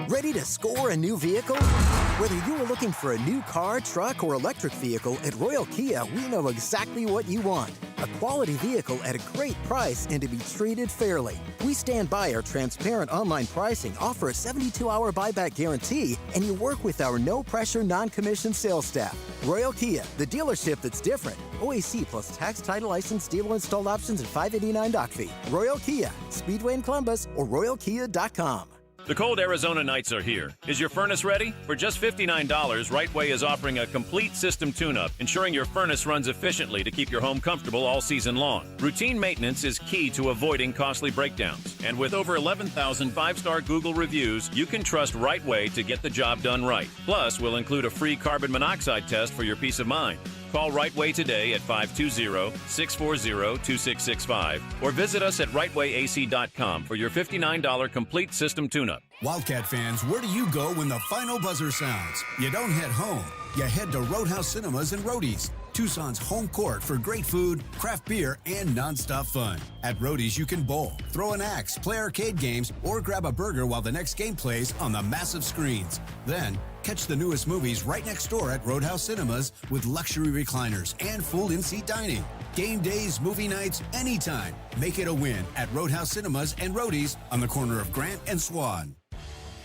Ready to score a new vehicle? Whether you are looking for a new car, truck, or electric vehicle, at Royal Kia, we know exactly what you want. A quality vehicle at a great price and to be treated fairly. We stand by our transparent online pricing, offer a 72-hour buyback guarantee, and you work with our no-pressure, non-commissioned sales staff. Royal Kia, the dealership that's different. OAC plus tax, title, license, dealer installed options, and $589 doc fee. Royal Kia, Speedway in Columbus, or royalkia.com. The cold Arizona nights are here. Is your furnace ready? For just $59, Right Way is offering a complete system tune-up, ensuring your furnace runs efficiently to keep your home comfortable all season long. Routine maintenance is key to avoiding costly breakdowns. And with over 11,000 5-star Google reviews, you can trust Right Way to get the job done right. Plus, we'll include a free carbon monoxide test for your peace of mind. Call Right Way today at 520-640-2665 or visit us at rightwayac.com for your $59 complete system tune-up. Wildcat fans, where do you go when the final buzzer sounds? You don't head home. You head to Roadhouse Cinemas and Roadies, Tucson's home court for great food, craft beer, and nonstop fun. At Roadies, you can bowl, throw an axe, play arcade games, or grab a burger while the next game plays on the massive screens. Then, catch the newest movies right next door at Roadhouse Cinemas with luxury recliners and full in-seat dining. Game days, movie nights, anytime. Make it a win at Roadhouse Cinemas and Roadies on the corner of Grant and Swan.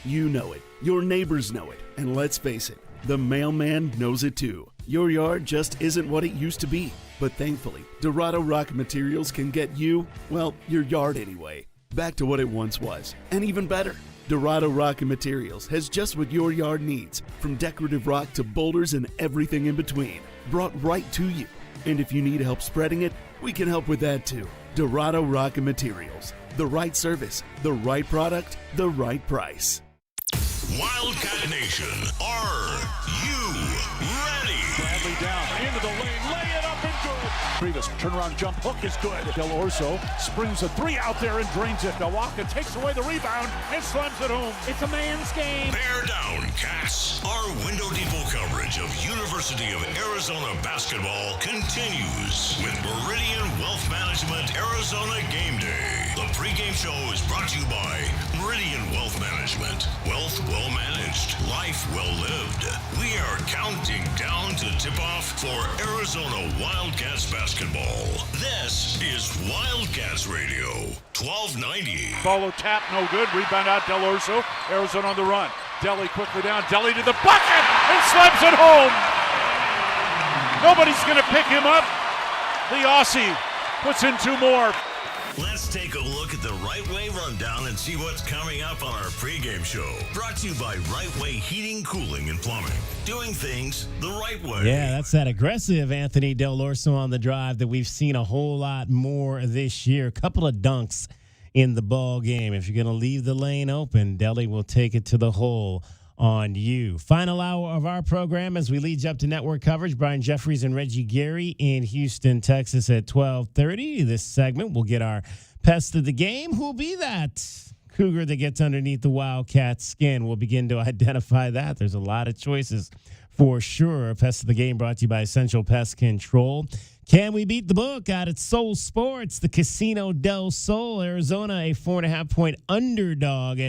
You know it. Your neighbors know it. And let's face it, the mailman knows it too. Your yard just isn't what it used to be. But thankfully, Dorado Rock Materials can get you, well, your yard anyway, back to what it once was. And even better. Dorado Rock Materials has just what your yard needs, from decorative rock to boulders and everything in between, brought right to you. And if you need help spreading it, we can help with that too. Dorado Rock Materials. The right service, the right product, the right price. Wildcat Nation, are you ready? Bradley down into the lane, lay it up and good. Previous turnaround jump hook is good. Del Orso springs a 3 out there and drains it. Milwaukee takes away the rebound and slams it home. It's a man's game. Bear down, Cats. Our window depot coverage of University of Arizona basketball continues with Meridian Wealth Management Arizona Game Day. The pregame show is brought to you by Meridian Wealth Management. Wealth well managed, life well lived. We are counting down to tip-off for Arizona Wildcats basketball. This is Wildcats Radio, 1290. Follow tap, no good. Rebound out, Del Orso. Arizona on the run. Deli quickly down. Deli to the bucket and slams it home. Nobody's going to pick him up. The Aussie puts in 2 more. Let's take a look at the Right Way rundown and see what's coming up on our pregame show. Brought to you by Right Way Heating, Cooling, and Plumbing. Doing things the right way. Yeah, that's that aggressive Anthony Del Orso on the drive that we've seen a whole lot more this year. A couple of dunks in the ball game. If you're going to leave the lane open, Deli will take it to the hole on you. Final hour of our program as we lead you up to network coverage. Brian Jeffries and Reggie Gary in Houston, Texas at 12:30. This segment will get our pest of the game. Who'll be that Cougar that gets underneath the Wildcat skin? We'll begin to identify that. There's a lot of choices for sure. Pest of the game brought to you by Essential Pest Control. Can we beat the book out at Soul Sports, the Casino del Sol? Arizona, a 4.5-point underdog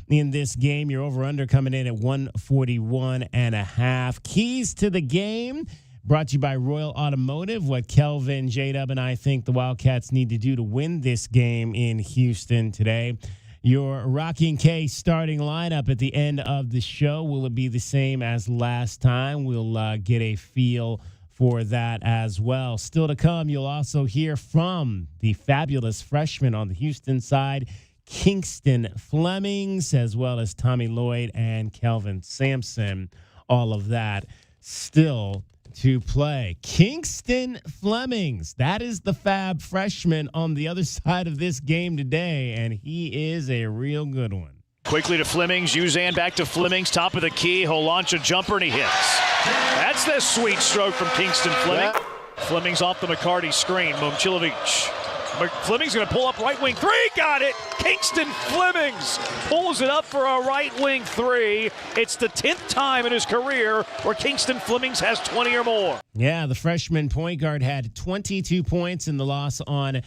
in this game. Your over-under coming in at 141.5. Keys to the game brought to you by Royal Automotive. What Kelvin, J-Dub, and I think the Wildcats need to do to win this game in Houston today. Your Rocky and K starting lineup at the end of the show. Will it be the same as last time? We'll get a feel for that as well. Still to come, you'll also hear from the fabulous freshman on the Houston side, Kingston Flemings, as well as Tommy Lloyd and Kelvin Sampson. All of that still to play. Kingston Flemings, that is the fab freshman on the other side of this game today, and he is a real good one. Quickly to Flemings, Uzan back to Flemings, top of the key, he'll launch a jumper and he hits. That's the sweet stroke from Kingston Fleming. Flemings off the McCarty screen, Momcilovic Fleming's going to pull up right wing three. Got it. Kingston Flemings pulls it up for a right wing three. It's the 10th time in his career where Kingston Flemings has 20 or more. Yeah, the freshman point guard had 22 points in the loss on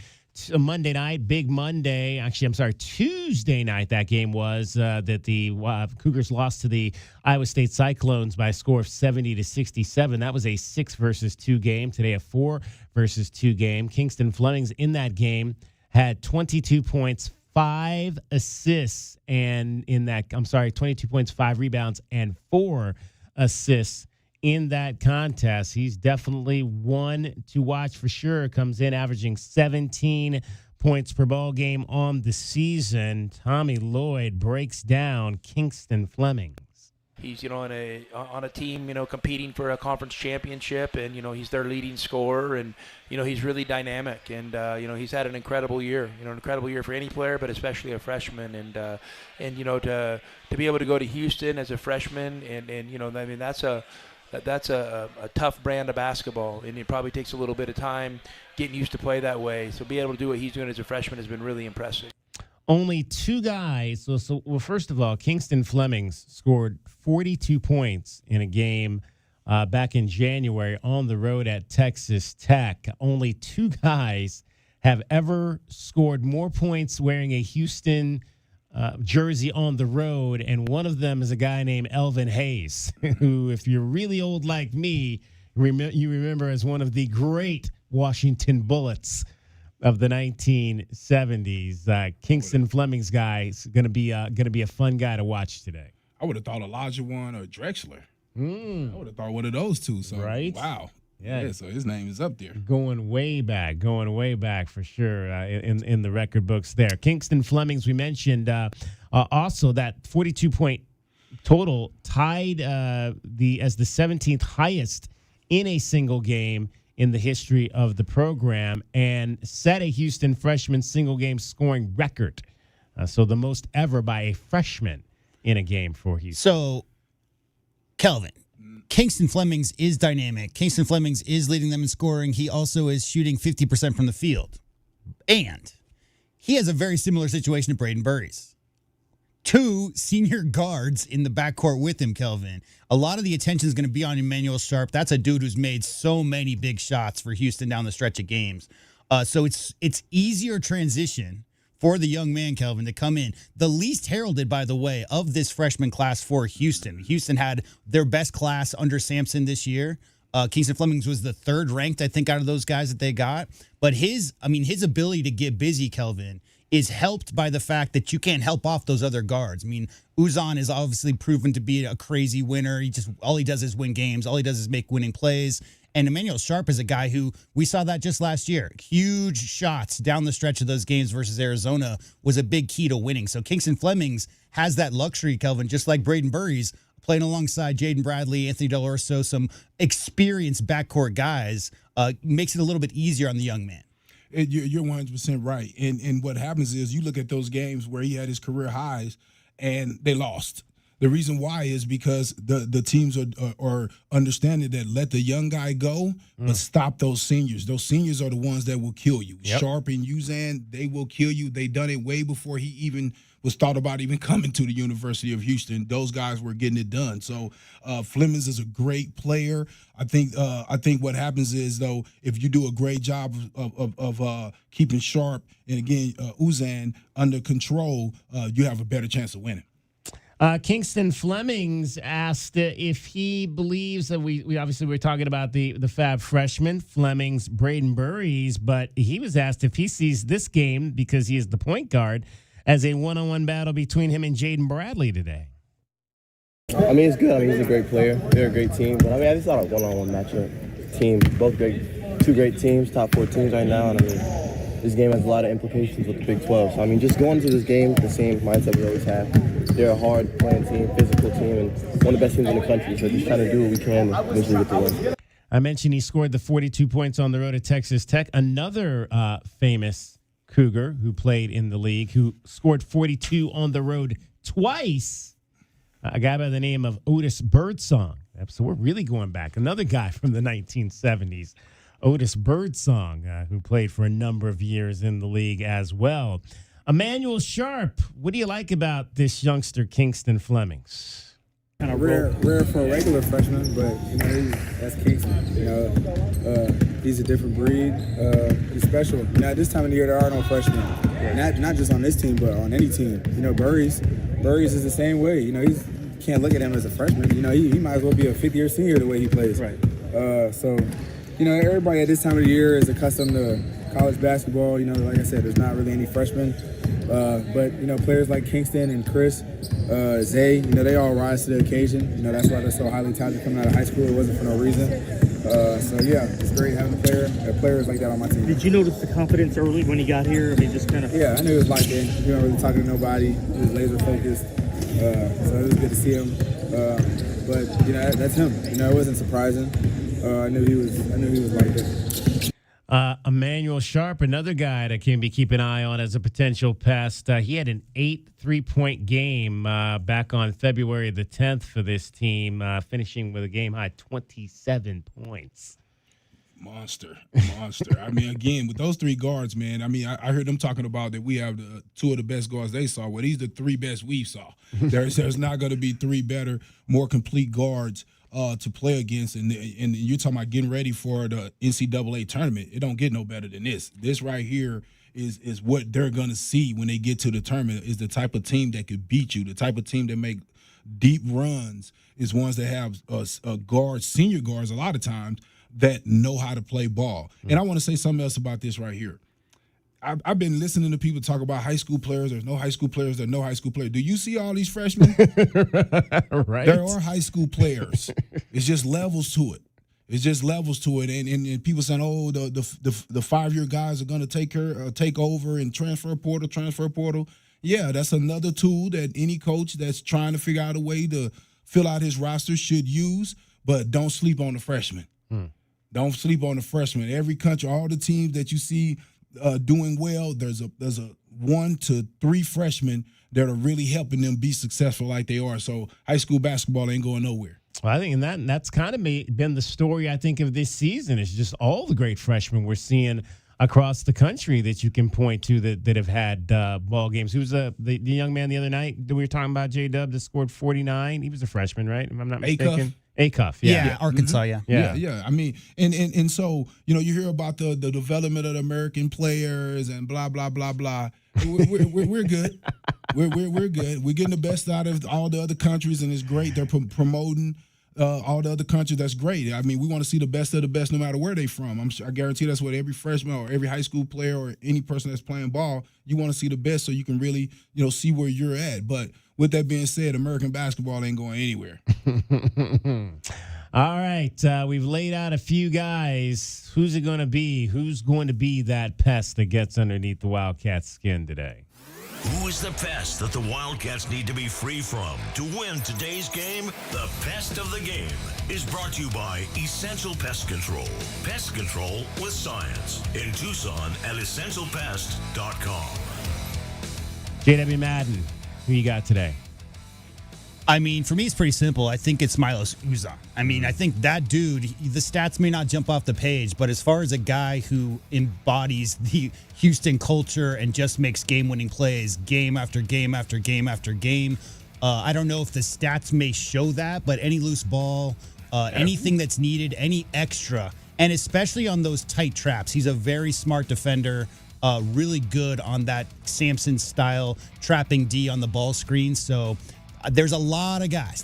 Monday night, Big Monday. Actually, I'm sorry, Tuesday night that game was that the Cougars lost to the Iowa State Cyclones by a score of 70-67. That was a 6 versus 2 game. Today, a 4 versus 2 game. Kingston Flemings in that game had 22 points, 5 assists, and 22 points, 5 rebounds, and 4 assists in that contest. He's definitely one to watch for sure. Comes in averaging 17 points per ball game on the season. Tommy Lloyd breaks down Kingston Flemings. He's, on a team, competing for a conference championship, and, he's their leading scorer, and, he's really dynamic, and, he's had an incredible year, an incredible year for any player, but especially a freshman, and to be able to go to Houston as a freshman, and that's a tough brand of basketball, and it probably takes a little bit of time getting used to play that way. So be able to do what he's doing as a freshman has been really impressive. Only 2 guys. Well, first of all, Kingston Flemings scored 42 points in a game back in January on the road at Texas Tech. Only 2 guys have ever scored more points wearing a Houston jersey on the road, and one of them is a guy named Elvin Hayes, who, if you're really old like me, you remember as one of the great Washington Bullets of the 1970s. Kingston Flemings guy is going to be a fun guy to watch today. I would have thought Elijah One or Drexler. I would have thought one of those two. So right? Wow. Yeah, so his name is up there. Going way back for sure in the record books there. Kingston Flemings, we mentioned also that 42-point total tied as the 17th highest in a single game in the history of the program, and set a Houston freshman single game scoring record. So the most ever by a freshman in a game for Houston. So, Kelvin, Kingston Flemings is dynamic. Kingston Flemings is leading them in scoring. He also is shooting 50% from the field. And he has a very similar situation to Braden Burries. 2 senior guards in the backcourt with him, Kelvin. A lot of the attention is going to be on Emmanuel Sharp. That's a dude who's made so many big shots for Houston down the stretch of games. So it's easier transition for the young man, Kelvin, to come in. The least heralded, by the way, of this freshman class for Houston. Houston had their best class under Sampson this year. Kingston Flemings was the 3rd ranked, I think, out of those guys that they got. But his ability to get busy, Kelvin, is helped by the fact that you can't help off those other guards. I mean, Uzan is obviously proven to be a crazy winner. All he does is win games. All he does is make winning plays. And Emmanuel Sharp is a guy who, we saw that just last year. Huge shots down the stretch of those games versus Arizona was a big key to winning. So Kingston Flemings has that luxury, Kelvin, just like Braden Burries, playing alongside Jaden Bradley, Anthony Del Orso, some experienced backcourt guys, makes it a little bit easier on the young man. You're 100% right. And what happens is you look at those games where he had his career highs and they lost. The reason why is because the teams are understanding that let the young guy go, but stop those seniors. Those seniors are the ones that will kill you. Yep. Sharp and Uzan, they will kill you. They done it way before he even was thought about even coming to the University of Houston. Those guys were getting it done. So Flemings is a great player. I think what happens is, though, if you do a great job of keeping Sharp and, again, Uzan under control, you have a better chance of winning. Kingston Flemings asked if he believes that we obviously we're talking about the Fab freshman, Flemings, Braden Burries, but he was asked if he sees this game, because he is the point guard, as a one-on-one battle between him and Jaden Bradley today. I mean, it's good. I mean, he's a great player. They're a great team. But, I mean, it's not a one-on-one matchup. Team, both great, 2 great teams, top 4 teams right now. And, I mean, this game has a lot of implications with the Big 12. So, I mean, just going into this game, the same mindset we always have. They're a hard-playing team, physical team, and one of the best teams in the country. So just trying to do what we can and eventually get the win. I mentioned he scored the 42 points on the road at Texas Tech. Another famous Cougar who played in the league, who scored 42 on the road twice, a guy by the name of Otis Birdsong. So we're really going back. Another guy from the 1970s. Otis Birdsong, who played for a number of years in the league as well. Emmanuel Sharp, what do you like about this youngster, Kingston Flemings? Kind of rare for a regular freshman, but that's Kingston. He's a different breed. He's special. At this time of the year, there are no freshmen. Not just on this team, but on any team. Burries is the same way. You can't look at him as a freshman. He might as well be a fifth-year senior the way he plays. Right. So, everybody at this time of the year is accustomed to college basketball. Like I said, there's not really any freshmen. But players like Kingston and Chris, Zay, they all rise to the occasion. That's why they're so highly touted coming out of high school. It wasn't for no reason. So yeah, it's great having players like that on my team. Did you notice the confidence early when he got here? He just kind of. Yeah, I knew it was like that. He wasn't really talking to nobody. He was laser focused. So it was good to see him. But that's him. It wasn't surprising. I knew he was like that. Emmanuel Sharp, another guy that can be keep an eye on as a potential pest. He had an 8 3-point game back on February the 10th for this team, finishing with a game-high 27 points. Monster. I mean, again, with those three guards, man, I heard them talking about that we have two of the best guards they saw. Well, these are the three best we saw. There's not going to be three better, more complete guards to play against, and you're talking about getting ready for the NCAA tournament. It don't get no better than this. This right here is what they're going to see when they get to the tournament, is the type of team that could beat you, the type of team that make deep runs, is ones that have guards, senior guards a lot of times, that know how to play ball. And I want to say something else about this right here. I've been listening to people talk about high school players. There's no high school players. There's no high school players. Do you see all these freshmen? Right. There are high school players. It's just levels to it. And people saying, oh, the 5-year guys are going to take over and transfer portal. Yeah, that's another tool that any coach that's trying to figure out a way to fill out his roster should use. But don't sleep on the freshmen. Don't sleep on the freshmen. Every country, all the teams that you see doing well, there's a 1 to 3 freshmen that are really helping them be successful like they are. So high school basketball ain't going nowhere. Well, I think that's kind of been the story, I think, of this season. It's just all the great freshmen we're seeing across the country that you can point to that have had ball games. Who's the young man the other night that we were talking about, J-Dub, that scored 49? He was a freshman, right? If I'm not mistaken. Acuff, yeah, Arkansas, yeah. I mean, and so you hear about the development of the American players and blah blah blah blah. We're good. We're good. We're getting the best out of all the other countries, and it's great. They're promoting all the other countries. That's great. I mean, we want to see the best of the best, no matter where they from. I guarantee that's what every freshman or every high school player or any person that's playing ball, you want to see the best so you can really see where you're at. But with that being said, American basketball ain't going anywhere. All right. We've laid out a few guys. Who's it going to be? Who's going to be that pest that gets underneath the Wildcats' skin today? Who is the pest that the Wildcats need to be free from? To win today's game, the Pest of the Game is brought to you by Essential Pest Control. Pest control with science. In Tucson at essentialpest.com. JW Madden, who you got today? I mean, for me, it's pretty simple. I think it's Milos Uzan. I mean, I think that dude, the stats may not jump off the page, but as far as a guy who embodies the Houston culture and just makes game-winning plays game after game after game after game, I don't know if the stats may show that, but any loose ball, anything that's needed, any extra, and especially on those tight traps, he's a very smart defender. Really good on that Samson-style trapping D on the ball screen. So there's a lot of guys.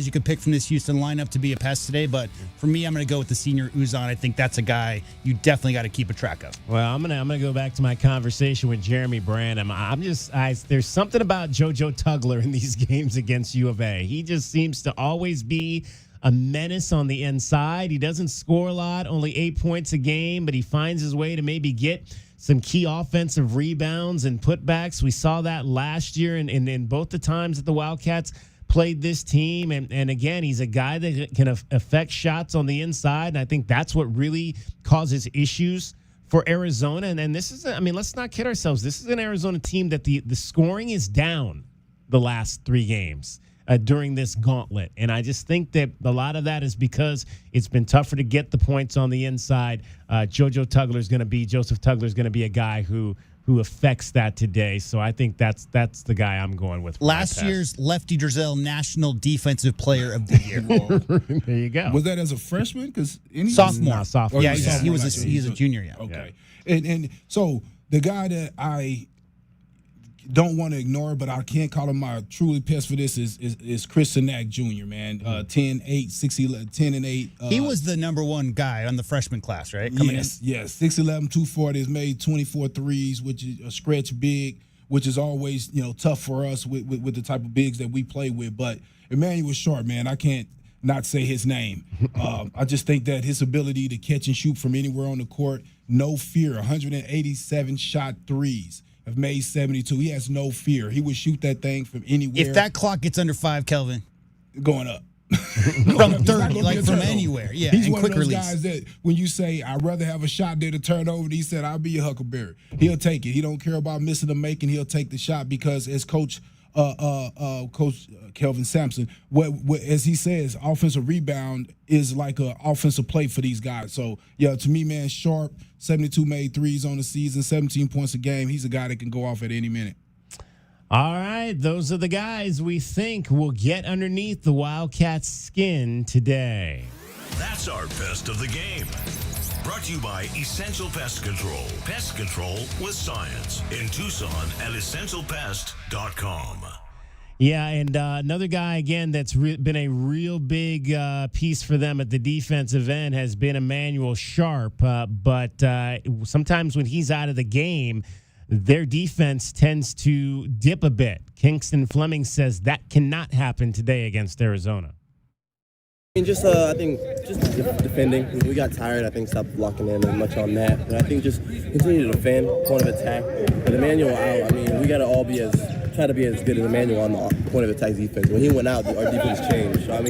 You could pick from this Houston lineup to be a pest today. But for me, I'm going to go with the senior Uzan. I think that's a guy you definitely got to keep a track of. Well, I'm gonna go back to my conversation with Jeremy Branham. There's something about JoJo Tugler in these games against U of A. He just seems to always be a menace on the inside. He doesn't score a lot, only 8 points a game, but he finds his way to maybe get some key offensive rebounds and putbacks. We saw that last year in both the times that the Wildcats played this team. And again, he's a guy that can affect shots on the inside. And I think that's what really causes issues for Arizona. And this is, let's not kid ourselves. This is an Arizona team that the scoring is down the last 3 games. during this gauntlet. And I just think that a lot of that is because it's been tougher to get the points on the inside. Joseph Tugler's going to be a guy who affects that today. So I think that's the guy I'm going with. Last year's Lefty Driesell National Defensive Player of the Year. There you go. Was that as a freshman? Because sophomore. No, sophomore. Yeah, he's a junior. Yeah. Okay. And so the guy that I don't want to ignore, but I can't call him my truly pissed for this is Chris Sinak Jr., man. 10, 8, 6, 11, 10 and 8. He was the number one guy on the freshman class, right? Yes. 6'11", 240, has made 24 threes, which is a stretch big, which is always, tough for us with the type of bigs that we play with. But Emmanuel Sharp, man, I can't not say his name. I just think that his ability to catch and shoot from anywhere on the court, no fear, 187 shot threes. Have made 72. He has no fear. He would shoot that thing from anywhere. If that clock gets under 5, Kelvin, going up. From 30, like from anywhere. Yeah, he's and one quick of those release. guys that when you say, I'd rather have a shot there to turn over, he said, I'll be a Huckleberry. He'll take it. He don't care about missing or making. He'll take the shot because as Coach Kelvin Sampson, as he says, offensive rebound is like an offensive play for these guys. So, yeah, to me, man, Sharp, 72 made threes on the season, 17 points a game. He's a guy that can go off at any minute. All right, those are the guys we think will get underneath the Wildcats' skin today. That's our best of the game. Brought to you by Essential Pest Control. Pest control with science. In Tucson at essentialpest.com. Yeah, and another guy, again, that's been a real big piece for them at the defensive end has been Emmanuel Sharp. But sometimes when he's out of the game, their defense tends to dip a bit. Kingston Fleming says that cannot happen today against Arizona. I think just defending. We got tired. I think stopped blocking in as much on that. But I think just continue to defend, point of attack. But Emmanuel out, we got to try to be as good as Emmanuel on the point of attack defense. When he went out, our defense changed. So,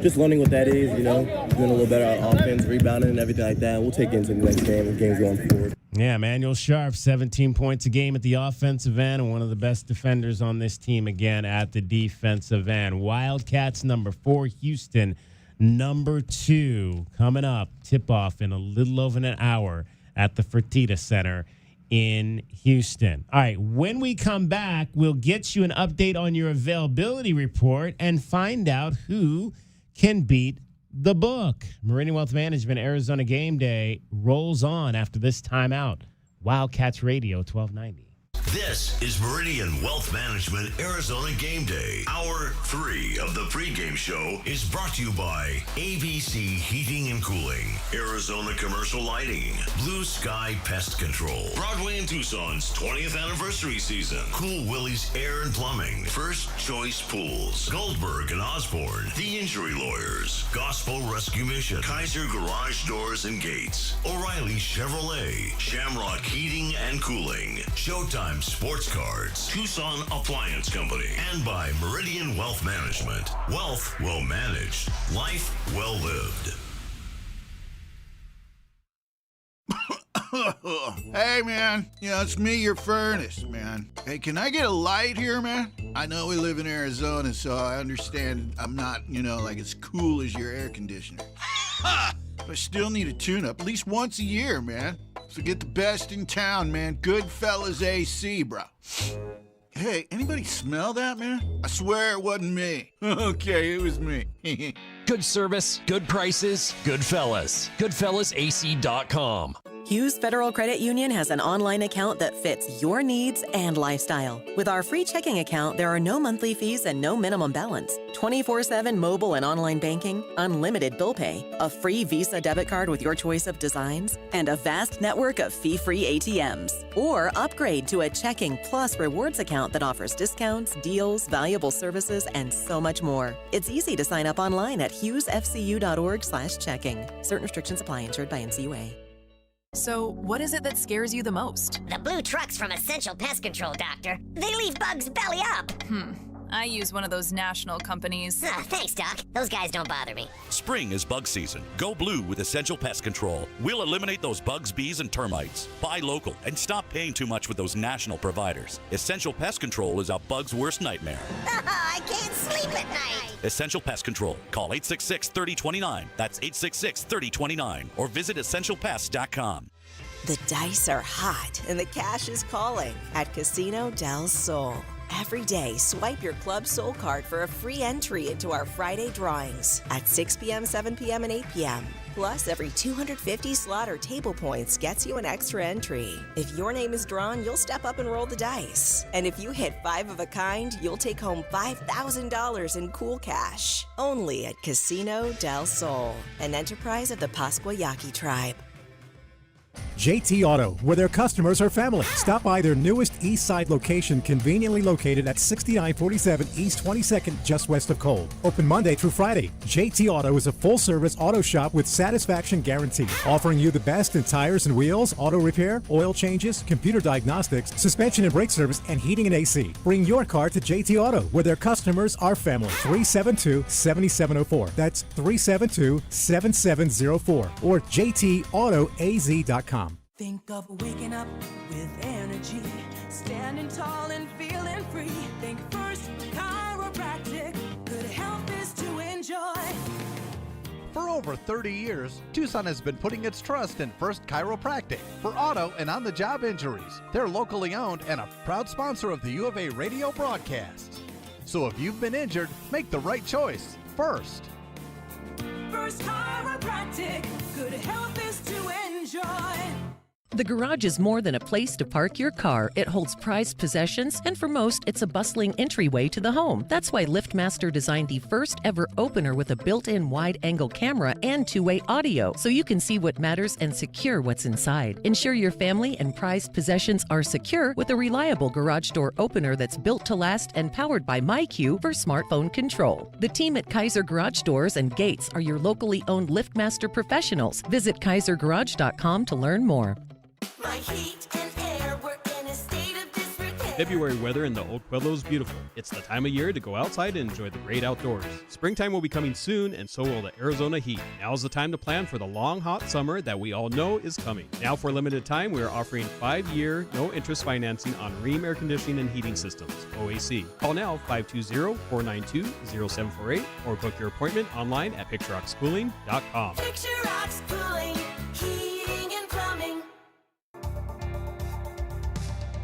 just learning what that is, doing a little better on offense, rebounding and everything like that. And we'll take it into the next game and games going forward. Yeah, Emmanuel Sharp, 17 points a game at the offensive end, and one of the best defenders on this team again at the defensive end. Wildcats number 4, Houston number 2 coming up. Tip-off in a little over an hour at the Fertitta Center in Houston. All right, when we come back, we'll get you an update on your availability report and find out who can beat the book. Meridian Wealth Management, Arizona Game Day rolls on after this timeout. Wildcats Radio 1290. This is Meridian Wealth Management Arizona Game Day. Hour 3 of the pregame show is brought to you by ABC Heating and Cooling, Arizona Commercial Lighting, Blue Sky Pest Control, Broadway and Tucson's 20th anniversary season, Cool Willie's Air and Plumbing, First Choice Pools, Goldberg and Osborne, The Injury Lawyers, Gospel Rescue Mission, Kaiser Garage Doors and Gates, O'Reilly Chevrolet, Shamrock Heating and Cooling, Showtime Sports Cards, Tucson Appliance Company, and by Meridian Wealth Management. Wealth well managed, life well lived. Hey, man. It's me, your furnace, man. Hey, can I get a light here, man? I know we live in Arizona, so I understand I'm not, like as cool as your air conditioner. But I still need a tune-up at least once a year, man. So get the best in town, man. Goodfellas AC, bro. Hey, anybody smell that, man? I swear it wasn't me. Okay, it was me. Good service, good prices, Goodfellas. GoodfellasAC.com. Hughes Federal Credit Union has an online account that fits your needs and lifestyle. With our free checking account, there are no monthly fees and no minimum balance. 24/7 mobile and online banking, unlimited bill pay, a free Visa debit card with your choice of designs, and a vast network of fee-free ATMs. Or upgrade to a checking plus rewards account that offers discounts, deals, valuable services, and so much more. It's easy to sign up online at hughesfcu.org/checking. Certain restrictions apply. Insured by NCUA. So, what is it that scares you the most? The blue trucks from Essential Pest Control, Doctor. They leave bugs belly up. I use one of those national companies. Thanks, Doc. Those guys don't bother me. Spring is bug season. Go blue with Essential Pest Control. We'll eliminate those bugs, bees, and termites. Buy local and stop paying too much with those national providers. Essential Pest Control is a bug's worst nightmare. I can't sleep at night. Essential Pest Control. Call 866-3029. That's 866-3029. Or visit essentialpest.com. The dice are hot and the cash is calling at Casino del Sol. Every day, swipe your Club Soul card for a free entry into our Friday drawings at 6 p.m., 7 p.m., and 8 p.m. Plus, every 250 slot or table points gets you an extra entry. If your name is drawn, you'll step up and roll the dice. And if you hit 5 of a kind, you'll take home $5,000 in cool cash. Only at Casino del Sol, an enterprise of the Pascua Yaqui tribe. JT Auto, where their customers are family. Stop by their newest East Side location, conveniently located at 6947 East 22nd, just west of Cole. Open Monday through Friday. JT Auto is a full-service auto shop with satisfaction guarantee, offering you the best in tires and wheels, auto repair, oil changes, computer diagnostics, suspension and brake service, and heating and AC. Bring your car to JT Auto, where their customers are family. 372-7704. That's 372-7704. Or jtautoaz.com. Think of waking up with energy, standing tall and feeling free. Think first chiropractic, good health is to enjoy. For over 30 years, Tucson has been putting its trust in First Chiropractic for auto and on-the-job injuries. They're locally owned and a proud sponsor of the U of A radio broadcasts. So if you've been injured, make the right choice. First Chiropractic, good health is to enjoy. The garage is more than a place to park your car. It holds prized possessions, and for most, it's a bustling entryway to the home. That's why LiftMaster designed the first ever opener with a built-in wide-angle camera and two-way audio, so you can see what matters and secure what's inside. Ensure your family and prized possessions are secure with a reliable garage door opener that's built to last and powered by MyQ for smartphone control. The team at Kaiser Garage Doors and Gates are your locally owned LiftMaster professionals. Visit kaisergarage.com to learn more. My heat and air were in a state of disrepair. February weather in the Oak Pueblo is beautiful. It's the time of year to go outside and enjoy the great outdoors. Springtime will be coming soon, and so will the Arizona heat. Now's the time to plan for the long, hot summer that we all know is coming. Now, for a limited time, we are offering 5-year, no-interest financing on Rheem air conditioning and heating systems, OAC. Call now, 520-492-0748, or book your appointment online at PictureRocksCooling.com. Picture Rocks Cooling, heating and plumbing.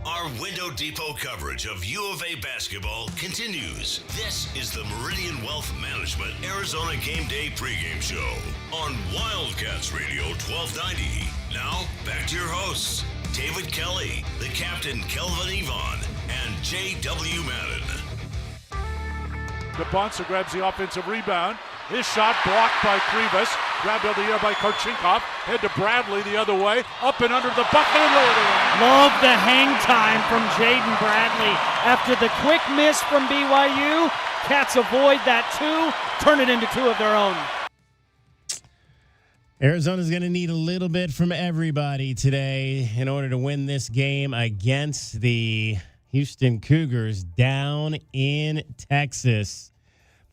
Our Window Depot coverage of U of A basketball continues. This is the Meridian Wealth Management Arizona Game Day pregame show on Wildcats Radio 1290. Now, back to your hosts, David Kelly, the captain Kelvin Yvonne, and J.W. Madden. Gabansa grabs the offensive rebound. His shot blocked by Krivas. Grabbed out of the air by Karchinkov. Head to Bradley the other way. Up and under the bucket and laid in. Love the hang time from Jaden Bradley. After the quick miss from BYU, Cats avoid that two, turn it into two of their own. Arizona's going to need a little bit from everybody today in order to win this game against the Houston Cougars down in Texas.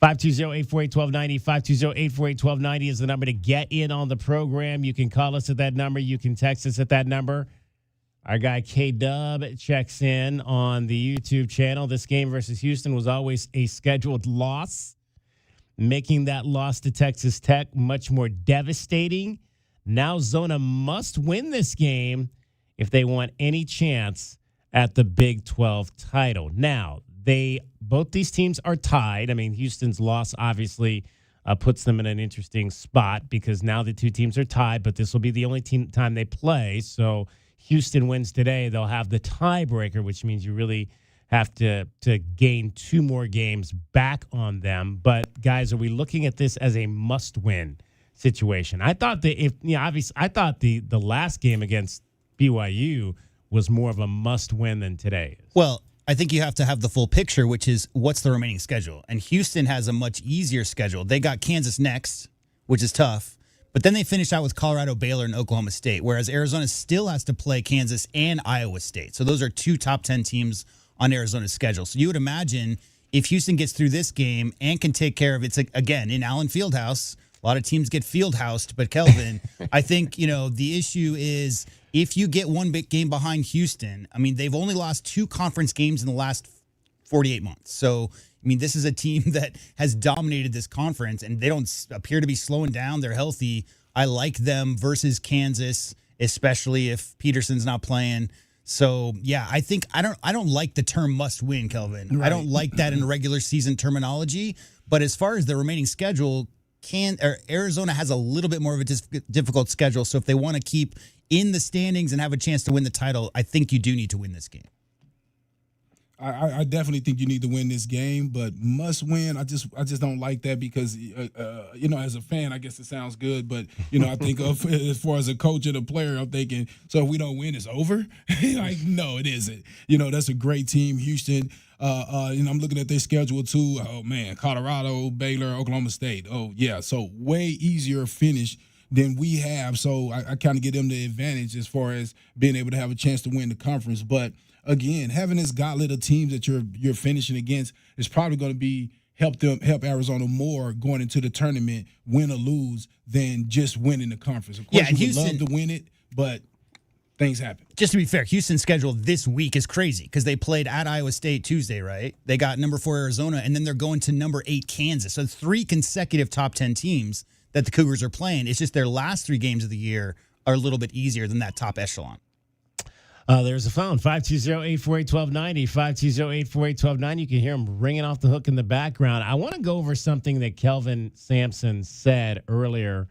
520-848-1290, 520-848-1290 is the number to get in on the program. You can call us at that number. You can text us at that number. Our guy K-Dub checks in on the YouTube channel. This game versus Houston was always a scheduled loss, making that loss to Texas Tech much more devastating. Now Zona must win this game if they want any chance at the Big 12 title. Now, both these teams are tied. I mean, Houston's loss obviously puts them in an interesting spot because now the two teams are tied, but this will be the only time they play. So Houston wins today, they'll have the tiebreaker, which means you really have to gain two more games back on them. But guys, are we looking at this as a must-win situation? I thought the last game against BYU was more of a must-win than today is. Well, I think you have to have the full picture, which is what's the remaining schedule. And Houston has a much easier schedule. They got Kansas next, which is tough. But then they finished out with Colorado, Baylor, and Oklahoma State, whereas Arizona still has to play Kansas and Iowa State. So those are two top 10 teams on Arizona's schedule. So you would imagine if Houston gets through this game and can take care of it, again, in Allen Fieldhouse, a lot of teams get fieldhoused, but Kelvin, I think, the issue is if you get one big game behind Houston, I mean, they've only lost 2 conference games in the last 48 months. So, I mean, this is a team that has dominated this conference, and they don't appear to be slowing down. They're healthy. I like them versus Kansas, especially if Peterson's not playing. So, yeah, I think I don't like the term must win, Kelvin. Right. I don't like that in regular season terminology. But as far as the remaining schedule, Arizona has a little bit more of a difficult schedule. So if they want to keep in the standings and have a chance to win the title, I think you do need to win this game. I definitely think you need to win this game, but must win. I just don't like that because as a fan, I guess it sounds good, but I think of as far as a coach and a player, I'm thinking, so if we don't win, it's over. Like, no, it isn't. That's a great team, Houston. I'm looking at their schedule too. Oh man, Colorado, Baylor, Oklahoma State. Oh yeah, so way easier finish than we have. So I kind of give them the advantage as far as being able to have a chance to win the conference, but. Again, having this gauntlet of teams that you're finishing against is probably going to help Arizona more going into the tournament, win or lose, than just winning the conference. Of course, you would love to win it, but things happen. Just to be fair, Houston's schedule this week is crazy because they played at Iowa State Tuesday, right? They got number 4 Arizona, and then they're going to number 8 Kansas. So 3 consecutive top 10 teams that the Cougars are playing. It's just their last 3 games of the year are a little bit easier than that top echelon. There's a phone, 520-848-1290, 520-848-1290. You can hear him ringing off the hook in the background. I want to go over something that Kelvin Sampson said earlier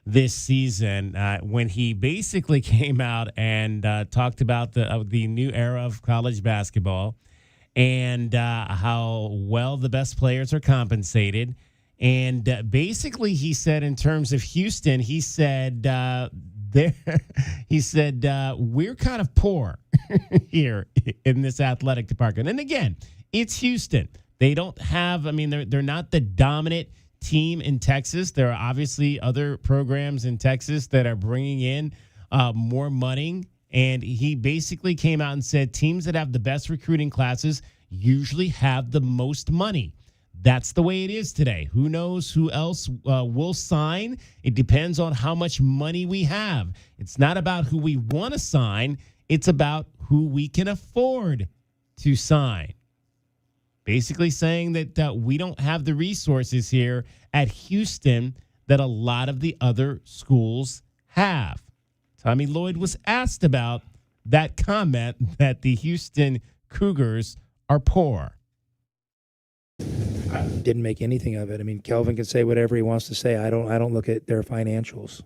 this season when he basically came out and talked about the new era of college basketball and how well the best players are compensated. And basically he said in terms of Houston, he said we're kind of poor here in this athletic department. And again, it's Houston. They don't have, they're not the dominant team in Texas. There are obviously other programs in Texas that are bringing in more money. And he basically came out and said teams that have the best recruiting classes usually have the most money. That's the way it is today. Who knows who else will sign? It depends on how much money we have. It's not about who we want to sign. It's about who we can afford to sign. Basically saying that we don't have the resources here at Houston that a lot of the other schools have. Tommy Lloyd was asked about that comment that the Houston Cougars are poor. I didn't make anything of it. Kelvin can say whatever he wants to say. I don't look at their financials.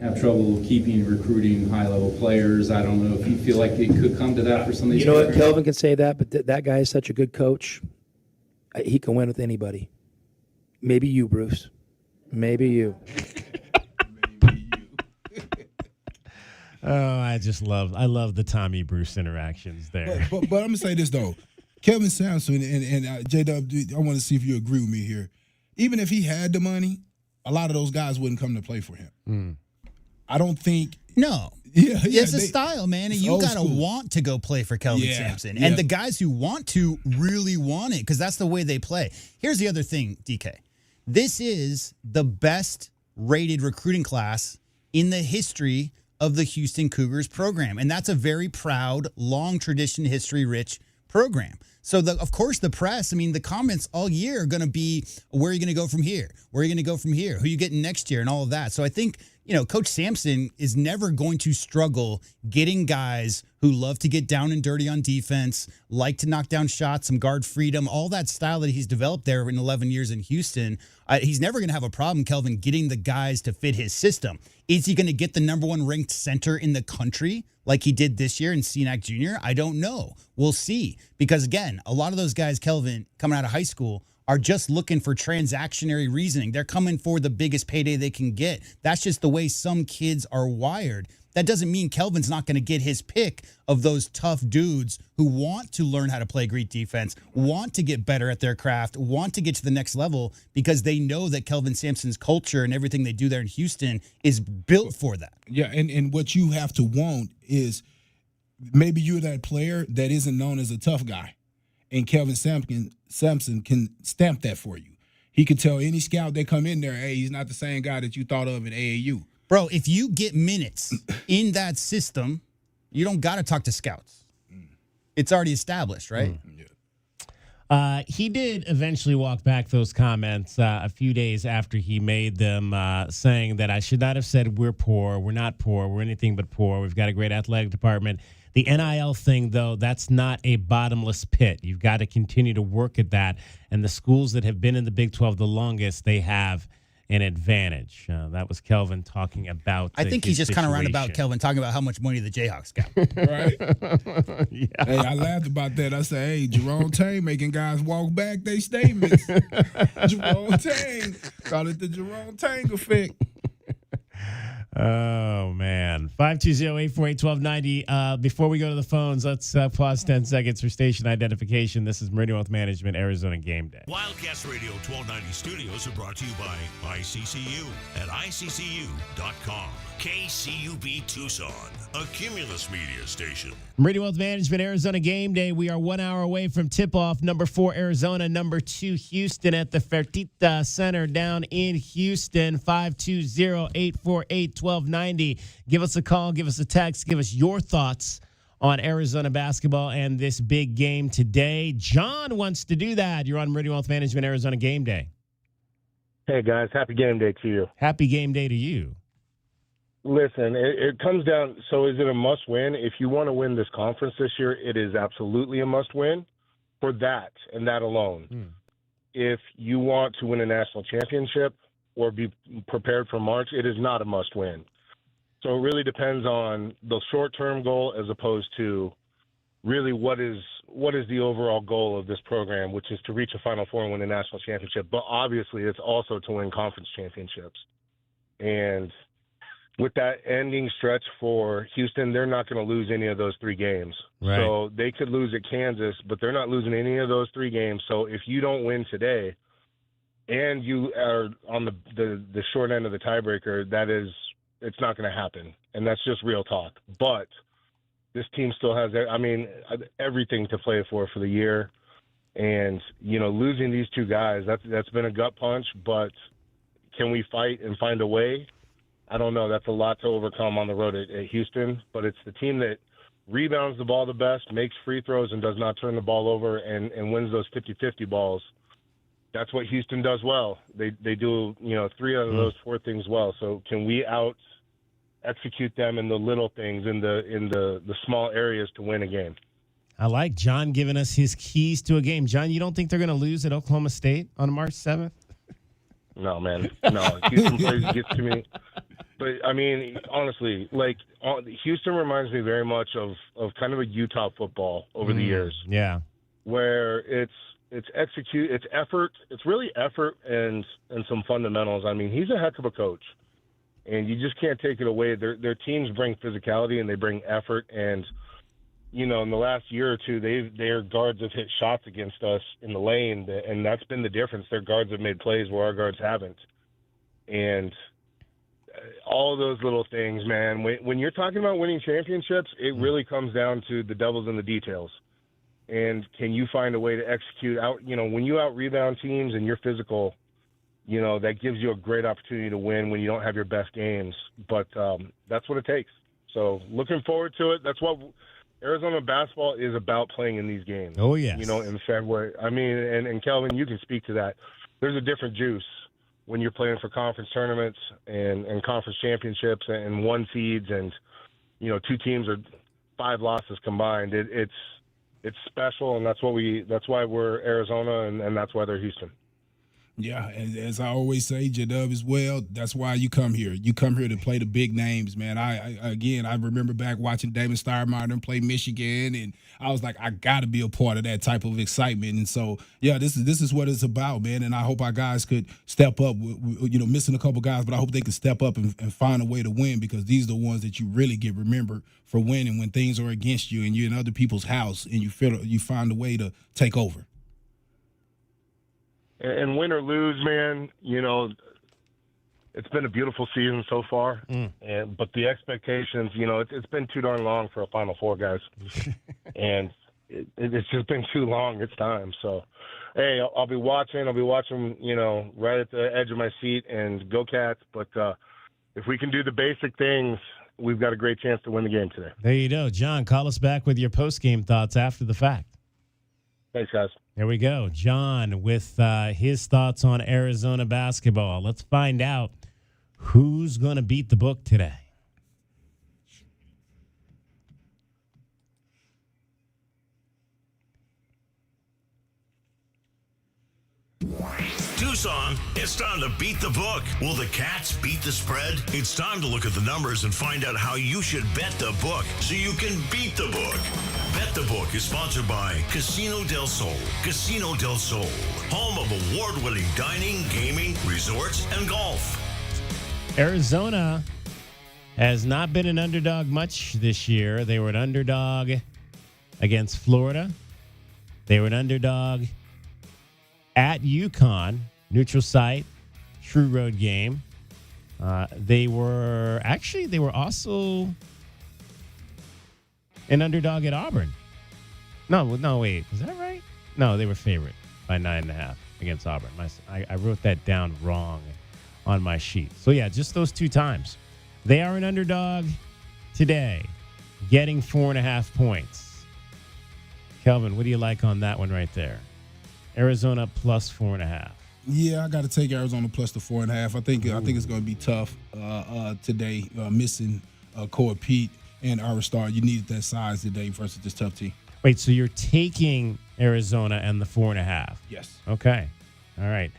Have trouble keeping recruiting high-level players. I don't know if you feel like it could come to that for some of these. You know what? Kelvin can say that, but that guy is such a good coach. He can win with anybody. Maybe you, Bruce. Maybe you. Oh, I love the Tommy Bruce interactions there. But I'm gonna say this though. Kelvin Sampson and J-Dub, I want to see if you agree with me here. Even if he had the money, a lot of those guys wouldn't come to play for him. I don't think. No. Yeah, it's a style, man. And you got to want to go play for Kelvin Sampson. And the guys who want to really want it because that's the way they play. Here's the other thing, DK. This is the best rated recruiting class in the history of the Houston Cougars program. And that's a very proud, long tradition, history-rich program. So, of course, the press, the comments all year are going to be, where are you going to go from here? Where are you going to go from here? Who are you getting next year? And all of that. So I think, Coach Sampson is never going to struggle getting guys who love to get down and dirty on defense, like to knock down shots, some guard freedom, all that style that he's developed there in 11 years in Houston. He's never going to have a problem, Kelvin, getting the guys to fit his system. Is he going to get the number 1 ranked center in the country like he did this year in Senac Jr.? I don't know. We'll see. Because, again, a lot of those guys, Kelvin, coming out of high school are just looking for transactionary reasoning. They're coming for the biggest payday they can get. That's just the way some kids are wired. That doesn't mean Kelvin's not going to get his pick of those tough dudes who want to learn how to play great defense, want to get better at their craft, want to get to the next level because they know that Kelvin Sampson's culture and everything they do there in Houston is built for that. Yeah, and what you have to want is maybe you're that player that isn't known as a tough guy. and Kelvin Sampson can stamp that for you. He can tell any scout that come in there, hey, he's not the same guy that you thought of at AAU. Bro, if you get minutes in that system, you don't got to talk to scouts. It's already established, right? He did eventually walk back those comments a few days after he made them, saying that I should not have said we're poor. We're not poor. We're anything but poor. We've got a great athletic department. The NIL thing, though, that's not a bottomless pit. You've got to continue to work at that. And the schools that have been in the Big 12 the longest, they have an advantage. That was Kelvin talking about. I think he's just kind of roundabout, Kelvin, talking about how much money the Jayhawks got. Right? Hey, I laughed about that. I said, hey, Jerome Tang making guys walk back their statements. Jerome Tang. Call it the Jerome Tang effect. Oh, man. 520-848-1290. Before we go to the phones, let's pause 10 seconds for station identification. This is Meridian Wealth Management, Arizona Game Day. Wildcats Radio 1290 Studios are brought to you by ICCU at ICCU.com. KCUB Tucson, a Cumulus media station. Meridian Wealth Management, Arizona Game Day. We are 1 hour away from tip-off. Number 4, Arizona. Number 2, Houston at the Fertitta Center down in Houston. 520-848-1290. Give us a call. Give us a text. Give us your thoughts on Arizona basketball and this big game today. John wants to do that. You're on Meridian Wealth Management, Arizona Game Day. Hey, guys. Happy Game Day to you. Happy Game Day to you. Listen, it comes down, so is it a must-win? If you want to win this conference this year, it is absolutely a must-win for that and that alone. If you want to win a national championship or be prepared for March, it is not a must-win. So it really depends on the short-term goal as opposed to really what is the overall goal of this program, which is to reach a Final Four and win a national championship. But obviously it's also to win conference championships. And with that ending stretch for Houston, they're not going to lose any of those 3 games. Right. So they could lose at Kansas, but they're not losing any of those 3 games. So if you don't win today and you are on the short end of the tiebreaker, it's not going to happen. And that's just real talk. But this team still has, everything to play for the year. And, losing these 2 guys, that's been a gut punch, but can we fight and find a way? I don't know. That's a lot to overcome on the road at Houston, but it's the team that rebounds the ball the best, makes free throws, and does not turn the ball over and wins those 50-50 balls. That's what Houston does well. They do, 3 out of those 4 things well. So can we out-execute them in the little things, in the small areas to win a game? I like John giving us his keys to a game. John, you don't think they're going to lose at Oklahoma State on March 7th? No, man. No, Houston plays gets to me. But, honestly, Houston reminds me very much of kind of a Utah football over the years. Yeah. Where it's effort. It's really effort and some fundamentals. He's a heck of a coach. And you just can't take it away. Their teams bring physicality and they bring effort. And, in the last year or two, their guards have hit shots against us in the lane, and that's been the difference. Their guards have made plays where our guards haven't. And all those little things, man, when you're talking about winning championships, it really comes down to the devil's in the details. And can you find a way to execute out, when you out-rebound teams and you're physical, that gives you a great opportunity to win when you don't have your best games. But that's what it takes. So looking forward to it. That's what Arizona basketball is about, playing in these games. Oh, yes. In February. And Kelvin, you can speak to that. There's a different juice when you're playing for conference tournaments and conference championships and 1 seeds and, 2 teams are 5 losses combined. It's special, and that's why we're Arizona, and that's why they're Houston. Yeah, and as I always say, J-Dub as well, that's why you come here. You come here to play the big names, man. I remember back watching Damon Stoudemire play Michigan, and I was like, I got to be a part of that type of excitement. And so, yeah, this is what it's about, man. And I hope our guys could step up, missing a couple guys, but I hope they could step up and find a way to win, because these are the ones that you really get remembered for winning when things are against you and you're in other people's house and you find a way to take over. And win or lose, man, it's been a beautiful season so far. But the expectations, it's been too darn long for a Final Four, guys. And it's just been too long. It's time. So, hey, I'll be watching. Right at the edge of my seat, and go Cats. But if we can do the basic things, we've got a great chance to win the game today. There you go. John, call us back with your post-game thoughts after the fact. Thanks, guys. There we go. John with his thoughts on Arizona basketball. Let's find out who's going to beat the book today. Tucson, it's time to beat the book. Will the Cats beat the spread? It's time to look at the numbers and find out how you should bet the book so you can beat the book. Bet the Book is sponsored by Casino del Sol. Casino del Sol, home of award-winning dining, gaming, resorts, and golf. Arizona has not been an underdog much this year. They were an underdog against Florida. They were an underdog at UConn, neutral site, true road game. They were also an underdog at Auburn. No, wait. Was that right? No, they were favorite by 9.5 against Auburn. I wrote that down wrong on my sheet. So, yeah, just those two times. They are an underdog today, getting 4.5 points. Kelvin, what do you like on that one right there? Arizona plus 4.5. Yeah, I got to take Arizona plus the 4.5. I think it's going to be tough today, missing Core Pete and Aristar. You needed that size today versus this tough team. Wait, so you're taking Arizona and the 4.5? Yes. Okay. All right.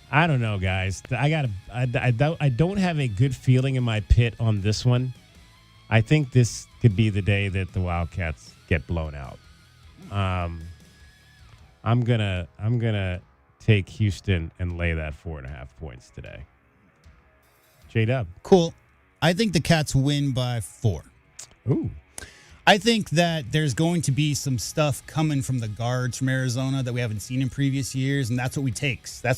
I don't know, guys. I don't have a good feeling in my pit on this one. I think this could be the day that the Wildcats get blown out. I'm gonna take Houston and lay that 4.5 points today. J-Dub. Cool. I think the Cats win by 4. Ooh. I think that there's going to be some stuff coming from the guards from Arizona that we haven't seen in previous years, and that's what it takes. I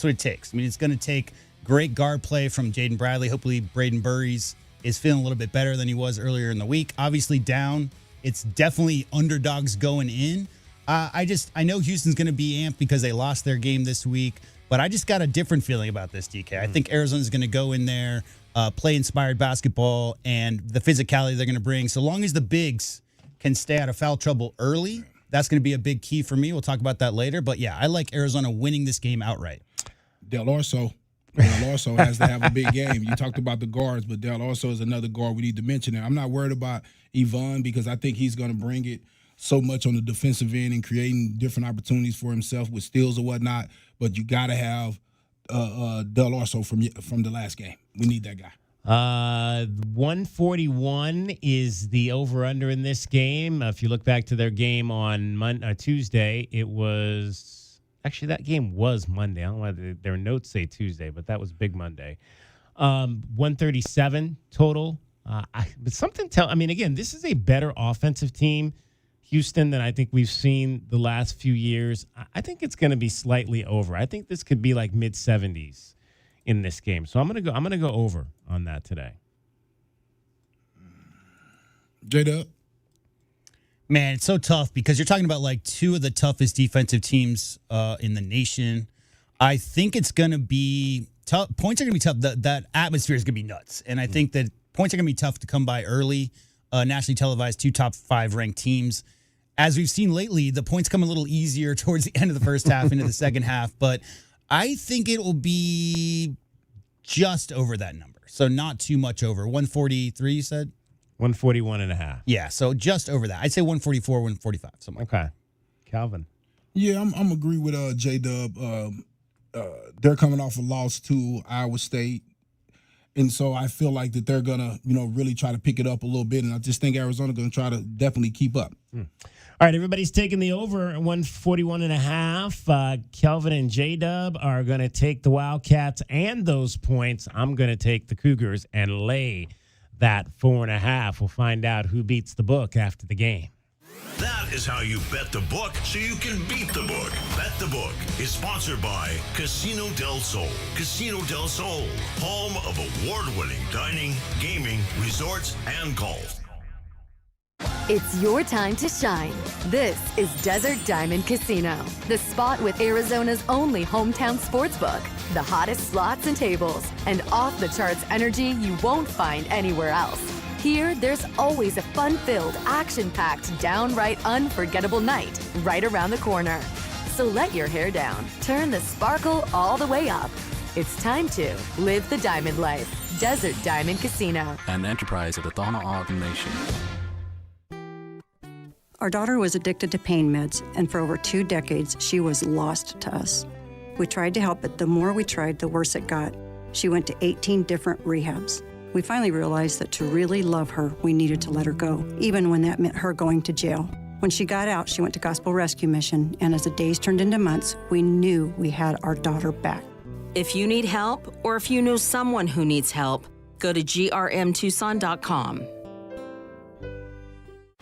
mean, it's going to take great guard play from Jaden Bradley. Hopefully, Braden Burries is feeling a little bit better than he was earlier in the week. Obviously, down. It's definitely underdogs going in. I know Houston's going to be amped because they lost their game this week, but I just got a different feeling about this, DK. I think Arizona's going to go in there, play inspired basketball, and the physicality they're going to bring. So long as the bigs can stay out of foul trouble early, that's going to be a big key for me. We'll talk about that later. But, yeah, I like Arizona winning this game outright. Del Orso has to have a big game. You talked about the guards, but Del Orso is another guard we need to mention. And I'm not worried about Yvonne because I think he's going to bring it so much on the defensive end and creating different opportunities for himself with steals or whatnot. But you got to have Del Orso from the last game. We need that guy. 141 is the over-under in this game. If you look back to their game on Tuesday, it was – actually, that game was Monday. I don't know why their notes say Tuesday, but that was Big Monday. 137 total. But something again, this is a better offensive team, Houston, than I think we've seen the last few years. I think it's going to be slightly over. I think this could be like mid-70s in this game. So I'm gonna go over on that today. J-Dub. Man, it's so tough because you're talking about like two of the toughest defensive teams in the nation. I think it's going to be tough. Points are going to be tough. That atmosphere is going to be nuts. And I think that points are going to be tough to come by early. Nationally televised, 2 top 5 ranked teams. As we've seen lately, the points come a little easier towards the end of the first half into the second half. But I think it will be just over that number. So not too much over. 143, you said? 141.5. Yeah, so just over that. I'd say 144, 145. Something like that. Okay. Calvin. Yeah, I'm agree with J-Dub. They're coming off a loss to Iowa State. And so I feel like that they're going to, really try to pick it up a little bit. And I just think Arizona's going to try to definitely keep up. All right, everybody's taking the over 141.5. Kelvin and J-Dub are going to take the Wildcats and those points. I'm going to take the Cougars and lay that 4.5. We'll find out who beats the book after the game. That is how you bet the book so you can beat the book. Bet the Book is sponsored by Casino del Sol. Casino del Sol, home of award-winning dining, gaming, resorts, and golf. It's your time to shine. This is Desert Diamond Casino, the spot with Arizona's only hometown sportsbook, the hottest slots and tables, and off-the-charts energy you won't find anywhere else. Here, there's always a fun-filled, action-packed, downright unforgettable night right around the corner. So let your hair down, turn the sparkle all the way up. It's time to live the diamond life. Desert Diamond Casino. An enterprise of the Thana Ogden Nation. Our daughter was addicted to pain meds, and for over 2 decades, she was lost to us. We tried to help, but the more we tried, the worse it got. She went to 18 different rehabs. We finally realized that to really love her, we needed to let her go, even when that meant her going to jail. When she got out, she went to Gospel Rescue Mission, and as the days turned into months, we knew we had our daughter back. If you need help, or if you know someone who needs help, go to grmtucson.com.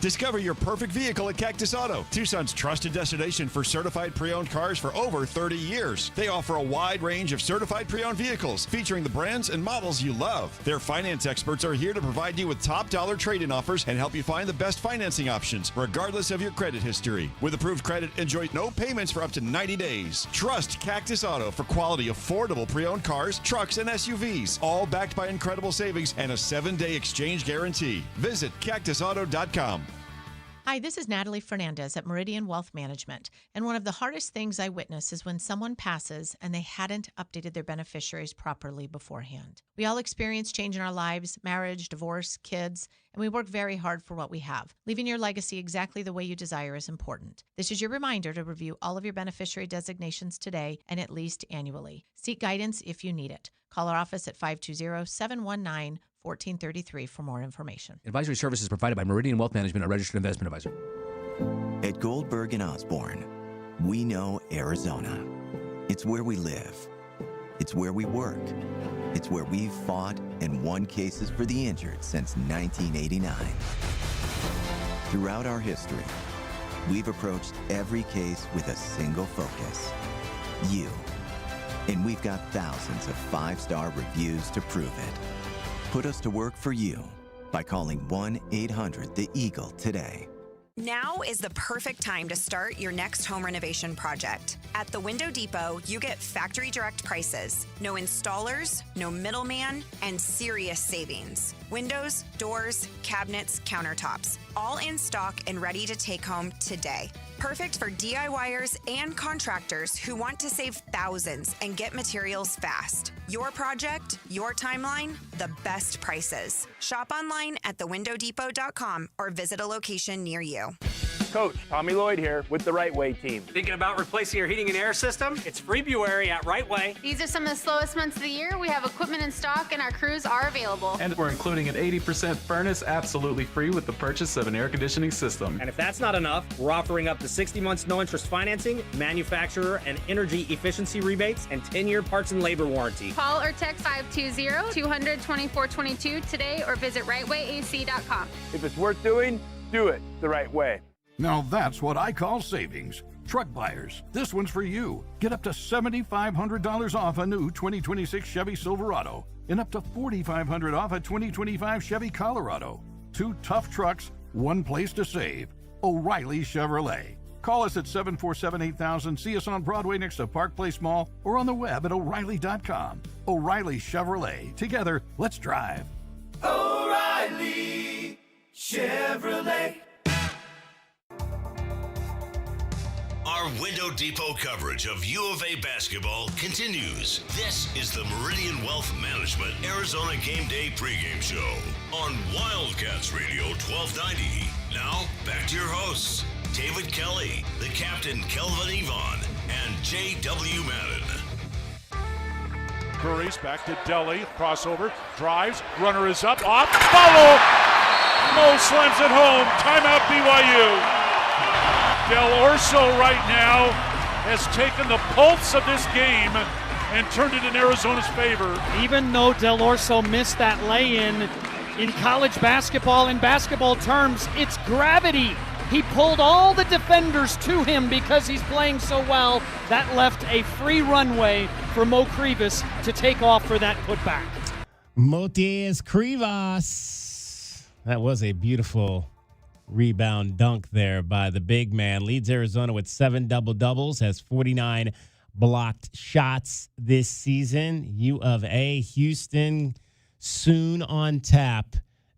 Discover your perfect vehicle at Cactus Auto, Tucson's trusted destination for certified pre-owned cars for over 30 years. They offer a wide range of certified pre-owned vehicles featuring the brands and models you love. Their finance experts are here to provide you with top dollar trade-in offers and help you find the best financing options, regardless of your credit history. With approved credit, enjoy no payments for up to 90 days. Trust Cactus Auto for quality, affordable pre-owned cars, trucks, and SUVs, all backed by incredible savings and a 7-day exchange guarantee. Visit cactusauto.com. Hi, this is Natalie Fernandez at Meridian Wealth Management, and one of the hardest things I witness is when someone passes and they hadn't updated their beneficiaries properly beforehand. We all experience change in our lives, marriage, divorce, kids, and we work very hard for what we have. Leaving your legacy exactly the way you desire is important. This is your reminder to review all of your beneficiary designations today and at least annually. Seek guidance if you need it. Call our office at 520-719-1433 for more information. Advisory services provided by Meridian Wealth Management, a registered investment advisor. At Goldberg and Osborne, we know Arizona. It's where we live. It's where we work. It's where we've fought and won cases for the injured since 1989. Throughout our history, we've approached every case with a single focus: you. And we've got thousands of 5-star reviews to prove it. Put us to work for you by calling 1-800-THE-EAGLE today. Now is the perfect time to start your next home renovation project. At the Window Depot, you get factory direct prices, no installers, no middleman, and serious savings. Windows, doors, cabinets, countertops, all in stock and ready to take home today. Perfect for DIYers and contractors who want to save thousands and get materials fast. Your project, your timeline, the best prices. Shop online at thewindowdepot.com or visit a location near you. Coach, Tommy Lloyd here with the Right Way team. Thinking about replacing your heating and air system? It's February at Right Way. These are some of the slowest months of the year. We have equipment in stock and our crews are available. And we're including an 80% furnace absolutely free with the purchase of an air conditioning system. And if that's not enough, we're offering up to 60 months no interest financing, manufacturer and energy efficiency rebates, and 10-year parts and labor warranty. Call or text 520-200-2422 today or visit rightwayac.com. If it's worth doing, do it the right way. Now that's what I call savings. Truck buyers, this one's for you. Get up to $7,500 off a new 2026 Chevy Silverado and up to $4,500 off a 2025 Chevy Colorado. 2 tough trucks, one place to save. O'Reilly Chevrolet. Call us at 747-8000, see us on Broadway next to Park Place Mall, or on the web at O'Reilly.com. O'Reilly Chevrolet. Together, let's drive. O'Reilly Chevrolet. Our Window Depot coverage of U of A basketball continues. This is the Meridian Wealth Management Arizona Gameday pregame show on Wildcats Radio 1290. Now, back to your hosts, David Kelly, the captain Kelvin Yvonne, and J.W. Madden. Curry's back to Delhi, crossover, drives, runner is up, off, follow! Mo slams it home, timeout BYU. Del Orso right now has taken the pulse of this game and turned it in Arizona's favor. Even though Del Orso missed that lay-in, in college basketball, in basketball terms, it's gravity. He pulled all the defenders to him because he's playing so well. That left a free runway for Mo Krivas to take off for that putback. Motiez Krivas. That was a beautiful rebound dunk there by the big man. Leads Arizona with 7 double-doubles, has 49 blocked shots this season. U of A, Houston, soon on tap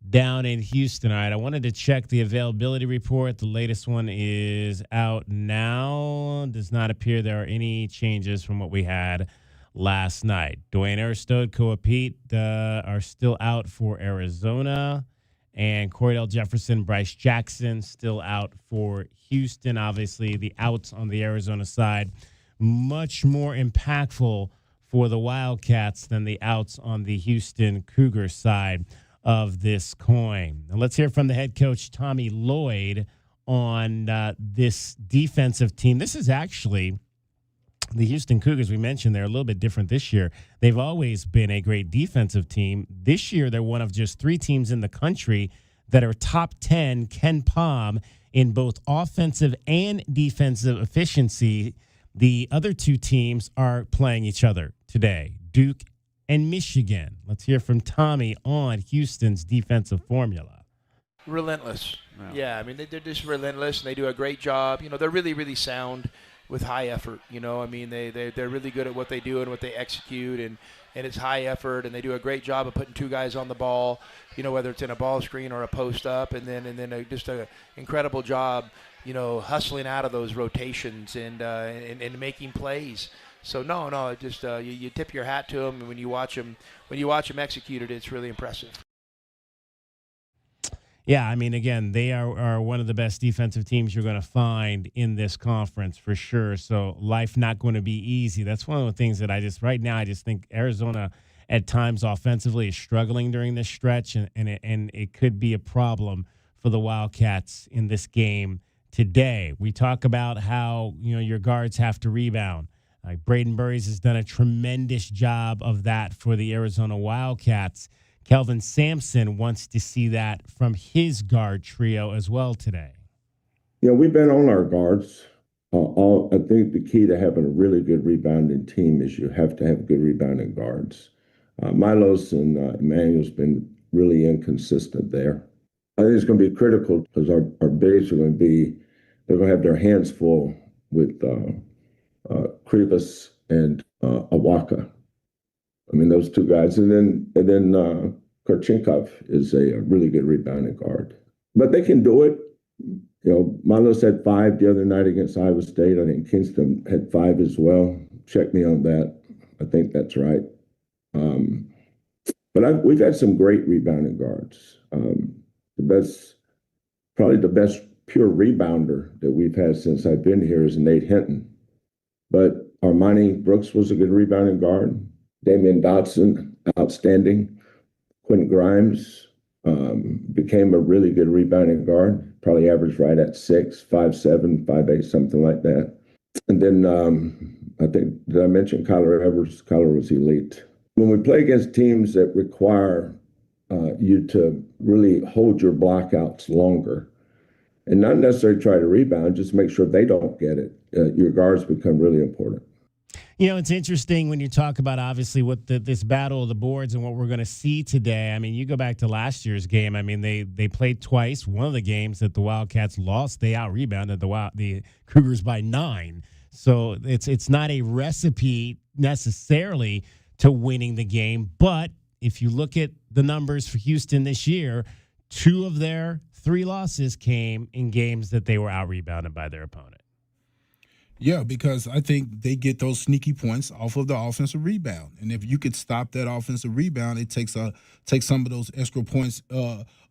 down in Houston. All right, I wanted to check the availability report. The latest one is out now. Does not appear there are any changes from what we had last night. Dwayne Erstode, Koa Pete are still out for Arizona. And Cordell Jefferson, Bryce Jackson still out for Houston. Obviously, the outs on the Arizona side much more impactful for the Wildcats than the outs on the Houston Cougars side of this coin. Now let's hear from the head coach, Tommy Lloyd, on this defensive team. This is actually the Houston Cougars. We mentioned they're a little bit different this year. They've always been a great defensive team. This year, they're one of just 3 teams in the country that are top 10 Ken Pom in both offensive and defensive efficiency. The other 2 teams are playing each other today, Duke and Michigan. Let's hear from Tommy on Houston's defensive formula. Relentless. Yeah, I mean, they're just relentless, and they do a great job. You know, they're really, really sound with high effort. You know, I mean, they're really good at what they do and what they execute, and it's high effort, and they do a great job of putting 2 guys on the ball, you know, whether it's in a ball screen or a post up, and then just an incredible job, you know, hustling out of those rotations and making plays. So no, just you tip your hat to them, and when you watch them execute it, it's really impressive. Yeah, I mean, again, they are one of the best defensive teams you're going to find in this conference for sure. So life not going to be easy. That's one of the things that I just think Arizona at times offensively is struggling during this stretch, and it could be a problem for the Wildcats in this game today. We talk about how, you know, your guards have to rebound. Braden Burries has done a tremendous job of that for the Arizona Wildcats. Kelvin Sampson wants to see that from his guard trio as well today. Yeah, we've been on our guards. I think the key to having a really good rebounding team is you have to have good rebounding guards. Milos and Emmanuel's been really inconsistent there. I think it's going to be critical because our bigs are going to they're going to have their hands full with Krivas and Awaka. I mean, those 2 guys. And then Korchenkov is a really good rebounding guard. But they can do it. You know, Milos had 5 the other night against Iowa State. I think Kingston had 5 as well. Check me on that. I think that's right. But we've had some great rebounding guards. Probably the best pure rebounder that we've had since I've been here is Nate Hinton. But Armani Brooks was a good rebounding guard. Damian Dotson, outstanding. Quentin Grimes became a really good rebounding guard, probably averaged right at 6, 5'7", 5'8", something like that. And then I think, did I mention Kyler Edwards? Kyler was elite. When we play against teams that require you to really hold your blockouts longer and not necessarily try to rebound, just make sure they don't get it, your guards become really important. You know, it's interesting when you talk about, obviously, what this battle of the boards and what we're going to see today. I mean, you go back to last year's game. I mean, they played twice. One of the games that the Wildcats lost, they out-rebounded the Cougars by 9. So it's not a recipe necessarily to winning the game. But if you look at the numbers for Houston this year, 2 of their 3 losses came in games that they were out-rebounded by their opponent. Yeah, because I think they get those sneaky points off of the offensive rebound. And if you could stop that offensive rebound, it takes some of those extra points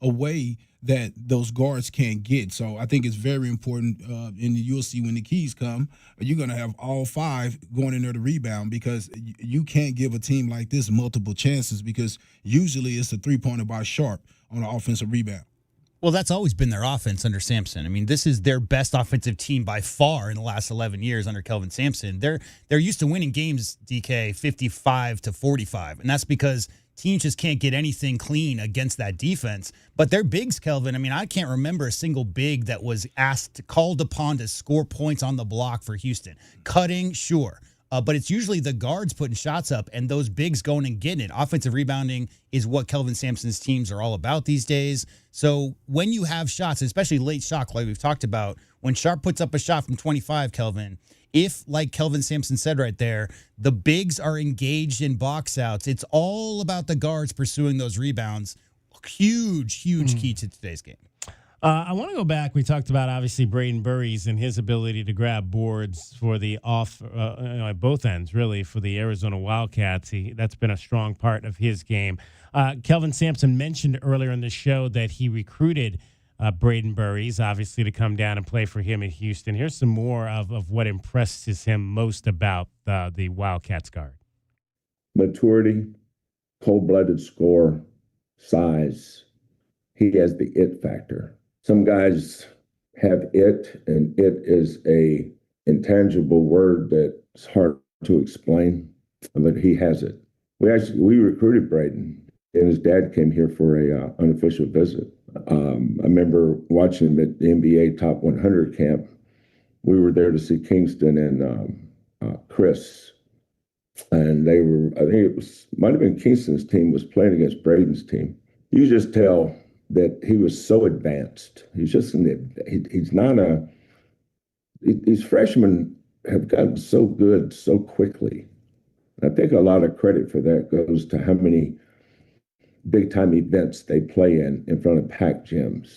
away that those guards can't get. So I think it's very important, and you'll see when the keys come, you're going to have all 5 going in there to rebound, because you can't give a team like this multiple chances, because usually it's a 3-pointer by Sharp on an offensive rebound. Well, that's always been their offense under Sampson. I mean, this is their best offensive team by far in the last 11 years under Kelvin Sampson. They're used to winning games, DK, 55-45, and that's because teams just can't get anything clean against that defense. But their bigs, Kelvin, I mean, I can't remember a single big that was called upon to score points on the block for Houston. Cutting, sure. but it's usually the guards putting shots up and those bigs going and getting it. Offensive rebounding is what Kelvin Sampson's teams are all about these days. So when you have shots, especially late shot, like we've talked about, when Sharp puts up a shot from 25, Kelvin, if, like Kelvin Sampson said right there, the bigs are engaged in box outs, it's all about the guards pursuing those rebounds. Huge key to today's game. I want to go back. We talked about, obviously, Braden Burries and his ability to grab boards for the at both ends, really, for the Arizona Wildcats. That's been a strong part of his game. Kelvin Sampson mentioned earlier in the show that he recruited Braden Burries, obviously, to come down and play for him in Houston. Here's some more of what impresses him most about the Wildcats guard. Maturity, cold-blooded scorer, size. He has the it factor. Some guys have it, and it is a intangible word that's hard to explain, but he has it. We recruited Braden, and his dad came here for a unofficial visit. I remember watching him at the NBA Top 100 camp. We were there to see Kingston and Chris, and they were. I think might have been Kingston's team was playing against Braden's team. You just tell that he was so advanced. He's just he's not these freshmen have gotten so good so quickly. I think a lot of credit for that goes to how many big-time events they play in front of packed gyms.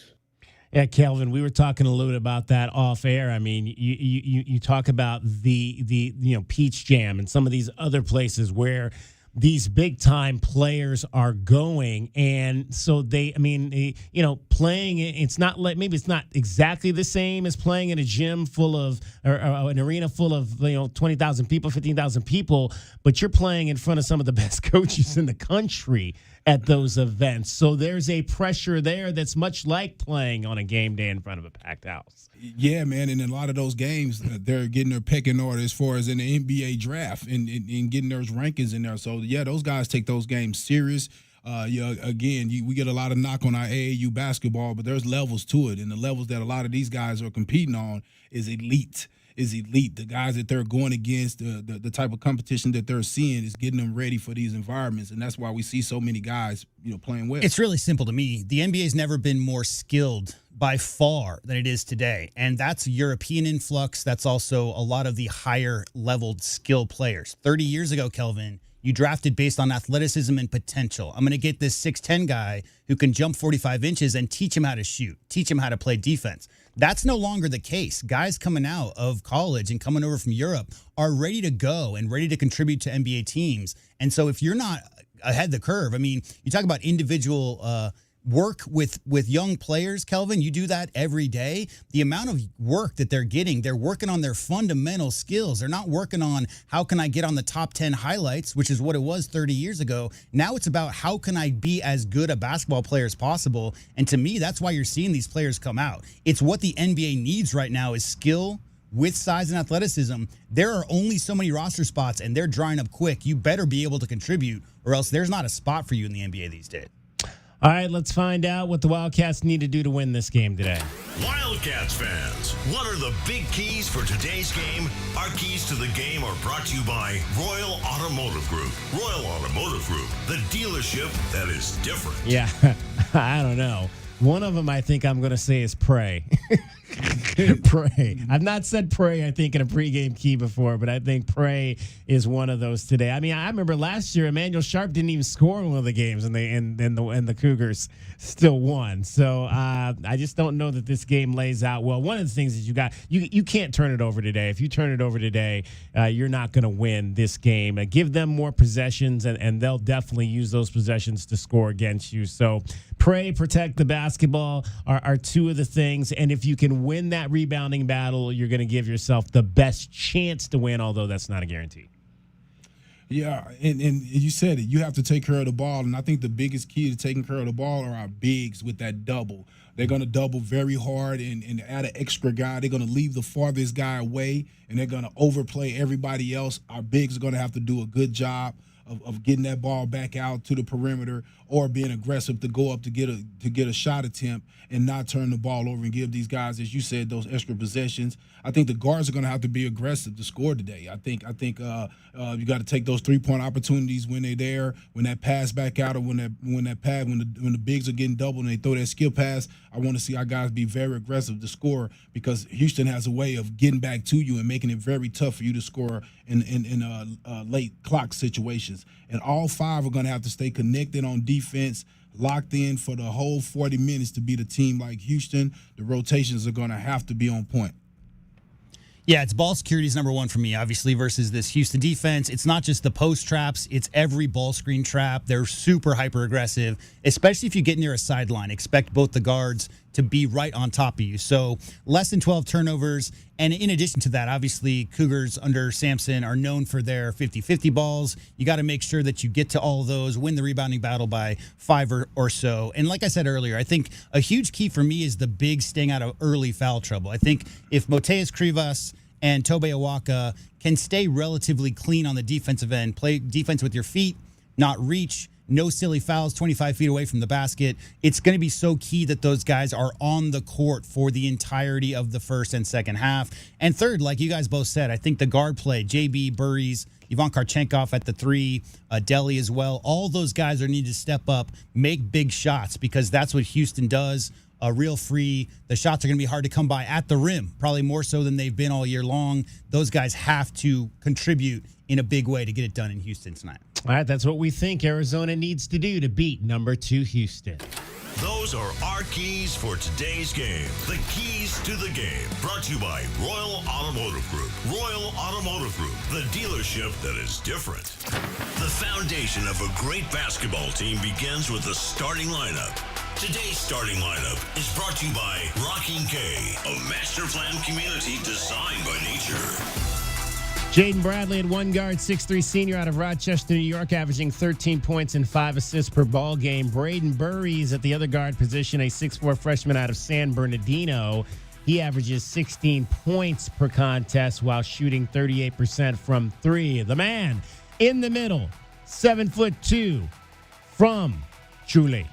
Yeah, Kelvin, we were talking a little bit about that off air. I mean, you talk about the Peach Jam and some of these other places where these big time players are going, and so playing, it's not like, maybe it's not exactly the same as playing in a gym full of or an arena full of 20,000 people, 15,000 people, but you're playing in front of some of the best coaches in the country at those events. So there's a pressure there that's much like playing on a game day in front of a packed house. Yeah, man, and in a lot of those games, they're getting their pecking order as far as in the NBA draft and getting those rankings in there. So, yeah, those guys take those games serious. We get a lot of knock on our AAU basketball, but there's levels to it, and the levels that a lot of these guys are competing on is elite. The guys that they're going against, the type of competition that they're seeing is getting them ready for these environments, and that's why we see so many guys, playing well. It's really simple to me. The NBA's never been more skilled by far than it is today, and that's European influx. That's also a lot of the higher-leveled skill players. 30 years ago, Kelvin, you drafted based on athleticism and potential. I'm going to get this 6'10 guy who can jump 45 inches and teach him how to shoot, teach him how to play defense. That's no longer the case. Guys coming out of college and coming over from Europe are ready to go and ready to contribute to NBA teams. And so if you're not ahead of the curve, I mean, you talk about individual work with young players, Kelvin, you do that every day. The amount of work that they're getting, they're working on their fundamental skills. They're not working on how can I get on the top 10 highlights, which is what it was 30 years ago. Now it's about how can I be as good a basketball player as possible. And to me, that's why you're seeing these players come out. It's what the NBA needs right now is skill with size and athleticism. There are only so many roster spots, and they're drying up quick. You better be able to contribute, or else there's not a spot for you in the NBA these days. All right, let's find out what the Wildcats need to do to win this game today. Wildcats fans, what are the big keys for today's game? Our keys to the game are brought to you by Royal Automotive Group. Royal Automotive Group, the dealership that is different. Yeah, I don't know. One of them I think I'm going to say is pray. Pray. I've not said pray, I think, in a pregame key before, but I think pray is one of those today. I mean, I remember last year, Emmanuel Sharp didn't even score in one of the games, and the Cougars still won. So I just don't know that this game lays out well. One of the things is you can't turn it over today. If you turn it over today, you're not going to win this game. Give them more possessions, and they'll definitely use those possessions to score against you. So pray, protect the basketball are two of the things, and if you can win that rebounding battle, you're going to give yourself the best chance to win, although that's not a guarantee. Yeah, and you said it. You have to take care of the ball, and I think the biggest key to taking care of the ball are our bigs with that double. They're going to double very hard and add an extra guy. They're going to leave the farthest guy away, and they're going to overplay everybody else. Our bigs are going to have to do a good job of getting that ball back out to the perimeter or being aggressive to go up to get a shot attempt and not turn the ball over and give these guys, as you said, those extra possessions. I think the guards are going to have to be aggressive to score today. I think you got to take those 3-point opportunities when they're there, when that pass back out, or when the bigs are getting doubled and they throw that skill pass. I want to see our guys be very aggressive to score, because Houston has a way of getting back to you and making it very tough for you to score in late clock situations. And all 5 are going to have to stay connected on defense, locked in for the whole 40 minutes to beat a team like Houston. The rotations are going to have to be on point. Yeah, it's ball security is number one for me, obviously, versus this Houston defense. It's not just the post traps. It's every ball screen trap. They're super hyper-aggressive, especially if you get near a sideline. Expect both the guards to be right on top of you. So less than 12 turnovers. And in addition to that, obviously, Cougars under Sampson are known for their 50-50 balls. You got to make sure that you get to all of those, win the rebounding battle by 5 or so. And like I said earlier, I think a huge key for me is the big staying out of early foul trouble. I think if Moteus Krivas and Tobe Awaka can stay relatively clean on the defensive end, play defense with your feet, not reach, no silly fouls 25 feet away from the basket, it's going to be so key that those guys are on the court for the entirety of the first and second half. And third, like you guys both said, I think the guard play, JB, Burries, Ivan Karchenkov at the 3, Deli as well, all those guys are needed to step up, make big shots, because that's what Houston does. Real free. The shots are going to be hard to come by at the rim, probably more so than they've been all year long. Those guys have to contribute in a big way to get it done in Houston tonight. All right, that's what we think Arizona needs to do to beat number 2 Houston. Those are our keys for today's game. The keys to the game. Brought to you by Royal Automotive Group. Royal Automotive Group, the dealership that is different. The foundation of a great basketball team begins with the starting lineup. Today's starting lineup is brought to you by Rocking K, a master plan community designed by nature. Jaden Bradley at 1 guard, 6'3" senior out of Rochester, New York, averaging 13 points and 5 assists per ball game. Braden Burries at the other guard position, a 6'4" freshman out of San Bernardino. He averages 16 points per contest while shooting 38% from 3. The man in the middle, 7'2", from Chile,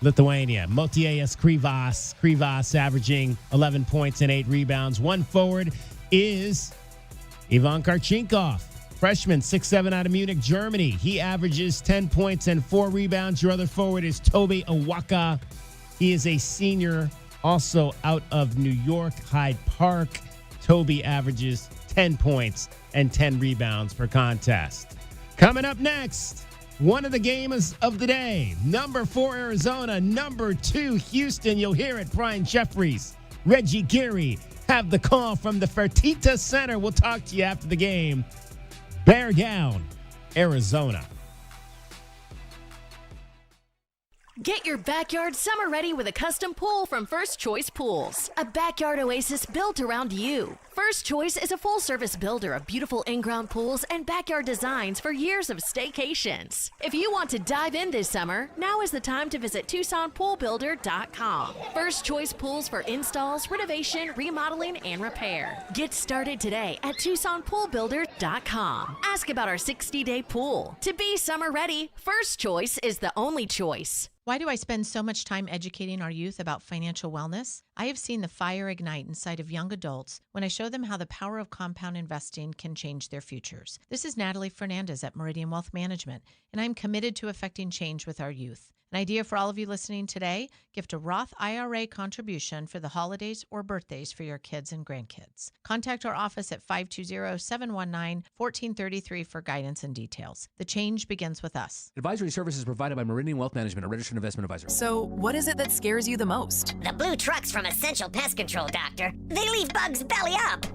Lithuania, Motiejus Krivas. Krivas averaging 11 points and 8 rebounds. 1 forward is Ivan Karchenkov, freshman, 6'7", out of Munich, Germany. He averages 10 points and 4 rebounds. Your other forward is Tobe Awaka. He is a senior, also out of New York, Hyde Park. Tobe averages 10 points and 10 rebounds per contest. Coming up next, one of the games of the day. Number 4, Arizona. Number 2, Houston. You'll hear it. Brian Jeffries, Reggie Geary have the call from the Fertitta Center. We'll talk to you after the game. Bear down, Arizona. Get your backyard summer ready with a custom pool from First Choice Pools. A backyard oasis built around you. First Choice is a full-service builder of beautiful in-ground pools and backyard designs for years of staycations. If you want to dive in this summer, now is the time to visit TucsonPoolBuilder.com. First Choice Pools for installs, renovation, remodeling, and repair. Get started today at TucsonPoolBuilder.com. Ask about our 60-day pool. To be summer ready, First Choice is the only choice. Why do I spend so much time educating our youth about financial wellness? I have seen the fire ignite inside of young adults when I show them how the power of compound investing can change their futures. This is Natalie Fernandez at Meridian Wealth Management, and I'm committed to affecting change with our youth. An idea for all of you listening today, gift a Roth IRA contribution for the holidays or birthdays for your kids and grandkids. Contact our office at 520-719-1433 for guidance and details. The change begins with us. Advisory services provided by Meridian Wealth Management, a registered investment advisor. So, what is it that scares you the most? The blue trucks from Essential Pest Control, Doctor. They leave bugs belly up.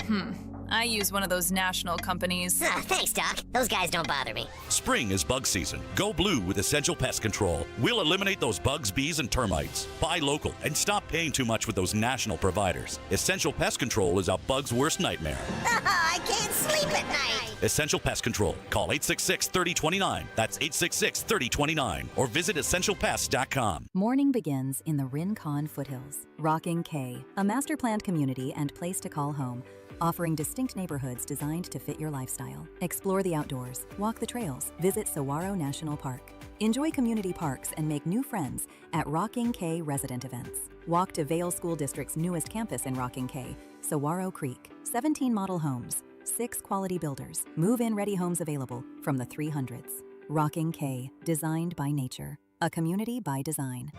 I use one of those national companies. Thanks, Doc. Those guys don't bother me. Spring is bug season. Go blue with Essential Pest Control. We'll eliminate those bugs, bees, and termites. Buy local and stop paying too much with those national providers. Essential Pest Control is a bug's worst nightmare. I can't sleep at night. Essential Pest Control. Call 866-3029. That's 866-3029. Or visit essentialpest.com. Morning begins in the Rincon foothills. Rocking K, a master planned community and place to call home, offering distinct neighborhoods designed to fit your lifestyle. Explore the outdoors, walk the trails, visit Saguaro National Park. Enjoy community parks and make new friends at Rocking K resident events. Walk to Vail School District's newest campus in Rocking K, Saguaro Creek. 17 model homes, 6 quality builders, move-in ready homes available from the 300s. Rocking K, designed by nature, a community by design.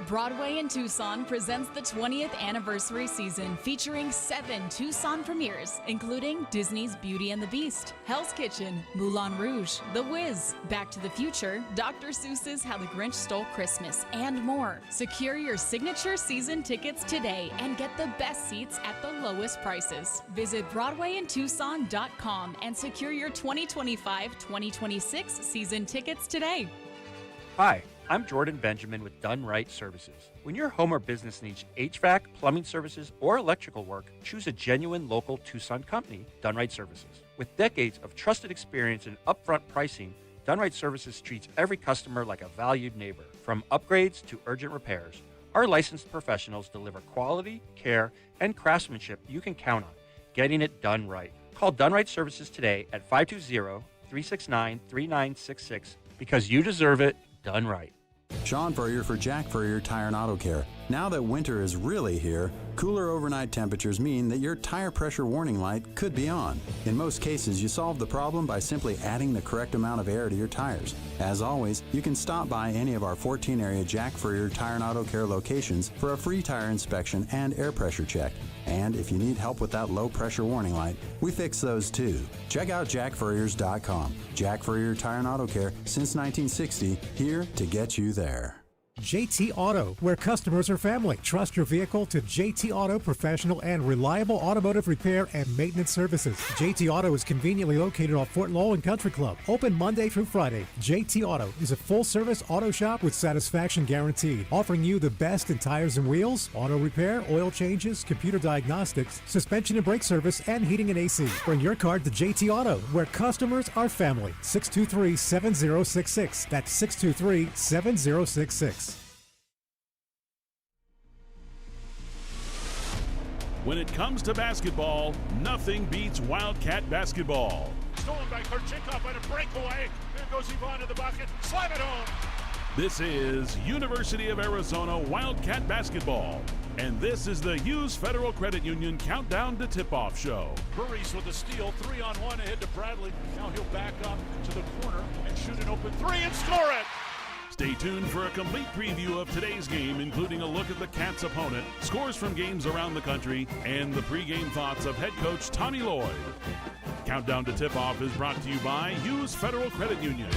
Broadway in Tucson presents the 20th anniversary season featuring 7 Tucson premieres, including Disney's Beauty and the Beast, Hell's Kitchen, Moulin Rouge, The Wiz, Back to the Future, Dr. Seuss's How the Grinch Stole Christmas, and more. Secure your signature season tickets today and get the best seats at the lowest prices. Visit BroadwayInTucson.com and secure your 2025-2026 season tickets today. Hi, I'm Jordan Benjamin with Done Right Services. When your home or business needs HVAC, plumbing services, or electrical work, choose a genuine local Tucson company, Done Right Services. With decades of trusted experience and upfront pricing, Done Right Services treats every customer like a valued neighbor. From upgrades to urgent repairs, our licensed professionals deliver quality, care, and craftsmanship you can count on, getting it done right. Call Done Right Services today at 520-369-3966 because you deserve it done right. Sean Furrier for Jack Furrier Tire and Auto Care. Now that winter is really here, cooler overnight temperatures mean that your tire pressure warning light could be on. In most cases, you solve the problem by simply adding the correct amount of air to your tires. As always, you can stop by any of our 14 area Jack Furrier Tire and Auto Care locations for a free tire inspection and air pressure check. And if you need help with that low pressure warning light, we fix those too. Check out jackfurriers.com. Jack Furrier Tire and Auto Care since 1960, here to get you there. JT Auto, where customers are family. Trust your vehicle to JT Auto professional and reliable automotive repair and maintenance services. JT Auto is conveniently located off Fort Lowell and Country Club. Open Monday through Friday. JT Auto is a full-service auto shop with satisfaction guaranteed, offering you the best in tires and wheels, auto repair, oil changes, computer diagnostics, suspension and brake service, and heating and AC. Bring your car to JT Auto, where customers are family. 623-7066. That's 623-7066. When it comes to basketball, nothing beats Wildcat basketball. Stolen by Korchikov on a breakaway. There goes Ivan to the bucket. Slam it home. This is University of Arizona Wildcat basketball. And this is the Hughes Federal Credit Union Countdown to Tip-Off show. Burries with a steal, 3-on-1 ahead to Bradley. Now he'll back up to the corner and shoot an open three and score it. Stay tuned for a complete preview of today's game, including a look at the Cats' opponent, scores from games around the country, and the pregame thoughts of head coach Tommy Lloyd. Countdown to Tip-Off is brought to you by Hughes Federal Credit Union.